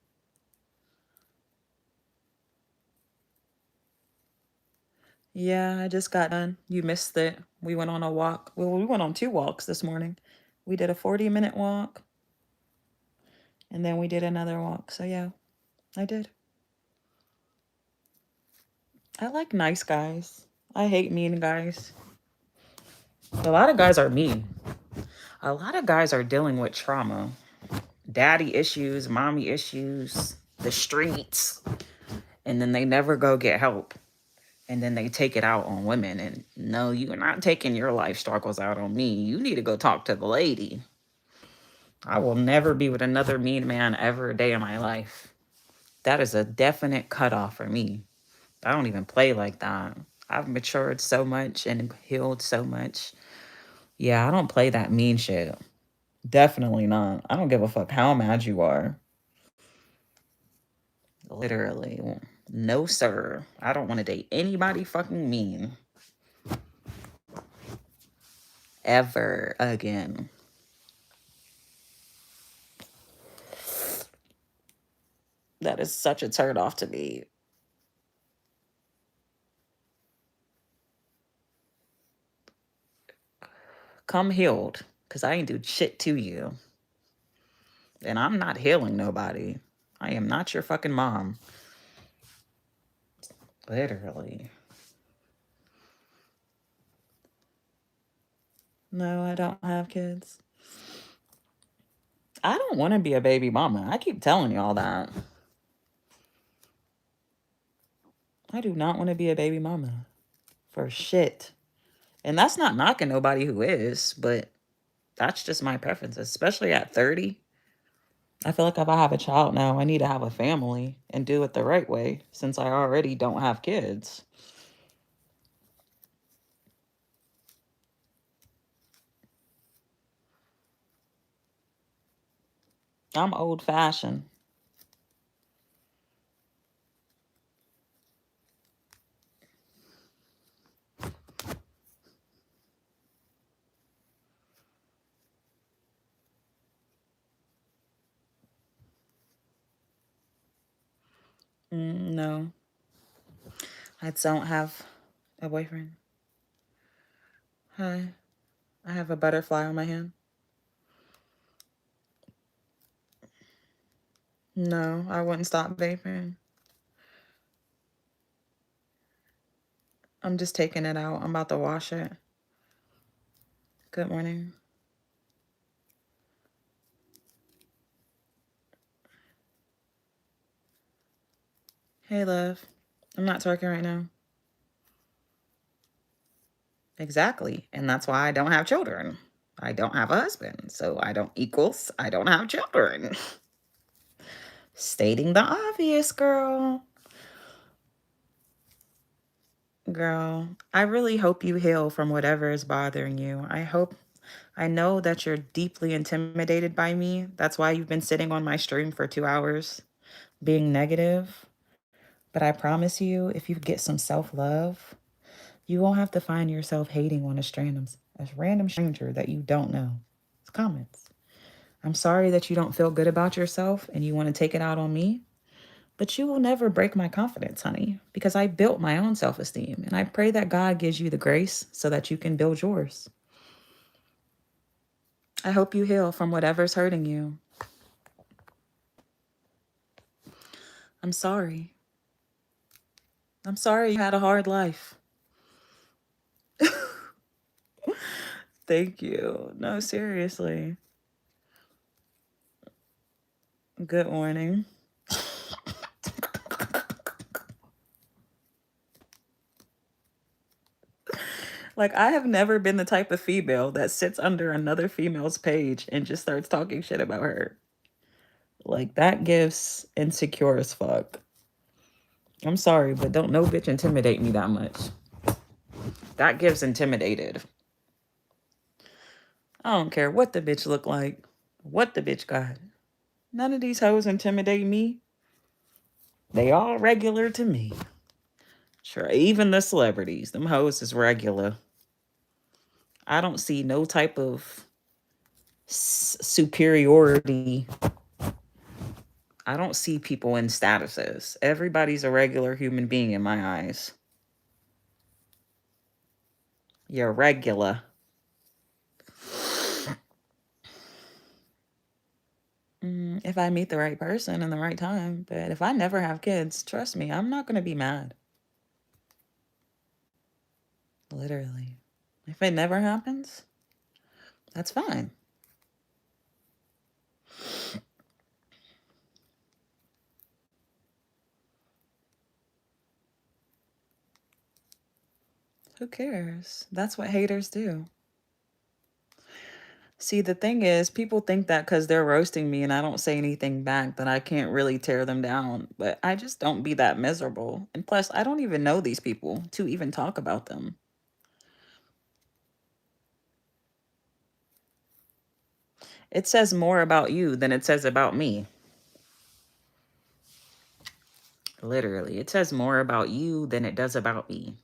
Yeah, I just got done. You missed it. We went on a walk. Well, we went on 2 walks this morning. We did a 40-minute walk and then we did another walk. So, yeah, I did. I like nice guys. I hate mean guys. A lot of guys are mean. A lot of guys are dealing with trauma, daddy issues, mommy issues, the streets, and then they never go get help. And then they take it out on women. And no, you're not taking your life struggles out on me. You need to go talk to the lady. I will never be with another mean man ever a day in my life. That is a definite cutoff for me. I don't even play like that. I've matured so much and healed so much. Yeah, I don't play that mean shit. Definitely not. I don't give a fuck how mad you are. Literally. No, sir. I don't want to date anybody fucking mean. Ever again. That is such a turn off to me. Come healed, because I ain't do shit to you. And I'm not healing nobody. I am not your fucking mom. Literally. No, I don't have kids. I don't want to be a baby mama. I keep telling y'all that. I do not want to be a baby mama. For shit. And that's not knocking nobody who is, but that's just my preference, especially at 30. I feel like if I have a child now, I need to have a family and do it the right way since I already don't have kids. I'm old fashioned. No, I don't have a boyfriend. Hi, I have a butterfly on my hand. No, I wouldn't stop vaping. I'm just taking it out. I'm about to wash it. Good morning. Hey, love. I'm not twerking right now. Exactly. And that's why I don't have children. I don't have a husband. So I don't have children. Stating the obvious, girl. Girl, I really hope you heal from whatever is bothering you. I know that you're deeply intimidated by me. That's why you've been sitting on my stream for 2 hours being negative. But I promise you, if you get some self-love, you won't have to find yourself hating on a random stranger that you don't know. It's comments. I'm sorry that you don't feel good about yourself and you want to take it out on me, but you will never break my confidence, honey, because I built my own self-esteem and I pray that God gives you the grace so that you can build yours. I hope you heal from whatever's hurting you. I'm sorry. I'm sorry you had a hard life. Thank you. No, seriously. Good morning. Like, I have never been the type of female that sits under another female's page and just starts talking shit about her. Like, that gives insecure as fuck. I'm sorry, but don't no bitch intimidate me that much. That gives intimidated. I don't care what the bitch look like, what the bitch got. None of these hoes intimidate me. They all regular to me. Sure, even the celebrities, them hoes is regular. I don't see no type of superiority. I don't see people in statuses. Everybody's a regular human being in my eyes. You're regular. If I meet the right person in the right time. But if I never have kids, trust me, I'm not going to be mad. Literally. If it never happens, that's fine. Who cares? That's what haters do. See, the thing is, people think that because they're roasting me and I don't say anything back, that I can't really tear them down. But I just don't be that miserable. And plus, I don't even know these people to even talk about them. It says more about you than it says about me. Literally, it says more about you than it does about me.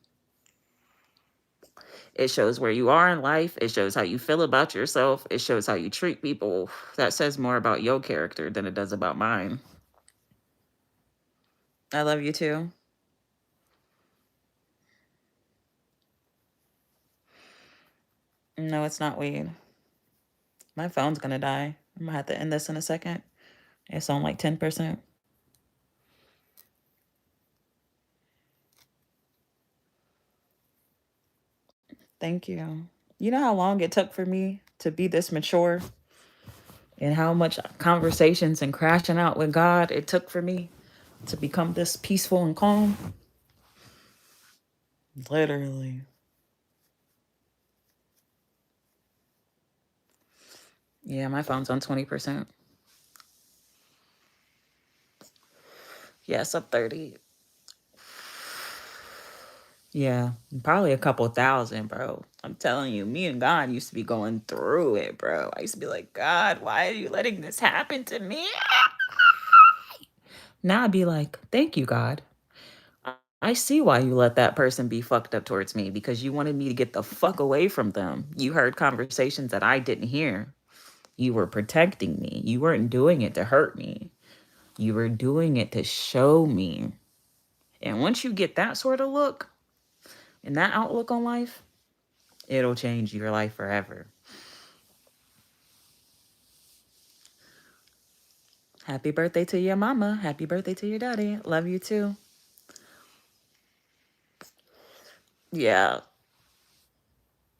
It shows where you are in life. It shows how you feel about yourself. It shows how you treat people. That says more about your character than it does about mine. I love you too. No, it's not weed. My phone's gonna die. I'm gonna have to end this in a second. It's on like 10%. Thank you. You know how long it took for me to be this mature? And how much conversations and crashing out with God it took for me to become this peaceful and calm? Literally. Yeah, my phone's on 20%. Yes, up 30. Yeah, probably a couple thousand, bro. I'm telling you, me and God used to be going through it, bro. I used to be like, God, why are you letting this happen to me? Now I'd be like, thank you, God. I see why you let that person be fucked up towards me, because you wanted me to get the fuck away from them. You heard conversations that I didn't hear. You were protecting me. You weren't doing it to hurt me. You were doing it to show me. And once you get that sort of look and that outlook on life, it'll change your life forever. Happy birthday to your mama. Happy birthday to your daddy. Love you too. Yeah.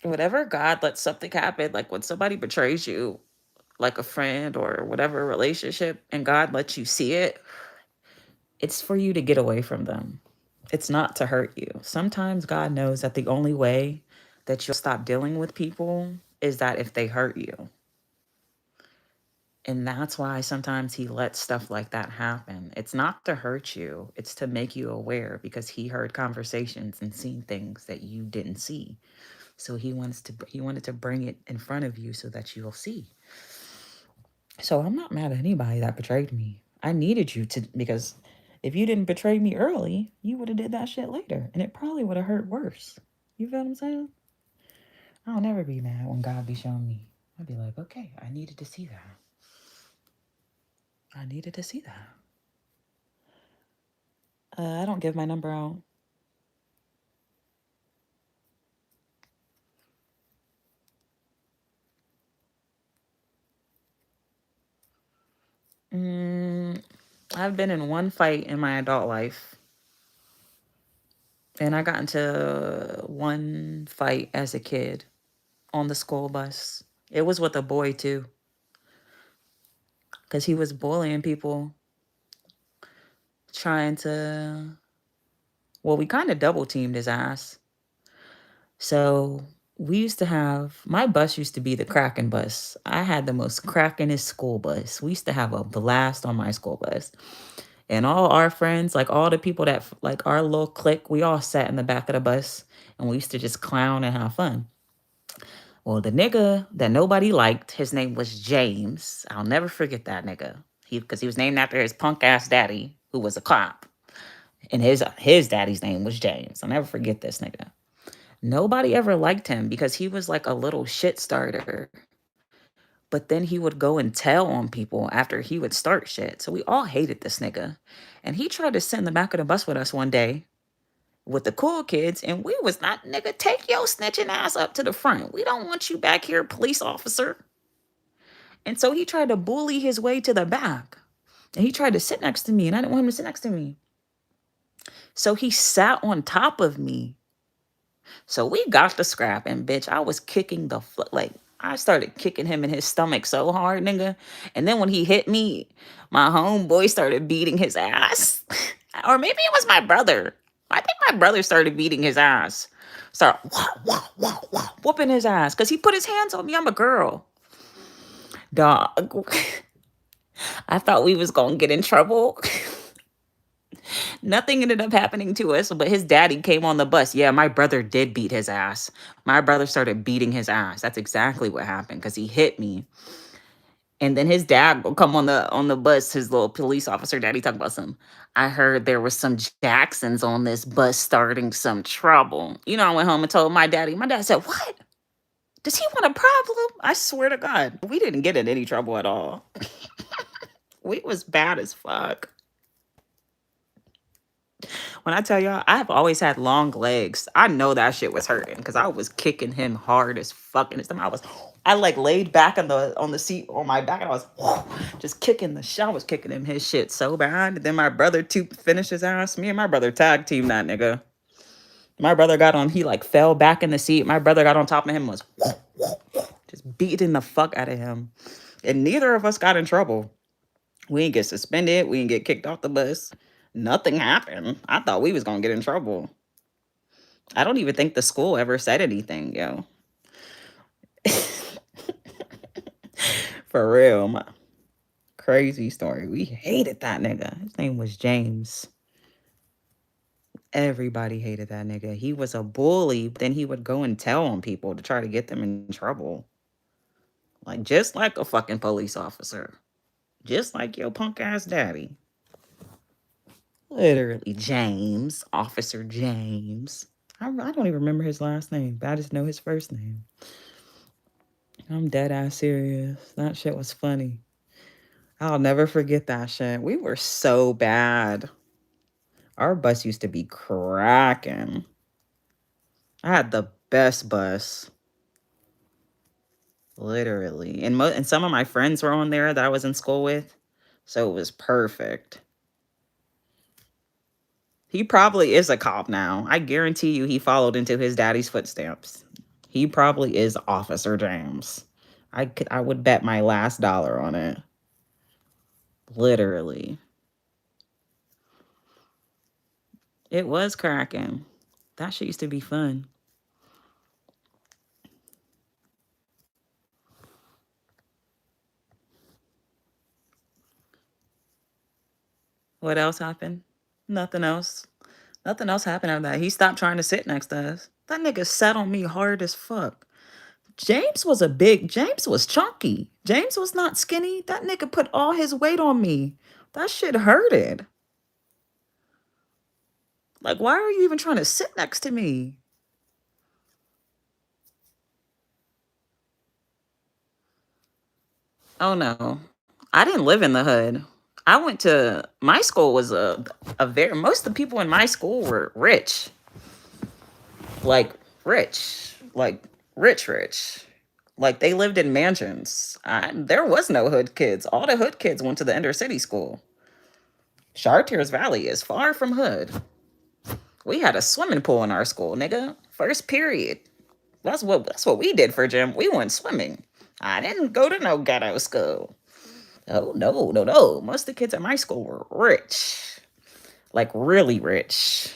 Whatever God lets something happen, like when somebody betrays you, like a friend or whatever relationship, and God lets you see it, it's for you to get away from them. It's not to hurt you. Sometimes God knows that the only way that you'll stop dealing with people is that if they hurt you. And that's why sometimes he lets stuff like that happen. It's not to hurt you, it's to make you aware, because he heard conversations and seen things that you didn't see. So he wanted to bring it in front of you so that you'll see. So I'm not mad at anybody that betrayed me. I needed you to, because if you didn't betray me early, you would have did that shit later, and it probably would have hurt worse. You feel what I'm saying? I'll never be mad when God be showing me. I'd be like, okay, I needed to see that. I needed to see that. I don't give my number out. I've been in one fight in my adult life. And I got into one fight as a kid on the school bus. It was with a boy too, because he was bullying people, trying to, well, we kind of double teamed his ass. So we used to have my bus used to be the Kraken bus. I had the most crackinest school bus. We used to have a blast on my school bus. And all our friends, like all the people that like our little clique, we all sat in the back of the bus and we used to just clown and have fun. Well, the nigga that nobody liked, his name was James. I'll never forget that nigga. Because he was named after his punk ass daddy, who was a cop. And his daddy's name was James. I'll never forget this nigga. Nobody ever liked him because he was like a little shit starter. But then he would go and tell on people after he would start shit. So we all hated this nigga. And he tried to sit in the back of the bus with us one day with the cool kids, and we was not, nigga, take your snitching ass up to the front. We don't want you back here, police officer. And so he tried to bully his way to the back. And he tried to sit next to me, and I didn't want him to sit next to me. So he sat on top of me. So we got the scrap, and bitch, I was kicking like, I started kicking him in his stomach so hard, nigga. And then when he hit me, my homeboy started beating his ass. Or maybe it was my brother. I think my brother started beating his ass. Start whooping his ass. Because he put his hands on me. I'm a girl. Dog. I thought we was going to get in trouble. Nothing ended up happening to us, but his daddy came on the bus. Yeah, my brother did beat his ass. My brother started beating his ass. That's exactly what happened because he hit me. And then his dad will come on the bus, his little police officer daddy talk about some. I heard there was some Jacksons on this bus starting some trouble. You know, I went home and told my daddy. My dad said, "What? Does he want a problem?" I swear to God, we didn't get in any trouble at all. We was bad as fuck. When I tell y'all, I've always had long legs. I know that shit was hurting because I was kicking him hard as fucking. I like laid back on the seat on my back and I was just kicking the shit. I was kicking him his shit so bad. Then my brother to finish his ass. Me and my brother tag team that nigga. My brother got on. He like fell back in the seat. My brother got on top of him and was just beating the fuck out of him. And neither of us got in trouble. We didn't get suspended. We didn't get kicked off the bus. Nothing happened. I thought we was gonna get in trouble. I don't even think the school ever said anything, yo. For real. Crazy story. We hated that nigga. His name was James. Everybody hated that nigga. He was a bully. Then he would go and tell on people to try to get them in trouble. Like, just like a fucking police officer. Just like your punk ass daddy. Literally, James. Officer James. I don't even remember his last name, but I just know his first name. I'm dead ass serious. That shit was funny. I'll never forget that shit. We were so bad. Our bus used to be cracking. I had the best bus. Literally. And some of my friends were on there that I was in school with. So it was perfect. He probably is a cop now. I guarantee you he followed into his daddy's footsteps. He probably is Officer James. I would bet my last dollar on it. Literally. It was cracking. That shit used to be fun. What else happened? Nothing else. Nothing else happened after that. He stopped trying to sit next to us. That nigga sat on me hard as fuck. James was chunky. James was not skinny. That nigga put all his weight on me. That shit hurted. Like, why are you even trying to sit next to me? Oh no. I didn't live in the hood. My school was a very, most of the people in my school were rich. Like, rich. Like, rich. Like, they lived in mansions. There was no hood kids. All the hood kids went to the inner city school. Chartiers Valley is far from hood. We had a swimming pool in our school, nigga. First period. That's what we did for gym. We went swimming. I didn't go to no ghetto school. Oh no. Most of the kids at my school were rich. Like really rich.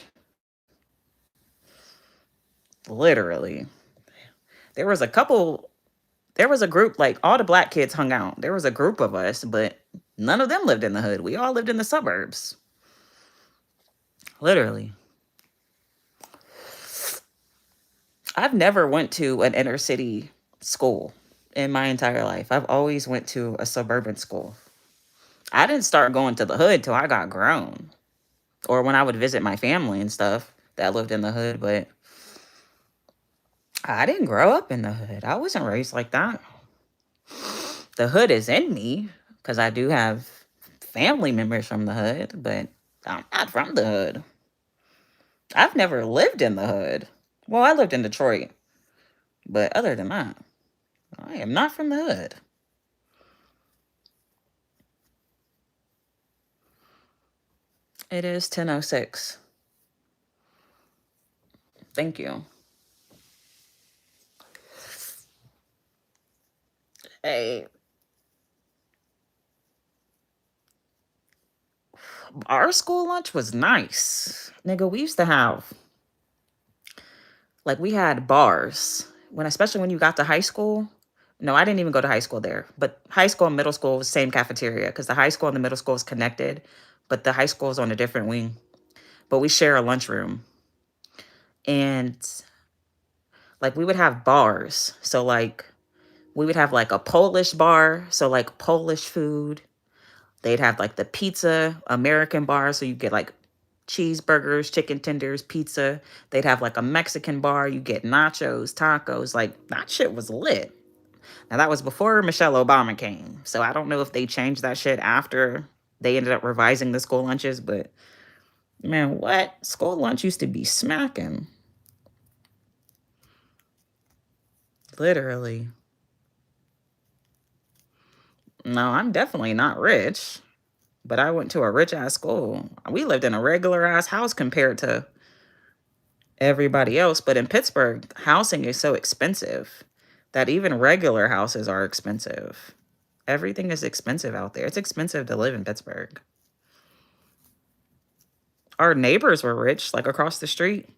Literally. There was a couple, there was a group, like all the black kids hung out. There was a group of us, but none of them lived in the hood. We all lived in the suburbs. Literally. I've never went to an inner city school in my entire life. I've always went to a suburban school. I didn't start going to the hood till I got grown, or when I would visit my family and stuff that lived in the hood, but I didn't grow up in the hood. I wasn't raised like that. The hood is in me because I do have family members from the hood, but I'm not from the hood. I've never lived in the hood. Well, I lived in Detroit, but other than that, I am not from the hood. It is 10:06. Thank you. Hey, our school lunch was nice. Nigga, we used to have, like, we had bars. Especially when you got to high school. No, I didn't even go to high school there. But high school and middle school was same cafeteria because the high school and the middle school is connected, but the high school is on a different wing. But we share a lunchroom. And like we would have bars. So like we would have like a Polish bar, so like Polish food. They'd have like the pizza American bar, so you get like cheeseburgers, chicken tenders, pizza. They'd have like a Mexican bar, you get nachos, tacos. Like that shit was lit. Now that was before Michelle Obama came, so I don't know if they changed that shit after they ended up revising the school lunches, but man, what? School lunch used to be smacking. Literally. No, I'm definitely not rich, but I went to a rich ass school. We lived in a regular ass house compared to everybody else. But in Pittsburgh, housing is so expensive that even regular houses are expensive. Everything is expensive out there. It's expensive to live in Pittsburgh. Our neighbors were rich, like across the street.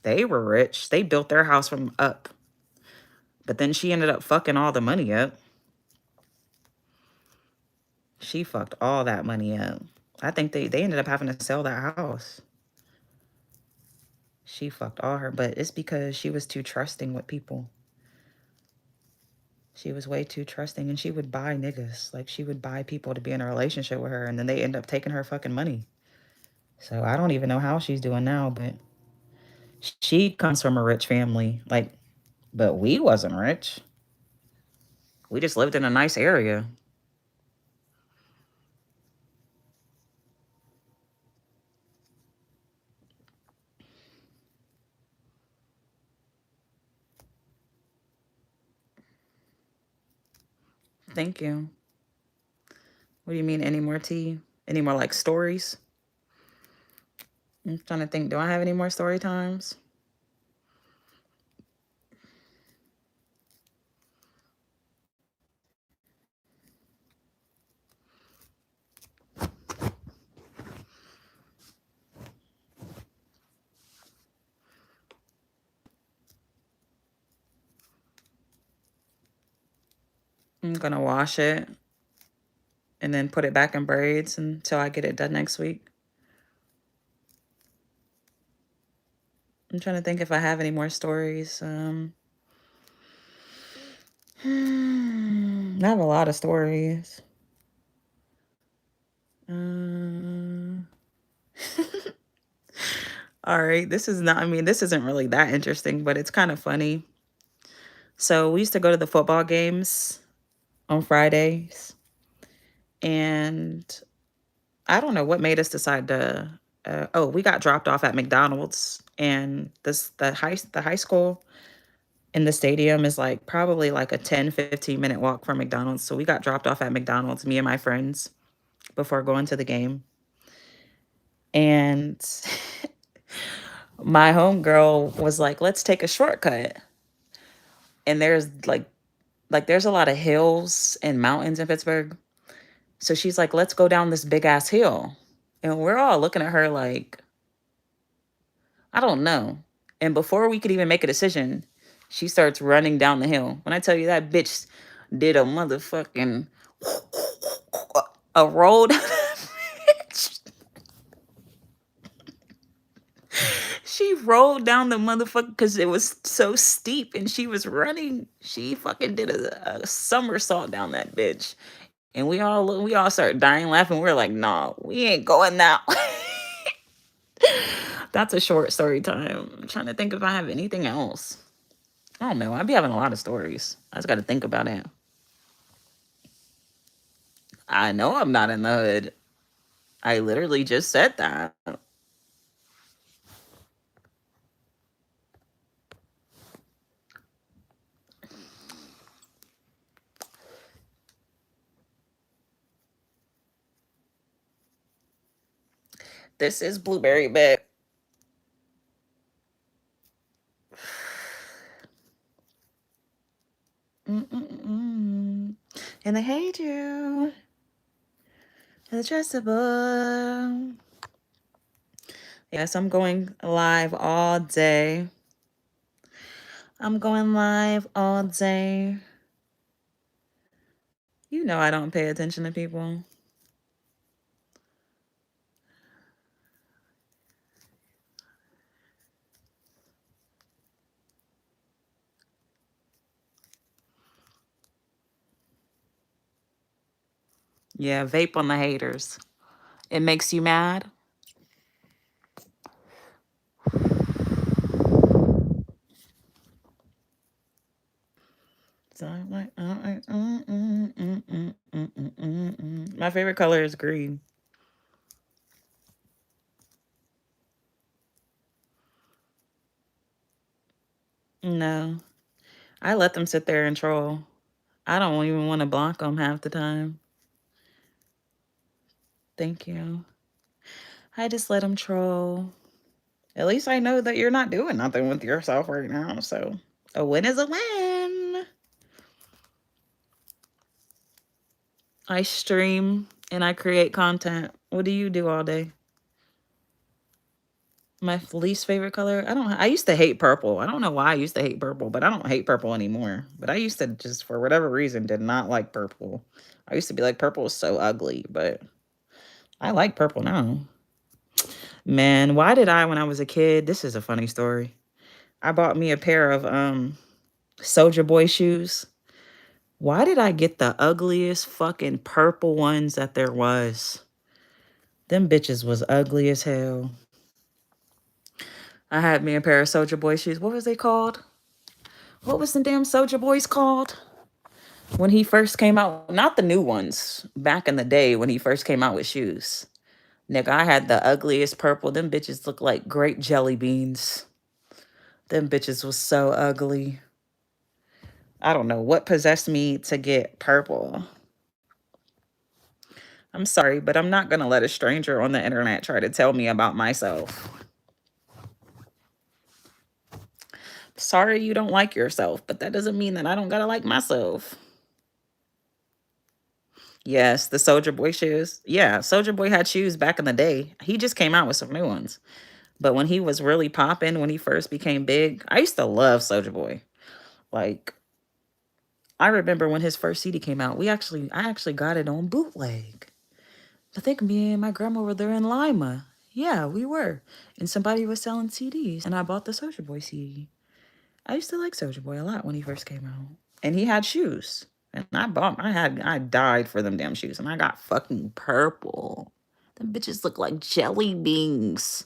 They were rich. They built their house from up. But then she ended up fucking all the money up. She fucked all that money up. I think they ended up having to sell that house. She fucked all her, but it's because she was too trusting with people. She was way too trusting, and she would buy niggas. Like, she would buy people to be in a relationship with her, and then they end up taking her fucking money. So I don't even know how she's doing now, but she comes from a rich family. Like, but we wasn't rich. We just lived in a nice area. Thank you. What do you mean, any more tea? Any more, like, stories? I'm trying to think, do I have any more story times? I'm gonna wash it and then put it back in braids until I get it done next week. I'm trying to think if I have any more stories. I have a lot of stories. All right, this is not, I mean, this isn't really that interesting, but it's kind of funny. So we used to go to the football games on Fridays, and I don't know what made us decide to. We got dropped off at McDonald's, and the high school in the stadium is like probably like a 10-15 minute walk from McDonald's. So we got dropped off at McDonald's, me and my friends, before going to the game. And my homegirl was like, let's take a shortcut. And there's like there's a lot of hills and mountains in Pittsburgh. So she's like, let's go down this big ass hill. And we're all looking at her like, I don't know. And before we could even make a decision, she starts running down the hill. When I tell you that bitch did a motherfucking a roll down that bitch. She rolled down the motherfucker because it was so steep and she was running. She fucking did a somersault down that bitch. And we all started dying laughing. We were like, nah, we ain't going now. That's a short story time. I'm trying to think if I have anything else. I don't know. I be having a lot of stories. I just got to think about it. I know I'm not in the hood. I literally just said that. This is Blueberry Bit. Mm-mm-mm. And they hate you. Adjustable. Yes, I'm going live all day. I'm going live all day. You know I don't pay attention to people. Yeah, vape on the haters. It makes you mad. So I'm like, my favorite color is green. No, I let them sit there and troll. I don't even want to block them half the time. Thank you. I just let them troll. At least I know that you're not doing nothing with yourself right now. So a win is a win. I stream and I create content. What do you do all day? My least favorite color? I used to hate purple. I don't know why I used to hate purple, but I don't hate purple anymore. But I used to just, for whatever reason, did not like purple. I used to be like, purple is so ugly, but I like purple now. Man, why did I, when I was a kid, this is a funny story. I bought me a pair of Soulja Boy shoes. Why did I get the ugliest fucking purple ones that there was? Them bitches was ugly as hell. I had me a pair of Soulja Boy shoes. What was they called? What was the damn Soulja Boys called? When he first came out, not the new ones, back in the day when he first came out with shoes. Nigga, I had the ugliest purple. Them bitches look like grape jelly beans. Them bitches was so ugly. I don't know what possessed me to get purple. I'm sorry, but I'm not going to let a stranger on the internet try to tell me about myself. Sorry you don't like yourself, but that doesn't mean that I don't got to like myself. Yes, the Soulja Boy shoes. Yeah, Soulja Boy had shoes back in the day. He just came out with some new ones. But when he was really popping, when he first became big, I used to love Soulja Boy. Like, I remember when his first CD came out, I actually got it on bootleg. I think me and my grandma were there in Lima. Yeah, we were. And somebody was selling CDs, and I bought the Soulja Boy CD. I used to like Soulja Boy a lot when he first came out. And he had shoes. And I died for them damn shoes. And I got fucking purple. Them bitches look like jelly beans.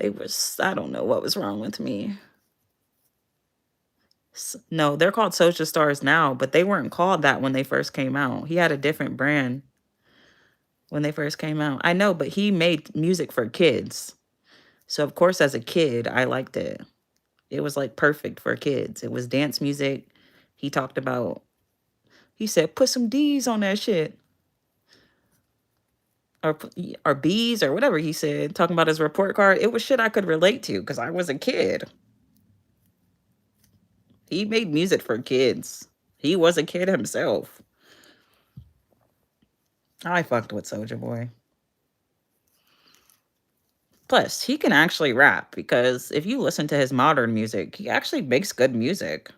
I don't know what was wrong with me. No, they're called Soulja Stars now, but they weren't called that when they first came out. He had a different brand when they first came out. I know, but he made music for kids. So, of course, as a kid, I liked it. It was like perfect for kids. It was dance music. He talked about, he said, put some D's on that shit. Or B's or whatever he said, talking about his report card. It was shit I could relate to because I was a kid. He made music for kids. He was a kid himself. I fucked with Soulja Boy. Plus, he can actually rap because if you listen to his modern music, he actually makes good music.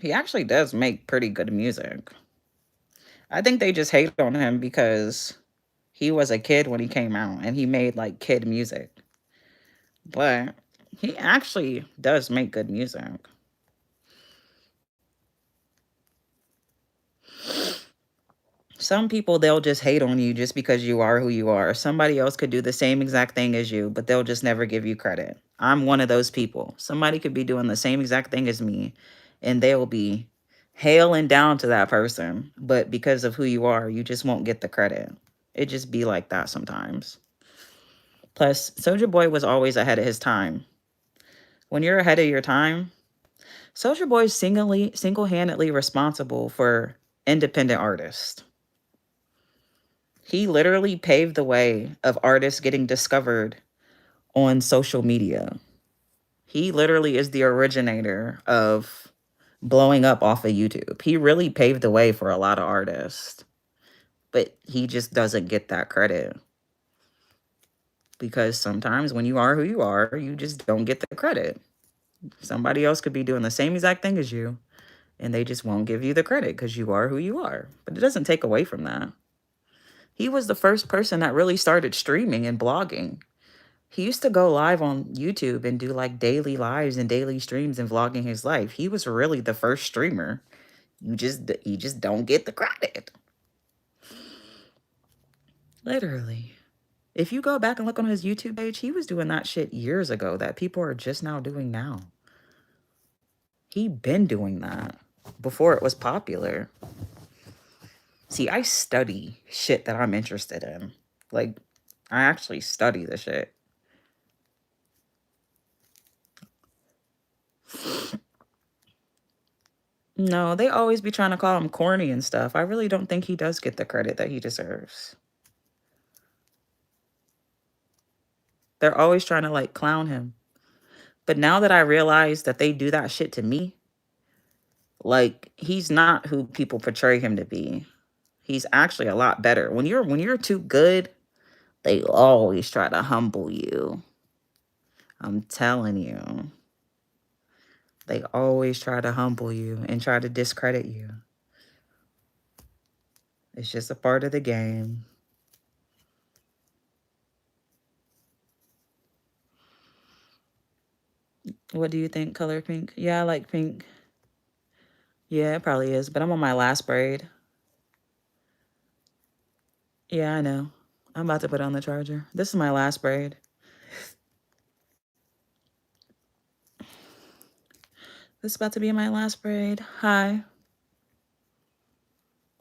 He actually does make pretty good music. I think they just hate on him because he was a kid when he came out and he made like kid music. But he actually does make good music. Some people, they'll just hate on you just because you are who you are. Somebody else could do the same exact thing as you, but they'll just never give you credit. I'm one of those people. Somebody could be doing the same exact thing as me, and they'll be hailing down to that person. But because of who you are, you just won't get the credit. It just be like that sometimes. Plus, Soulja Boy was always ahead of his time. When you're ahead of your time, Soulja Boy is single-handedly responsible for independent artists. He literally paved the way of artists getting discovered on social media. He literally is the originator of blowing up off of YouTube. He really paved the way for a lot of artists, but he just doesn't get that credit because sometimes when you are who you are, you just don't get the credit. Somebody else could be doing the same exact thing as you, and they just won't give you the credit because you are who you are. But it doesn't take away from that. He was the first person that really started streaming and blogging. He used to go live on YouTube and do like daily lives and daily streams and vlogging his life. He was really the first streamer. You just don't get the credit. Literally. If you go back and look on his YouTube page, he was doing that shit years ago that people are just now doing now. He been doing that before it was popular. See, I study shit that I'm interested in. Like, I actually study the shit. No, they always be trying to call him corny and stuff. I really don't think he does get the credit that he deserves. They're always trying to like clown him. But now that I realize that they do that shit to me, like he's not who people portray him to be. He's actually a lot better. When you're too good, they always try to humble you. I'm telling you. They always try to humble you and try to discredit you. It's just a part of the game. What do you think, color pink? Yeah, I like pink. Yeah, it probably is, but I'm on my last braid. Yeah, I know. I'm about to put on the charger. This is my last braid. This is about to be my last braid. Hi.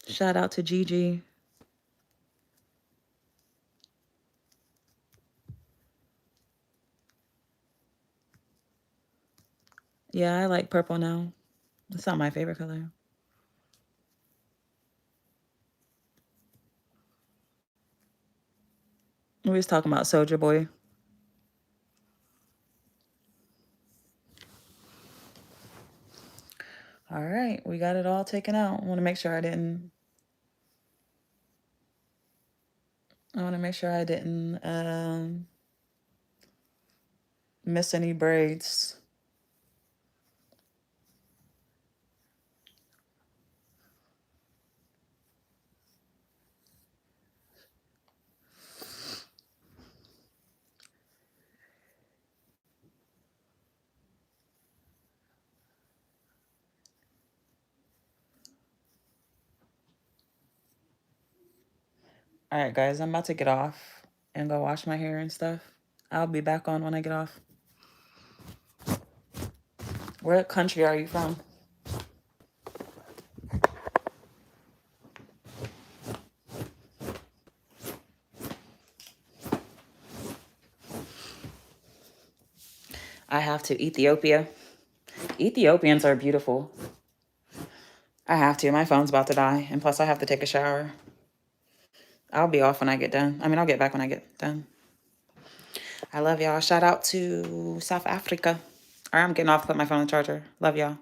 Shout out to Gigi. Yeah, I like purple now. It's not my favorite color. We was talking about Soulja Boy. All right, we got it all taken out. I want to make sure I didn't miss any braids. All right, guys, I'm about to get off and go wash my hair and stuff. I'll be back on when I get off. What country are you from? I have to. Ethiopia. Ethiopians are beautiful. I have to. My phone's about to die. And plus, I have to take a shower. I'll be off when I get done. I mean, I'll get back when I get done. I love y'all. Shout out to South Africa. All right, I'm getting off. Put my phone on the charger. Love y'all.